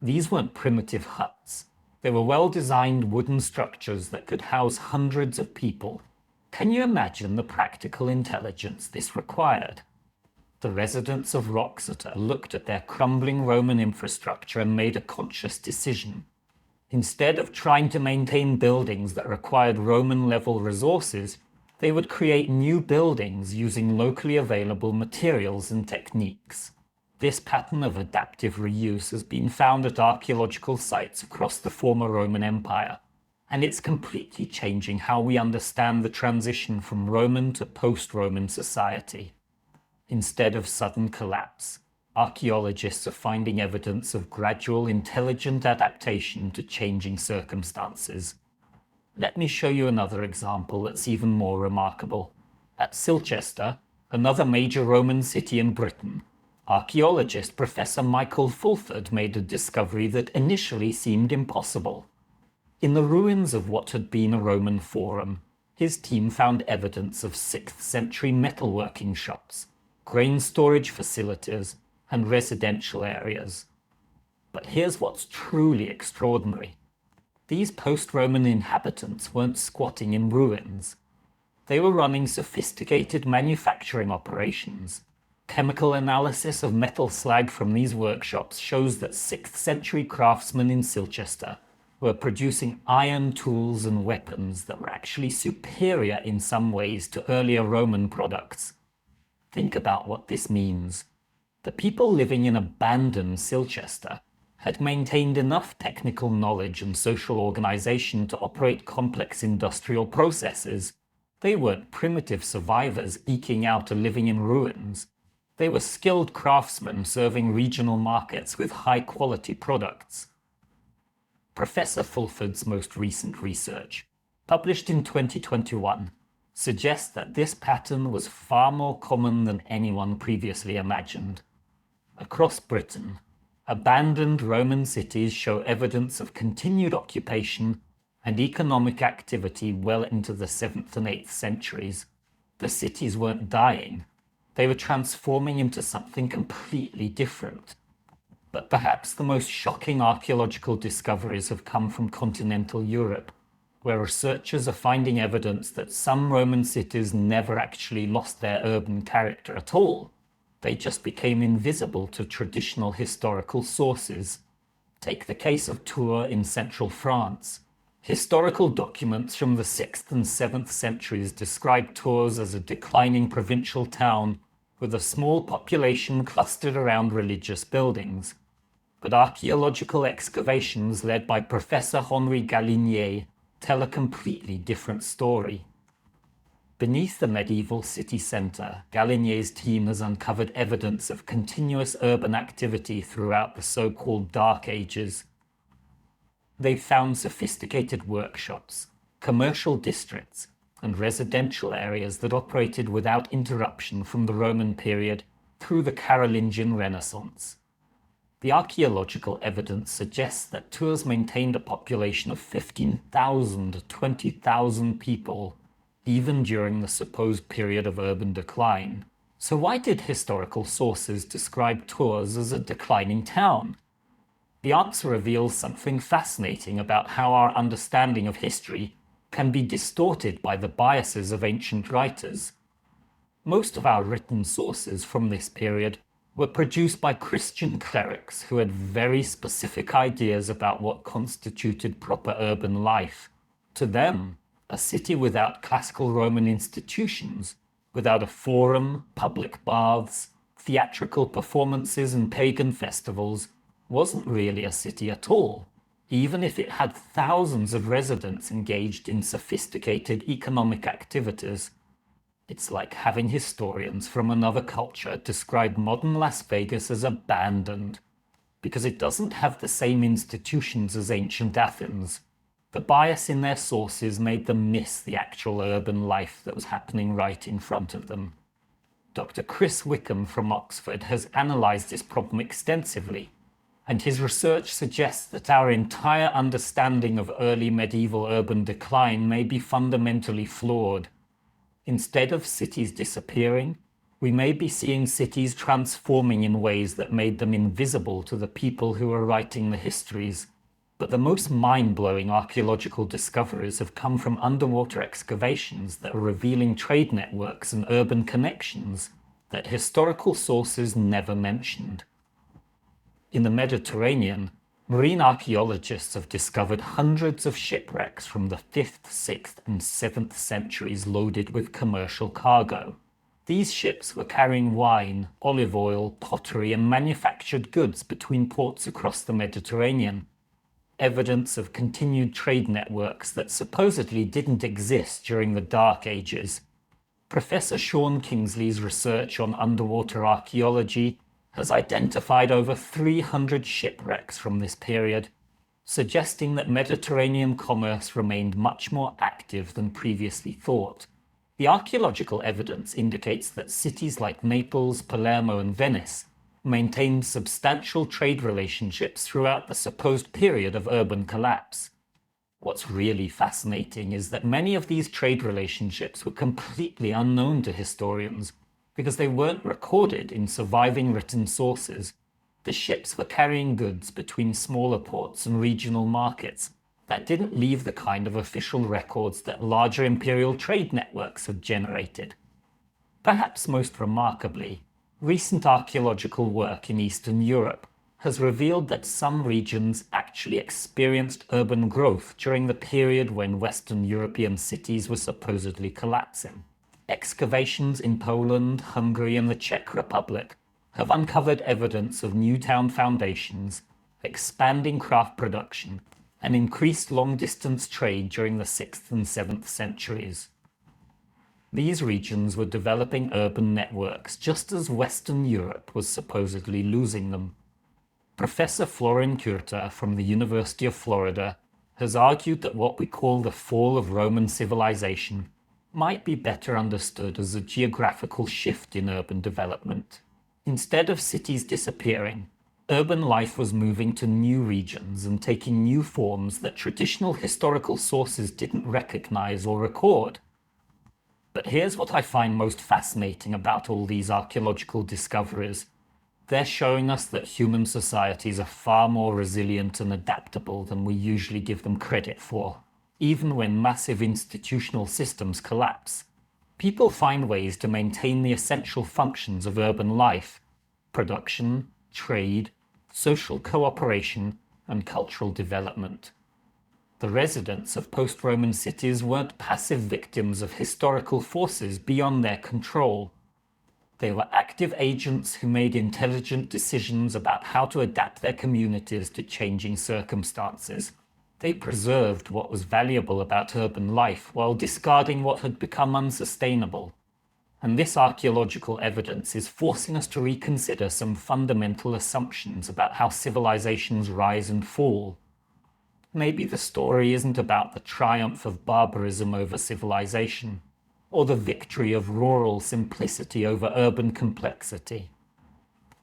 These weren't primitive huts. They were well-designed wooden structures that could house hundreds of people. Can you imagine the practical intelligence this required? The residents of Wroxeter looked at their crumbling Roman infrastructure and made a conscious decision. Instead of trying to maintain buildings that required Roman-level resources, they would create new buildings using locally available materials and techniques. This pattern of adaptive reuse has been found at archaeological sites across the former Roman Empire, and it's completely changing how we understand the transition from Roman to post-Roman society. Instead of sudden collapse, archaeologists are finding evidence of gradual, intelligent adaptation to changing circumstances. Let me show you another example that's even more remarkable. At Silchester, another major Roman city in Britain, archaeologist Professor Michael Fulford made a discovery that initially seemed impossible. In the ruins of what had been a Roman forum, his team found evidence of 6th century metalworking shops, grain storage facilities, and residential areas. But here's what's truly extraordinary. These post-Roman inhabitants weren't squatting in ruins. They were running sophisticated manufacturing operations. Chemical analysis of metal slag from these workshops shows that 6th century craftsmen in Silchester were producing iron tools and weapons that were actually superior in some ways to earlier Roman products. Think about what this means. The people living in abandoned Silchester had maintained enough technical knowledge and social organization to operate complex industrial processes. They weren't primitive survivors eking out a living in ruins. They were skilled craftsmen serving regional markets with high-quality products. Professor Fulford's most recent research, published in 2021, suggests that this pattern was far more common than anyone previously imagined. Across Britain, abandoned Roman cities show evidence of continued occupation and economic activity well into the 7th and 8th centuries. The cities weren't dying. They were transforming into something completely different. But perhaps the most shocking archaeological discoveries have come from continental Europe, where researchers are finding evidence that some Roman cities never actually lost their urban character at all. They just became invisible to traditional historical sources. Take the case of Tours in central France. Historical documents from the 6th and 7th centuries describe Tours as a declining provincial town with a small population clustered around religious buildings. But archaeological excavations led by Professor Henri Galinier tell a completely different story. Beneath the medieval city centre, Galinier's team has uncovered evidence of continuous urban activity throughout the so-called Dark Ages. They've found sophisticated workshops, commercial districts, and residential areas that operated without interruption from the Roman period through the Carolingian Renaissance. The archaeological evidence suggests that Tours maintained a population of 15,000 to 20,000 people, even during the supposed period of urban decline. So why did historical sources describe Tours as a declining town? The answer reveals something fascinating about how our understanding of history can be distorted by the biases of ancient writers. Most of our written sources from this period were produced by Christian clerics who had very specific ideas about what constituted proper urban life. To them, a city without classical Roman institutions, without a forum, public baths, theatrical performances and pagan festivals, wasn't really a city at all, even if it had thousands of residents engaged in sophisticated economic activities. It's like having historians from another culture describe modern Las Vegas as abandoned, because it doesn't have the same institutions as ancient Athens. The bias in their sources made them miss the actual urban life that was happening right in front of them. Dr. Chris Wickham from Oxford has analysed this problem extensively, and his research suggests that our entire understanding of early medieval urban decline may be fundamentally flawed. Instead of cities disappearing, we may be seeing cities transforming in ways that made them invisible to the people who are writing the histories. But the most mind-blowing archaeological discoveries have come from underwater excavations that are revealing trade networks and urban connections that historical sources never mentioned. In the Mediterranean, marine archaeologists have discovered hundreds of shipwrecks from the 5th, 6th, and 7th centuries loaded with commercial cargo. These ships were carrying wine, olive oil, pottery, and manufactured goods between ports across the Mediterranean, evidence of continued trade networks that supposedly didn't exist during the Dark Ages. Professor Sean Kingsley's research on underwater archaeology has identified over 300 shipwrecks from this period, suggesting that Mediterranean commerce remained much more active than previously thought. The archaeological evidence indicates that cities like Naples, Palermo, and Venice maintained substantial trade relationships throughout the supposed period of urban collapse. What's really fascinating is that many of these trade relationships were completely unknown to historians because they weren't recorded in surviving written sources. The ships were carrying goods between smaller ports and regional markets that didn't leave the kind of official records that larger imperial trade networks had generated. Perhaps most remarkably, recent archaeological work in Eastern Europe has revealed that some regions actually experienced urban growth during the period when Western European cities were supposedly collapsing. Excavations in Poland, Hungary, and the Czech Republic have uncovered evidence of new town foundations, expanding craft production, and increased long-distance trade during the 6th and 7th centuries. These regions were developing urban networks just as Western Europe was supposedly losing them. Professor Florin Curta from the University of Florida has argued that what we call the fall of Roman civilization might be better understood as a geographical shift in urban development. Instead of cities disappearing, urban life was moving to new regions and taking new forms that traditional historical sources didn't recognize or record. But here's what I find most fascinating about all these archaeological discoveries. They're showing us that human societies are far more resilient and adaptable than we usually give them credit for. Even when massive institutional systems collapse, people find ways to maintain the essential functions of urban life: production, trade, social cooperation, and cultural development. The residents of post-Roman cities weren't passive victims of historical forces beyond their control. They were active agents who made intelligent decisions about how to adapt their communities to changing circumstances. They preserved what was valuable about urban life while discarding what had become unsustainable. And this archaeological evidence is forcing us to reconsider some fundamental assumptions about how civilizations rise and fall. Maybe the story isn't about the triumph of barbarism over civilization, or the victory of rural simplicity over urban complexity.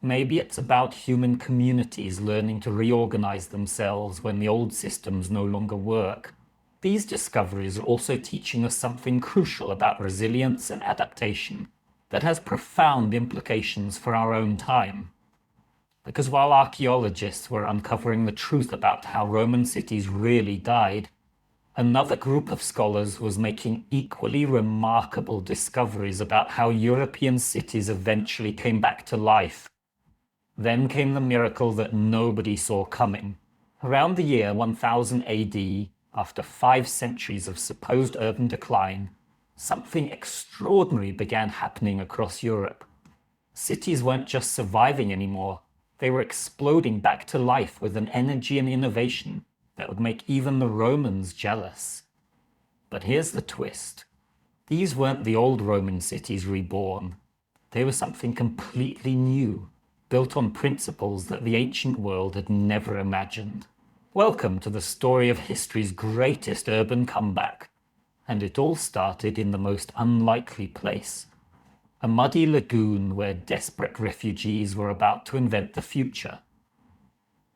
Maybe it's about human communities learning to reorganize themselves when the old systems no longer work. These discoveries are also teaching us something crucial about resilience and adaptation that has profound implications for our own time. Because while archaeologists were uncovering the truth about how Roman cities really died, another group of scholars was making equally remarkable discoveries about how European cities eventually came back to life. Then came the miracle that nobody saw coming. Around the year 1000 AD, after 5 centuries of supposed urban decline, something extraordinary began happening across Europe. Cities weren't just surviving anymore. They were exploding back to life with an energy and innovation that would make even the Romans jealous. But here's the twist. These weren't the old Roman cities reborn. They were something completely new, built on principles that the ancient world had never imagined. Welcome to the story of history's greatest urban comeback. And it all started in the most unlikely place: a muddy lagoon where desperate refugees were about to invent the future.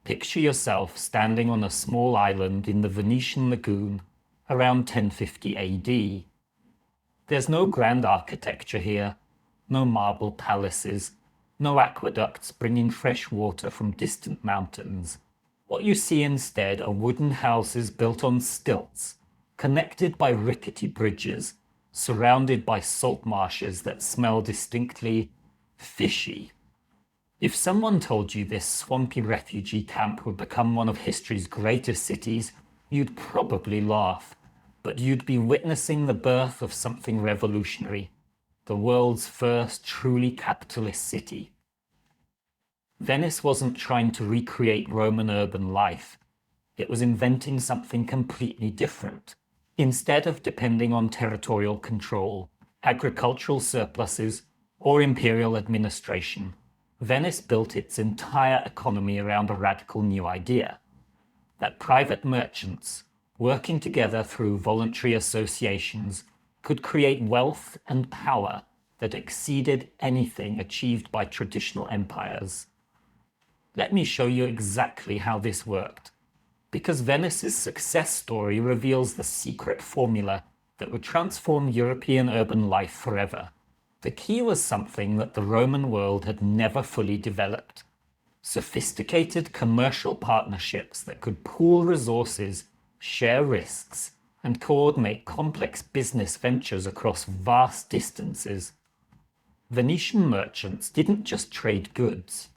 Picture yourself standing on a small island in the Venetian lagoon around 1050 AD. There's no grand architecture here, no marble palaces, no aqueducts bringing fresh water from distant mountains. What you see instead are wooden houses built on stilts, connected by rickety bridges, surrounded by salt marshes that smell distinctly fishy. If someone told you this swampy refugee camp would become one of history's greatest cities, you'd probably laugh, but you'd be witnessing the birth of something revolutionary, the world's first truly capitalist city. Venice wasn't trying to recreate Roman urban life. It was inventing something completely different. Instead of depending on territorial control, agricultural surpluses, or imperial administration, Venice built its entire economy around a radical new idea: that private merchants, working together through voluntary associations, could create wealth and power that exceeded anything achieved by traditional empires. Let me show you exactly how this worked, because Venice's success story reveals the secret formula that would transform European urban life forever. The key was something that the Roman world had never fully developed: sophisticated commercial partnerships that could pool resources, share risks, and coordinate complex business ventures across vast distances. Venetian merchants didn't just trade goods.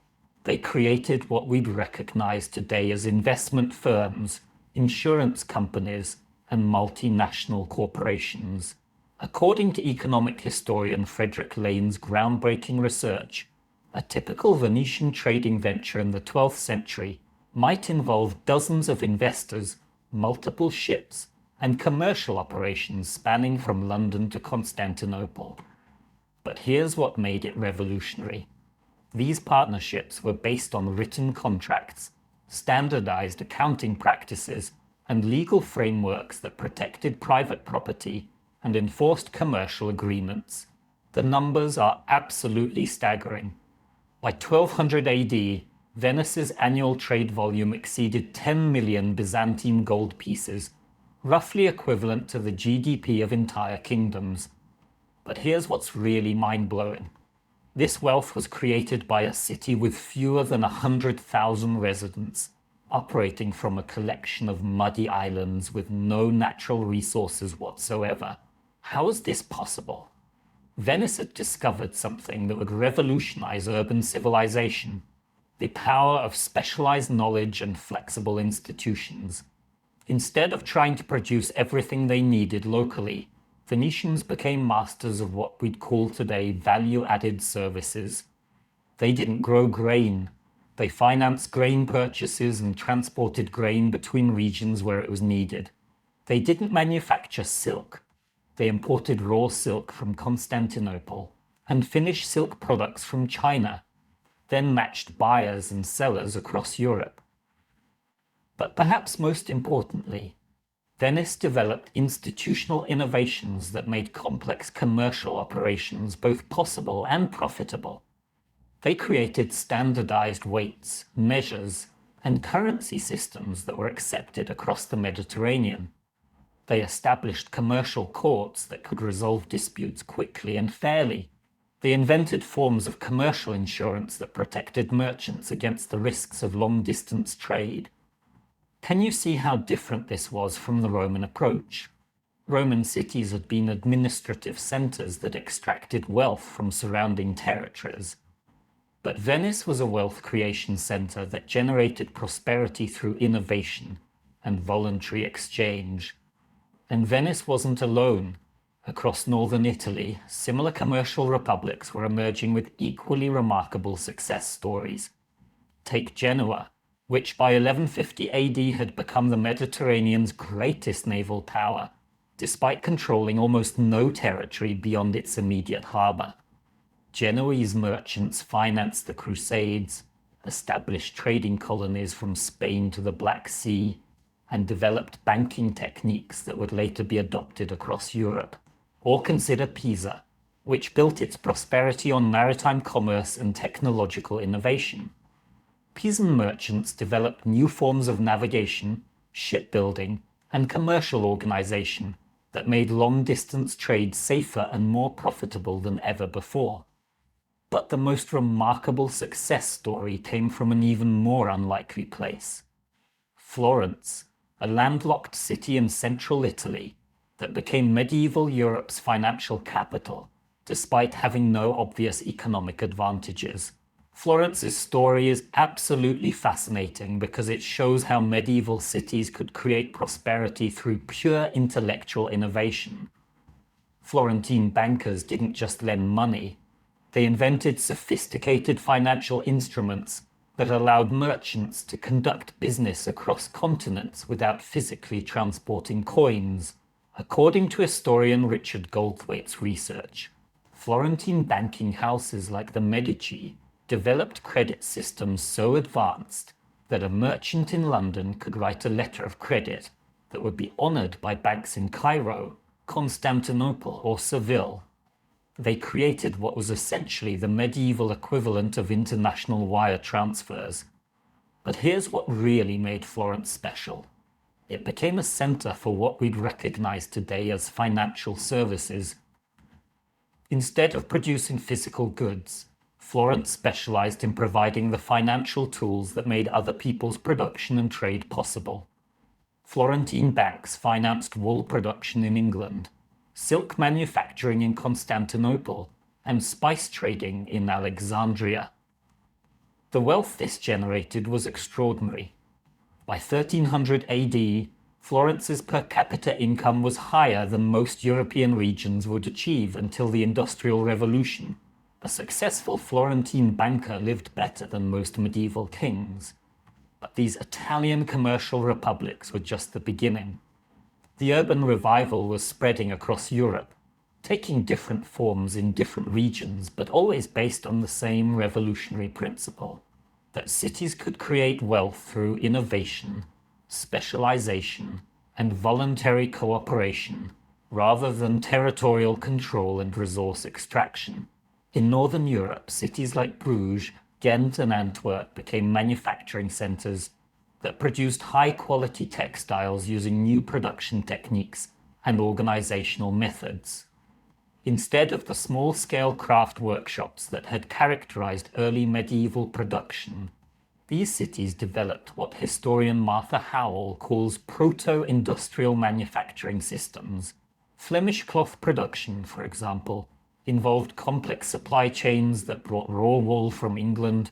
They created what we'd recognize today as investment firms, insurance companies, and multinational corporations. According to economic historian Frederick Lane's groundbreaking research, a typical Venetian trading venture in the 12th century might involve dozens of investors, multiple ships, and commercial operations spanning from London to Constantinople. But here's what made it revolutionary. These partnerships were based on written contracts, standardized accounting practices, and legal frameworks that protected private property and enforced commercial agreements. The numbers are absolutely staggering. By 1200 AD, Venice's annual trade volume exceeded 10 million Byzantine gold pieces, roughly equivalent to the GDP of entire kingdoms. But here's what's really mind-blowing. This wealth was created by a city with fewer than 100,000 residents, operating from a collection of muddy islands with no natural resources whatsoever. How is this possible? Venice had discovered something that would revolutionize urban civilization: the power of specialized knowledge and flexible institutions. Instead of trying to produce everything they needed locally, Venetians became masters of what we'd call today value-added services. They didn't grow grain. They financed grain purchases and transported grain between regions where it was needed. They didn't manufacture silk. They imported raw silk from Constantinople and finished silk products from China, then matched buyers and sellers across Europe. But perhaps most importantly, Venice developed institutional innovations that made complex commercial operations both possible and profitable. They created standardized weights, measures, and currency systems that were accepted across the Mediterranean. They established commercial courts that could resolve disputes quickly and fairly. They invented forms of commercial insurance that protected merchants against the risks of long-distance trade. Can you see how different this was from the Roman approach? Roman cities had been administrative centers that extracted wealth from surrounding territories. But Venice was a wealth creation center that generated prosperity through innovation and voluntary exchange. And Venice wasn't alone. Across northern Italy, similar commercial republics were emerging with equally remarkable success stories. Take Genoa, which by 1150 AD had become the Mediterranean's greatest naval power, despite controlling almost no territory beyond its immediate harbor. Genoese merchants financed the Crusades, established trading colonies from Spain to the Black Sea, and developed banking techniques that would later be adopted across Europe. Or consider Pisa, which built its prosperity on maritime commerce and technological innovation. Pisan merchants developed new forms of navigation, shipbuilding, and commercial organization that made long-distance trade safer and more profitable than ever before. But the most remarkable success story came from an even more unlikely place. Florence, a landlocked city in central Italy that became medieval Europe's financial capital, despite having no obvious economic advantages. Florence's story is absolutely fascinating because it shows how medieval cities could create prosperity through pure intellectual innovation. Florentine bankers didn't just lend money, they invented sophisticated financial instruments that allowed merchants to conduct business across continents without physically transporting coins. According to historian Richard Goldthwaite's research, Florentine banking houses like the Medici developed credit systems so advanced that a merchant in London could write a letter of credit that would be honored by banks in Cairo, Constantinople, or Seville. They created what was essentially the medieval equivalent of international wire transfers. But here's what really made Florence special. It became a center for what we'd recognize today as financial services. Instead of producing physical goods, Florence specialized in providing the financial tools that made other people's production and trade possible. Florentine banks financed wool production in England, silk manufacturing in Constantinople, and spice trading in Alexandria. The wealth this generated was extraordinary. By 1300 AD, Florence's per capita income was higher than most European regions would achieve until the Industrial Revolution. A successful Florentine banker lived better than most medieval kings. But these Italian commercial republics were just the beginning. The urban revival was spreading across Europe, taking different forms in different regions, but always based on the same revolutionary principle, that cities could create wealth through innovation, specialization, and voluntary cooperation, rather than territorial control and resource extraction. In Northern Europe, cities like Bruges, Ghent, and Antwerp became manufacturing centers that produced high-quality textiles using new production techniques and organizational methods. Instead of the small-scale craft workshops that had characterized early medieval production, these cities developed what historian Martha Howell calls proto-industrial manufacturing systems. Flemish cloth production, for example, involved complex supply chains that brought raw wool from England,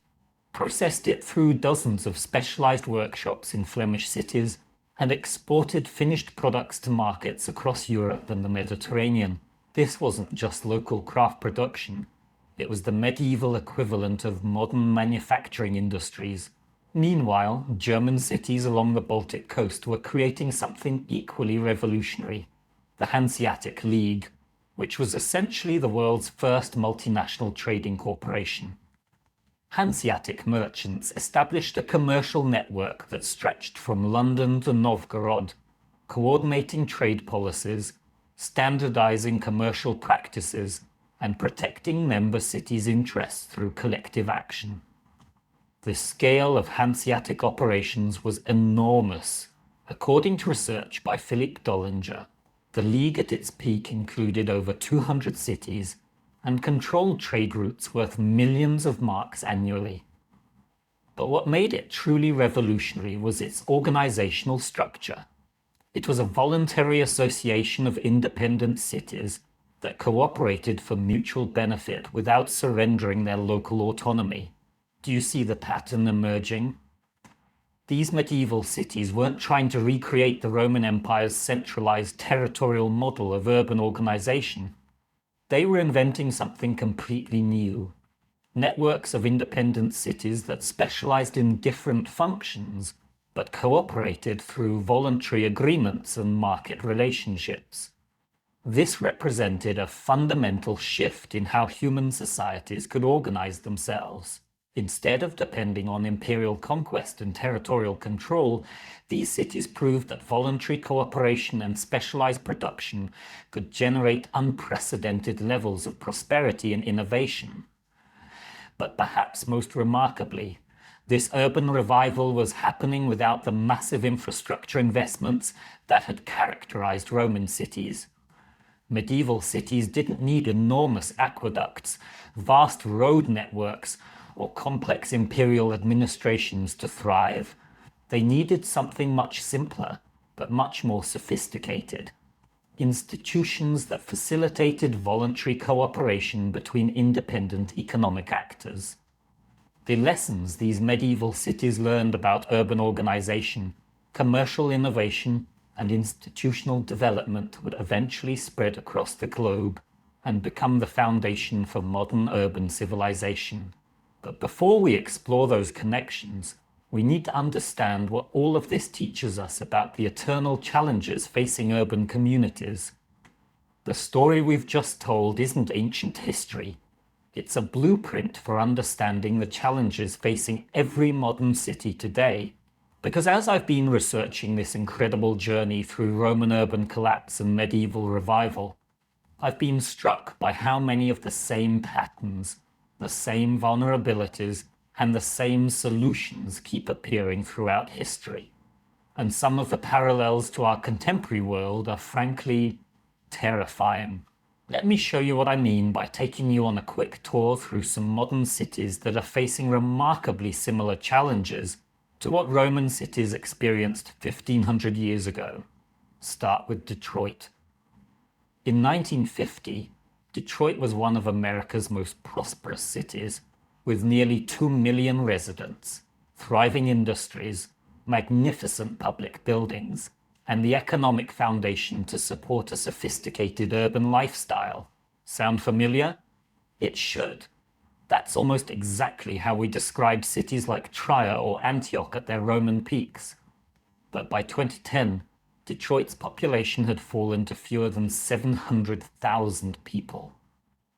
processed it through dozens of specialized workshops in Flemish cities, and exported finished products to markets across Europe and the Mediterranean. This wasn't just local craft production. It was the medieval equivalent of modern manufacturing industries. Meanwhile, German cities along the Baltic coast were creating something equally revolutionary, the Hanseatic League, which was essentially the world's first multinational trading corporation. Hanseatic merchants established a commercial network that stretched from London to Novgorod, coordinating trade policies, standardizing commercial practices, and protecting member cities' interests through collective action. The scale of Hanseatic operations was enormous. According to research by Philip Dollinger, the League at its peak included over 200 cities and controlled trade routes worth millions of marks annually. But what made it truly revolutionary was its organizational structure. It was a voluntary association of independent cities that cooperated for mutual benefit without surrendering their local autonomy. Do you see the pattern emerging? These medieval cities weren't trying to recreate the Roman Empire's centralized territorial model of urban organization. They were inventing something completely new. Networks of independent cities that specialized in different functions, but cooperated through voluntary agreements and market relationships. This represented a fundamental shift in how human societies could organize themselves. Instead of depending on imperial conquest and territorial control, these cities proved that voluntary cooperation and specialized production could generate unprecedented levels of prosperity and innovation. But perhaps most remarkably, this urban revival was happening without the massive infrastructure investments that had characterized Roman cities. Medieval cities didn't need enormous aqueducts, vast road networks, or complex imperial administrations to thrive. They needed something much simpler, but much more sophisticated. Institutions that facilitated voluntary cooperation between independent economic actors. The lessons these medieval cities learned about urban organization, commercial innovation, and institutional development would eventually spread across the globe and become the foundation for modern urban civilization. But before we explore those connections, we need to understand what all of this teaches us about the eternal challenges facing urban communities. The story we've just told isn't ancient history. It's a blueprint for understanding the challenges facing every modern city today. Because as I've been researching this incredible journey through Roman urban collapse and medieval revival, I've been struck by how many of the same patterns, the same vulnerabilities, and the same solutions keep appearing throughout history. And some of the parallels to our contemporary world are frankly terrifying. Let me show you what I mean by taking you on a quick tour through some modern cities that are facing remarkably similar challenges to what Roman cities experienced 1500 years ago. Start with Detroit. In 1950, Detroit was one of America's most prosperous cities, with nearly 2 million residents, thriving industries, magnificent public buildings, and the economic foundation to support a sophisticated urban lifestyle. Sound familiar? It should. That's almost exactly how we described cities like Trier or Antioch at their Roman peaks. But by 2010, Detroit's population had fallen to fewer than 700,000 people,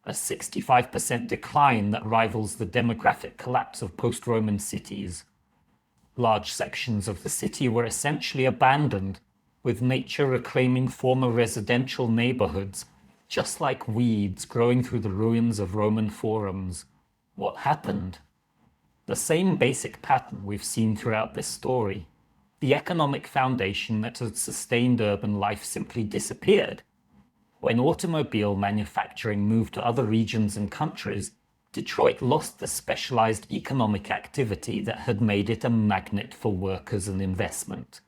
a 65% decline that rivals the demographic collapse of post-Roman cities. Large sections of the city were essentially abandoned, with nature reclaiming former residential neighborhoods, just like weeds growing through the ruins of Roman forums. What happened? The same basic pattern we've seen throughout this story. The economic foundation that had sustained urban life simply disappeared. When automobile manufacturing moved to other regions and countries, Detroit lost the specialized economic activity that had made it a magnet for workers and investment.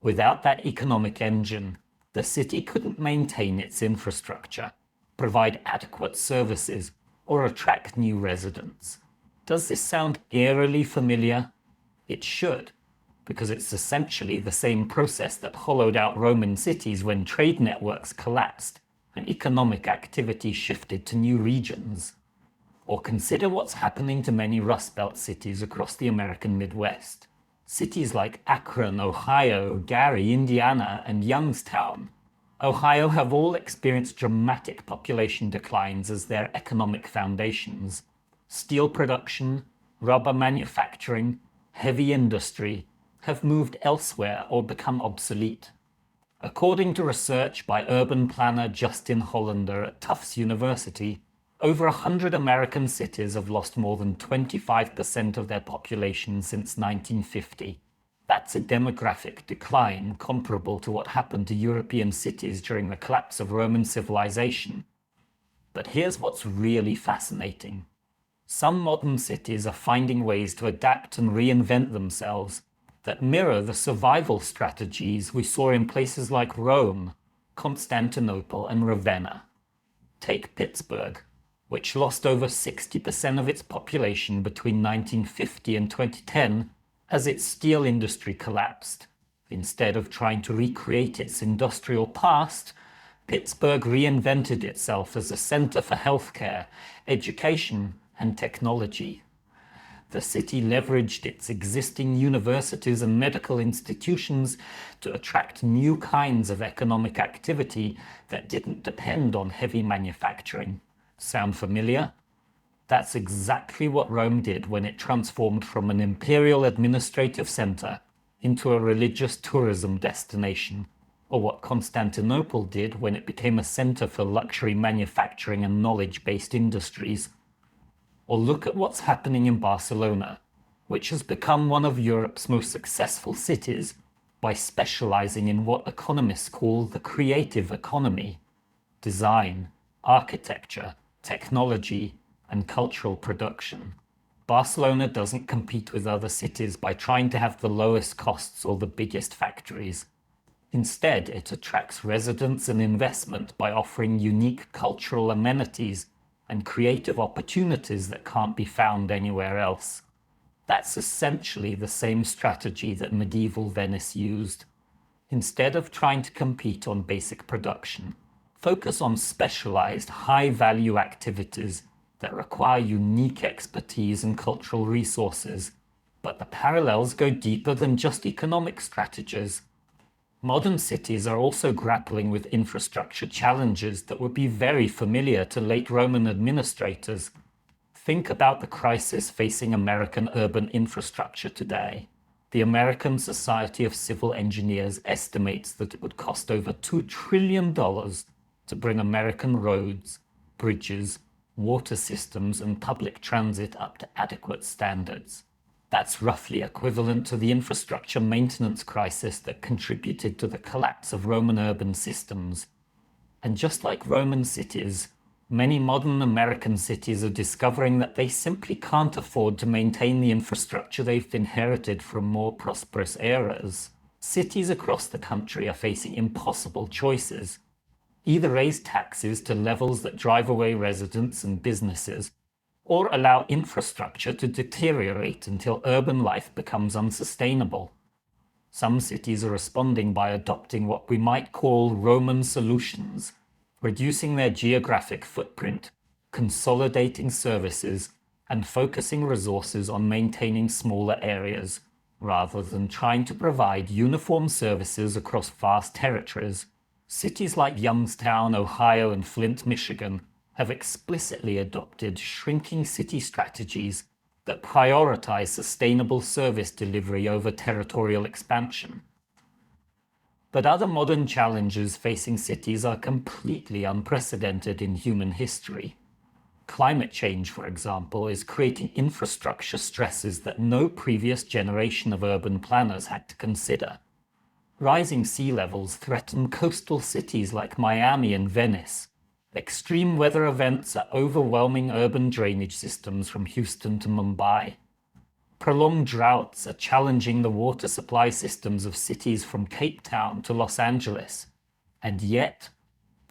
Without that economic engine, the city couldn't maintain its infrastructure, provide adequate services, or attract new residents. Does this sound eerily familiar? It should, because it's essentially the same process that hollowed out Roman cities when trade networks collapsed and economic activity shifted to new regions. Or consider what's happening to many Rust Belt cities across the American Midwest. Cities like Akron, Ohio, Gary, Indiana, and Youngstown, Ohio have all experienced dramatic population declines as their economic foundations. Steel production, rubber manufacturing, heavy industry have moved elsewhere or become obsolete. According to research by urban planner Justin Hollander at Tufts University, over 100 American cities have lost more than 25% of their population since 1950. That's a demographic decline comparable to what happened to European cities during the collapse of Roman civilization. But here's what's really fascinating. Some modern cities are finding ways to adapt and reinvent themselves that mirror the survival strategies we saw in places like Rome, Constantinople, and Ravenna. Take Pittsburgh, which lost over 60% of its population between 1950 and 2010 as its steel industry collapsed. Instead of trying to recreate its industrial past, Pittsburgh reinvented itself as a center for healthcare, education, and technology. The city leveraged its existing universities and medical institutions to attract new kinds of economic activity that didn't depend on heavy manufacturing. Sound familiar? That's exactly what Rome did when it transformed from an imperial administrative center into a religious tourism destination, or what Constantinople did when it became a center for luxury manufacturing and knowledge-based industries. Or look at what's happening in Barcelona, which has become one of Europe's most successful cities by specializing in what economists call the creative economy: design, architecture, technology, and cultural production. Barcelona doesn't compete with other cities by trying to have the lowest costs or the biggest factories. Instead, it attracts residents and investment by offering unique cultural amenities and creative opportunities that can't be found anywhere else. That's essentially the same strategy that medieval Venice used. Instead of trying to compete on basic production, focus on specialized, high-value activities that require unique expertise and cultural resources. But the parallels go deeper than just economic strategies. Modern cities are also grappling with infrastructure challenges that would be very familiar to late Roman administrators. Think about the crisis facing American urban infrastructure today. The American Society of Civil Engineers estimates that it would cost over $2 trillion to bring American roads, bridges, water systems, and public transit up to adequate standards. That's roughly equivalent to the infrastructure maintenance crisis that contributed to the collapse of Roman urban systems. And just like Roman cities, many modern American cities are discovering that they simply can't afford to maintain the infrastructure they've inherited from more prosperous eras. Cities across the country are facing impossible choices. Either raise taxes to levels that drive away residents and businesses, or allow infrastructure to deteriorate until urban life becomes unsustainable. Some cities are responding by adopting what we might call Roman solutions, reducing their geographic footprint, consolidating services, and focusing resources on maintaining smaller areas, rather than trying to provide uniform services across vast territories. Cities like Youngstown, Ohio, and Flint, Michigan, have explicitly adopted shrinking city strategies that prioritize sustainable service delivery over territorial expansion. But other modern challenges facing cities are completely unprecedented in human history. Climate change, for example, is creating infrastructure stresses that no previous generation of urban planners had to consider. Rising sea levels threaten coastal cities like Miami and Venice. Extreme weather events are overwhelming urban drainage systems from Houston to Mumbai. Prolonged droughts are challenging the water supply systems of cities from Cape Town to Los Angeles. And yet,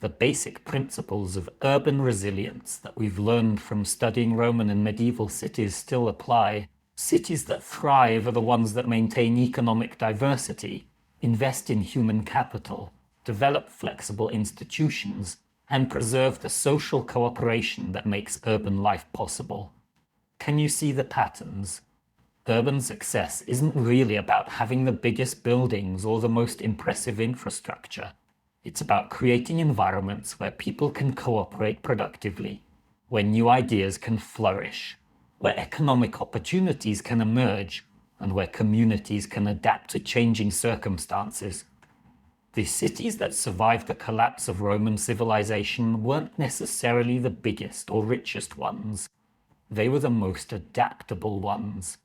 the basic principles of urban resilience that we've learned from studying Roman and medieval cities still apply. Cities that thrive are the ones that maintain economic diversity, invest in human capital, develop flexible institutions, and preserve the social cooperation that makes urban life possible. Can you see the patterns? Urban success isn't really about having the biggest buildings or the most impressive infrastructure. It's about creating environments where people can cooperate productively, where new ideas can flourish, where economic opportunities can emerge, and where communities can adapt to changing circumstances. The cities that survived the collapse of Roman civilization weren't necessarily the biggest or richest ones. They were the most adaptable ones.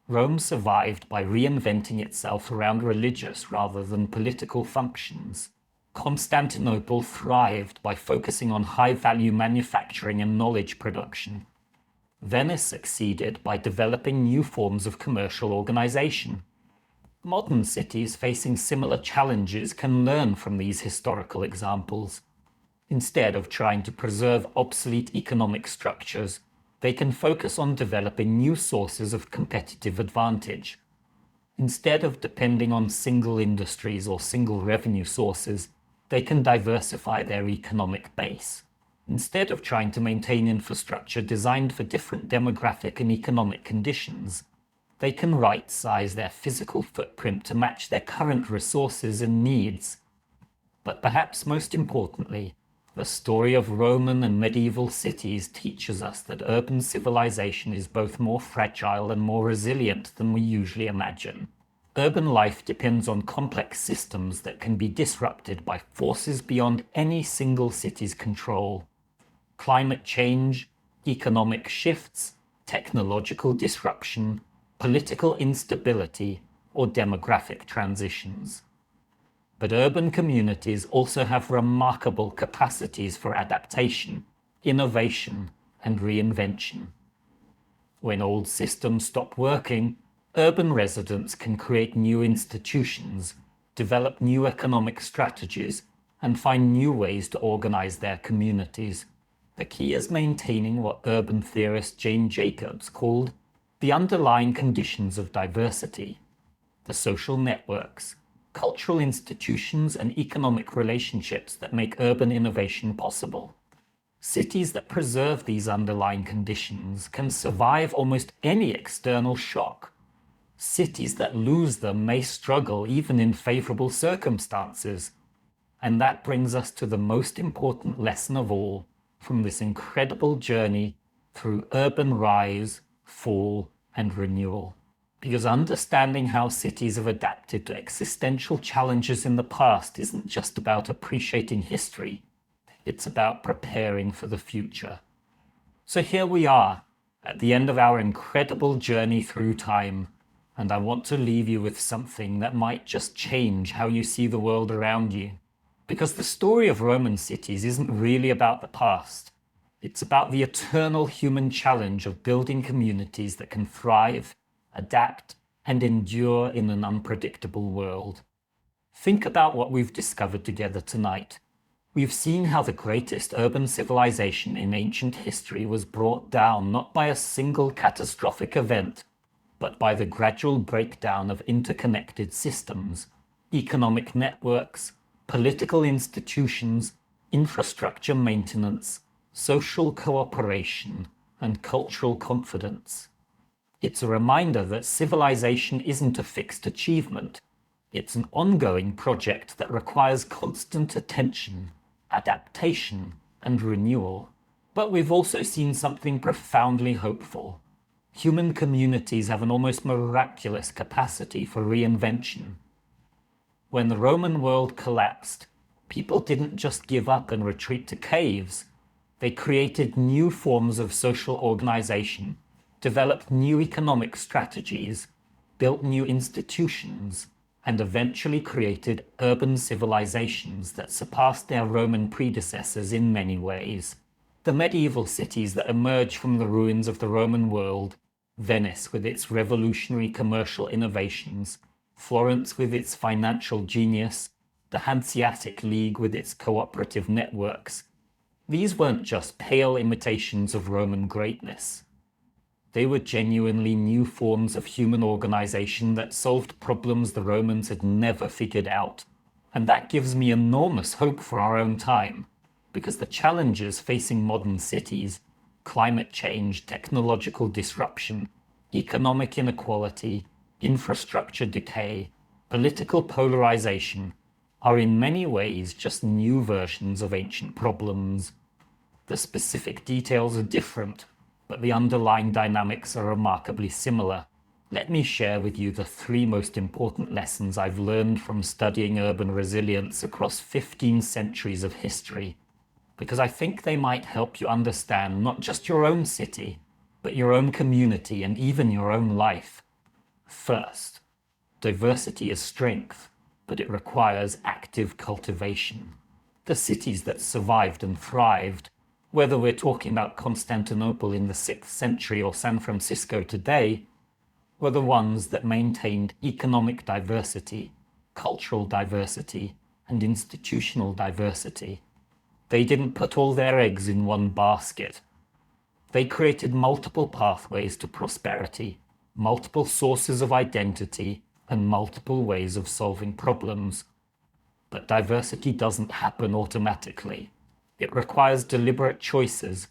Rome survived by reinventing itself around religious rather than political functions. Constantinople thrived by focusing on high-value manufacturing and knowledge production. Venice succeeded by developing new forms of commercial organization. Modern cities facing similar challenges can learn from these historical examples. Instead of trying to preserve obsolete economic structures, they can focus on developing new sources of competitive advantage. Instead of depending on single industries or single revenue sources, they can diversify their economic base. Instead of trying to maintain infrastructure designed for different demographic and economic conditions, they can right-size their physical footprint to match their current resources and needs. But perhaps most importantly, The story of Roman and medieval cities teaches us that urban civilization is both more fragile and more resilient than we usually imagine. Urban life depends on complex systems that can be disrupted by forces beyond any single city's control. Climate change, economic shifts, technological disruption, political instability, or demographic transitions. But urban communities also have remarkable capacities for adaptation, innovation, and reinvention. When old systems stop working, urban residents can create new institutions, develop new economic strategies, and find new ways to organize their communities. The key is maintaining what urban theorist Jane Jacobs called the underlying conditions of diversity, the social networks, cultural institutions, and economic relationships that make urban innovation possible. Cities that preserve these underlying conditions can survive almost any external shock. Cities that lose them may struggle even in favorable circumstances. And that brings us to the most important lesson of all from this incredible journey through urban rise, fall, and renewal. Because understanding how cities have adapted to existential challenges in the past isn't just about appreciating history, it's about preparing for the future. So here we are, at the end of our incredible journey through time, and I want to leave you with something that might just change how you see the world around you. Because the story of Roman cities isn't really about the past. It's about the eternal human challenge of building communities that can thrive, adapt, and endure in an unpredictable world. Think about what we've discovered together tonight. We've seen how the greatest urban civilization in ancient history was brought down not by a single catastrophic event, but by the gradual breakdown of interconnected systems, economic networks, political institutions, infrastructure maintenance, social cooperation, and cultural confidence. It's a reminder that civilization isn't a fixed achievement. It's an ongoing project that requires constant attention, adaptation, and renewal. But we've also seen something profoundly hopeful. Human communities have an almost miraculous capacity for reinvention. When the Roman world collapsed, people didn't just give up and retreat to caves. They created new forms of social organization, developed new economic strategies, built new institutions, and eventually created urban civilizations that surpassed their Roman predecessors in many ways. The medieval cities that emerged from the ruins of the Roman world, Venice with its revolutionary commercial innovations, Florence with its financial genius, the Hanseatic League with its cooperative networks. These weren't just pale imitations of Roman greatness. They were genuinely new forms of human organization that solved problems the Romans had never figured out. And that gives me enormous hope for our own time, because the challenges facing modern cities, climate change, technological disruption, economic inequality, infrastructure decay, political polarization, are in many ways just new versions of ancient problems. The specific details are different, but the underlying dynamics are remarkably similar. Let me share with you the 3 most important lessons I've learned from studying urban resilience across 15 centuries of history, because I think they might help you understand not just your own city, but your own community and even your own life. First, diversity is strength, but it requires active cultivation. The cities that survived and thrived, whether we're talking about Constantinople in the 6th century or San Francisco today, were the ones that maintained economic diversity, cultural diversity, and institutional diversity. They didn't put all their eggs in one basket. They created multiple pathways to prosperity, multiple sources of identity, and multiple ways of solving problems. But diversity doesn't happen automatically. It requires deliberate choices,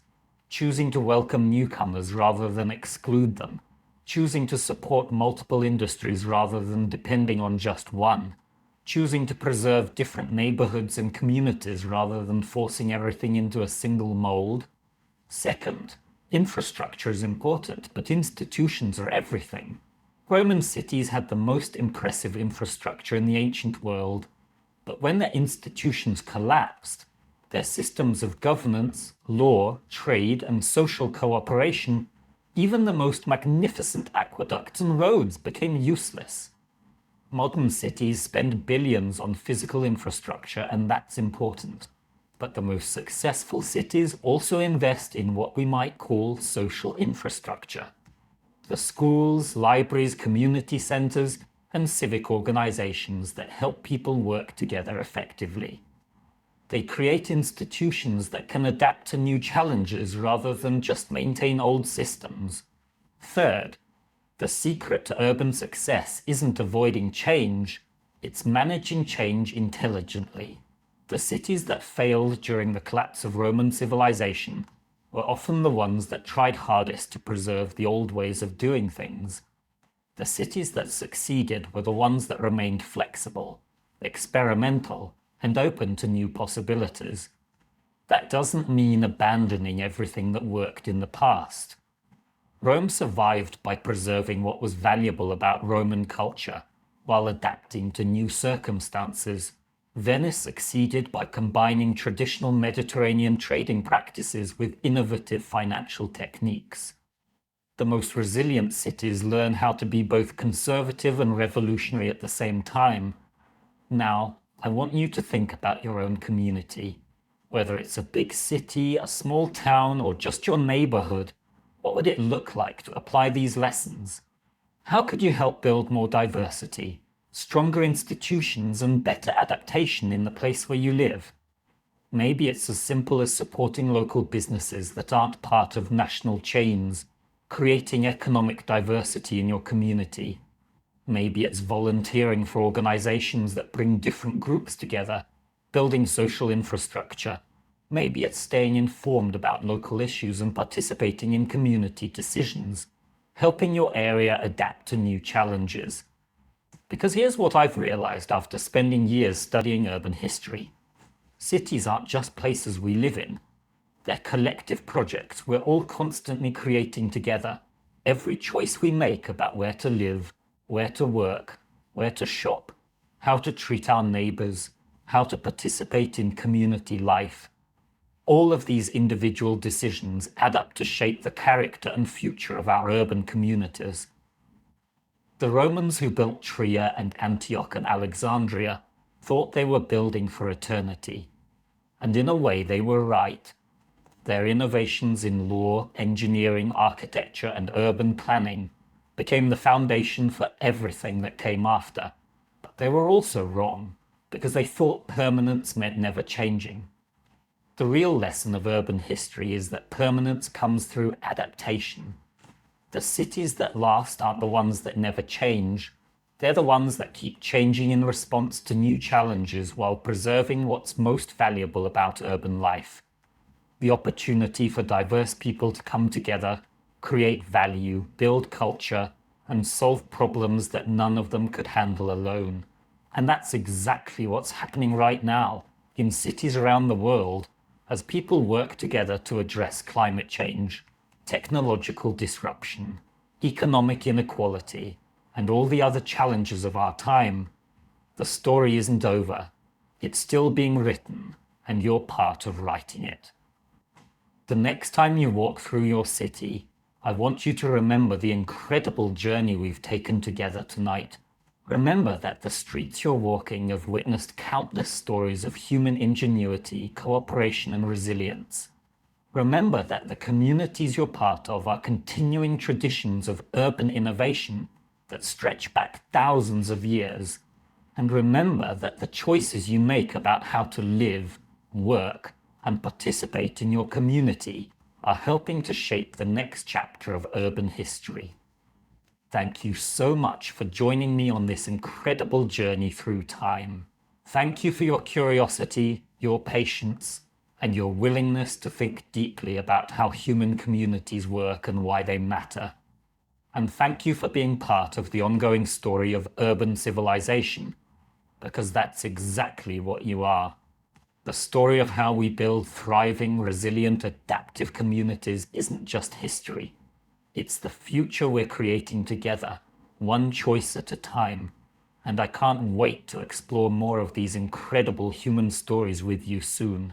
choosing to welcome newcomers rather than exclude them, choosing to support multiple industries rather than depending on just one, choosing to preserve different neighborhoods and communities rather than forcing everything into a single mold. Second, infrastructure is important, but institutions are everything. Roman cities had the most impressive infrastructure in the ancient world, but when their institutions collapsed, their systems of governance, law, trade, and social cooperation, even the most magnificent aqueducts and roads became useless. Modern cities spend billions on physical infrastructure, and that's important. But the most successful cities also invest in what we might call social infrastructure. The schools, libraries, community centers, and civic organizations that help people work together effectively. They create institutions that can adapt to new challenges rather than just maintain old systems. Third, the secret to urban success isn't avoiding change, it's managing change intelligently. The cities that failed during the collapse of Roman civilization were often the ones that tried hardest to preserve the old ways of doing things. The cities that succeeded were the ones that remained flexible, experimental, and open to new possibilities. That doesn't mean abandoning everything that worked in the past. Rome survived by preserving what was valuable about Roman culture while adapting to new circumstances. Venice succeeded by combining traditional Mediterranean trading practices with innovative financial techniques. The most resilient cities learn how to be both conservative and revolutionary at the same time. Now, I want you to think about your own community. Whether it's a big city, a small town, or just your neighborhood, what would it look like to apply these lessons? How could you help build more diversity, stronger institutions, and better adaptation in the place where you live? Maybe it's as simple as supporting local businesses that aren't part of national chains, creating economic diversity in your community. Maybe it's volunteering for organizations that bring different groups together, building social infrastructure. Maybe it's staying informed about local issues and participating in community decisions, helping your area adapt to new challenges. Because here's what I've realized after spending years studying urban history. Cities aren't just places we live in. They're collective projects we're all constantly creating together. Every choice we make about where to live, where to work, where to shop, how to treat our neighbors, how to participate in community life. All of these individual decisions add up to shape the character and future of our urban communities. The Romans who built Trier and Antioch and Alexandria thought they were building for eternity. And in a way, they were right. Their innovations in law, engineering, architecture, and urban planning became the foundation for everything that came after. But they were also wrong, because they thought permanence meant never changing. The real lesson of urban history is that permanence comes through adaptation. The cities that last aren't the ones that never change. They're the ones that keep changing in response to new challenges while preserving what's most valuable about urban life. The opportunity for diverse people to come together, create value, build culture, and solve problems that none of them could handle alone. And that's exactly what's happening right now in cities around the world as people work together to address climate change, technological disruption, economic inequality, and all the other challenges of our time. The story isn't over. It's still being written, and you're part of writing it. The next time you walk through your city, I want you to remember the incredible journey we've taken together tonight. Remember that the streets you're walking have witnessed countless stories of human ingenuity, cooperation, and resilience. Remember that the communities you're part of are continuing traditions of urban innovation that stretch back thousands of years. And remember that the choices you make about how to live, work, and participate in your community are helping to shape the next chapter of urban history. Thank you so much for joining me on this incredible journey through time. Thank you for your curiosity, your patience, and your willingness to think deeply about how human communities work and why they matter. And thank you for being part of the ongoing story of urban civilization. because that's exactly what you are. The story of how we build thriving, resilient, adaptive communities isn't just history. It's the future we're creating together, one choice at a time. And I can't wait to explore more of these incredible human stories with you soon.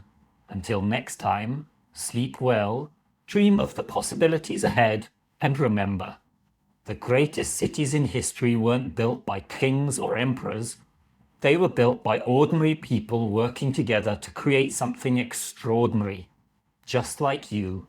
Until next time, sleep well, dream of the possibilities ahead, and remember, the greatest cities in history weren't built by kings or emperors. They were built by ordinary people working together to create something extraordinary, just like you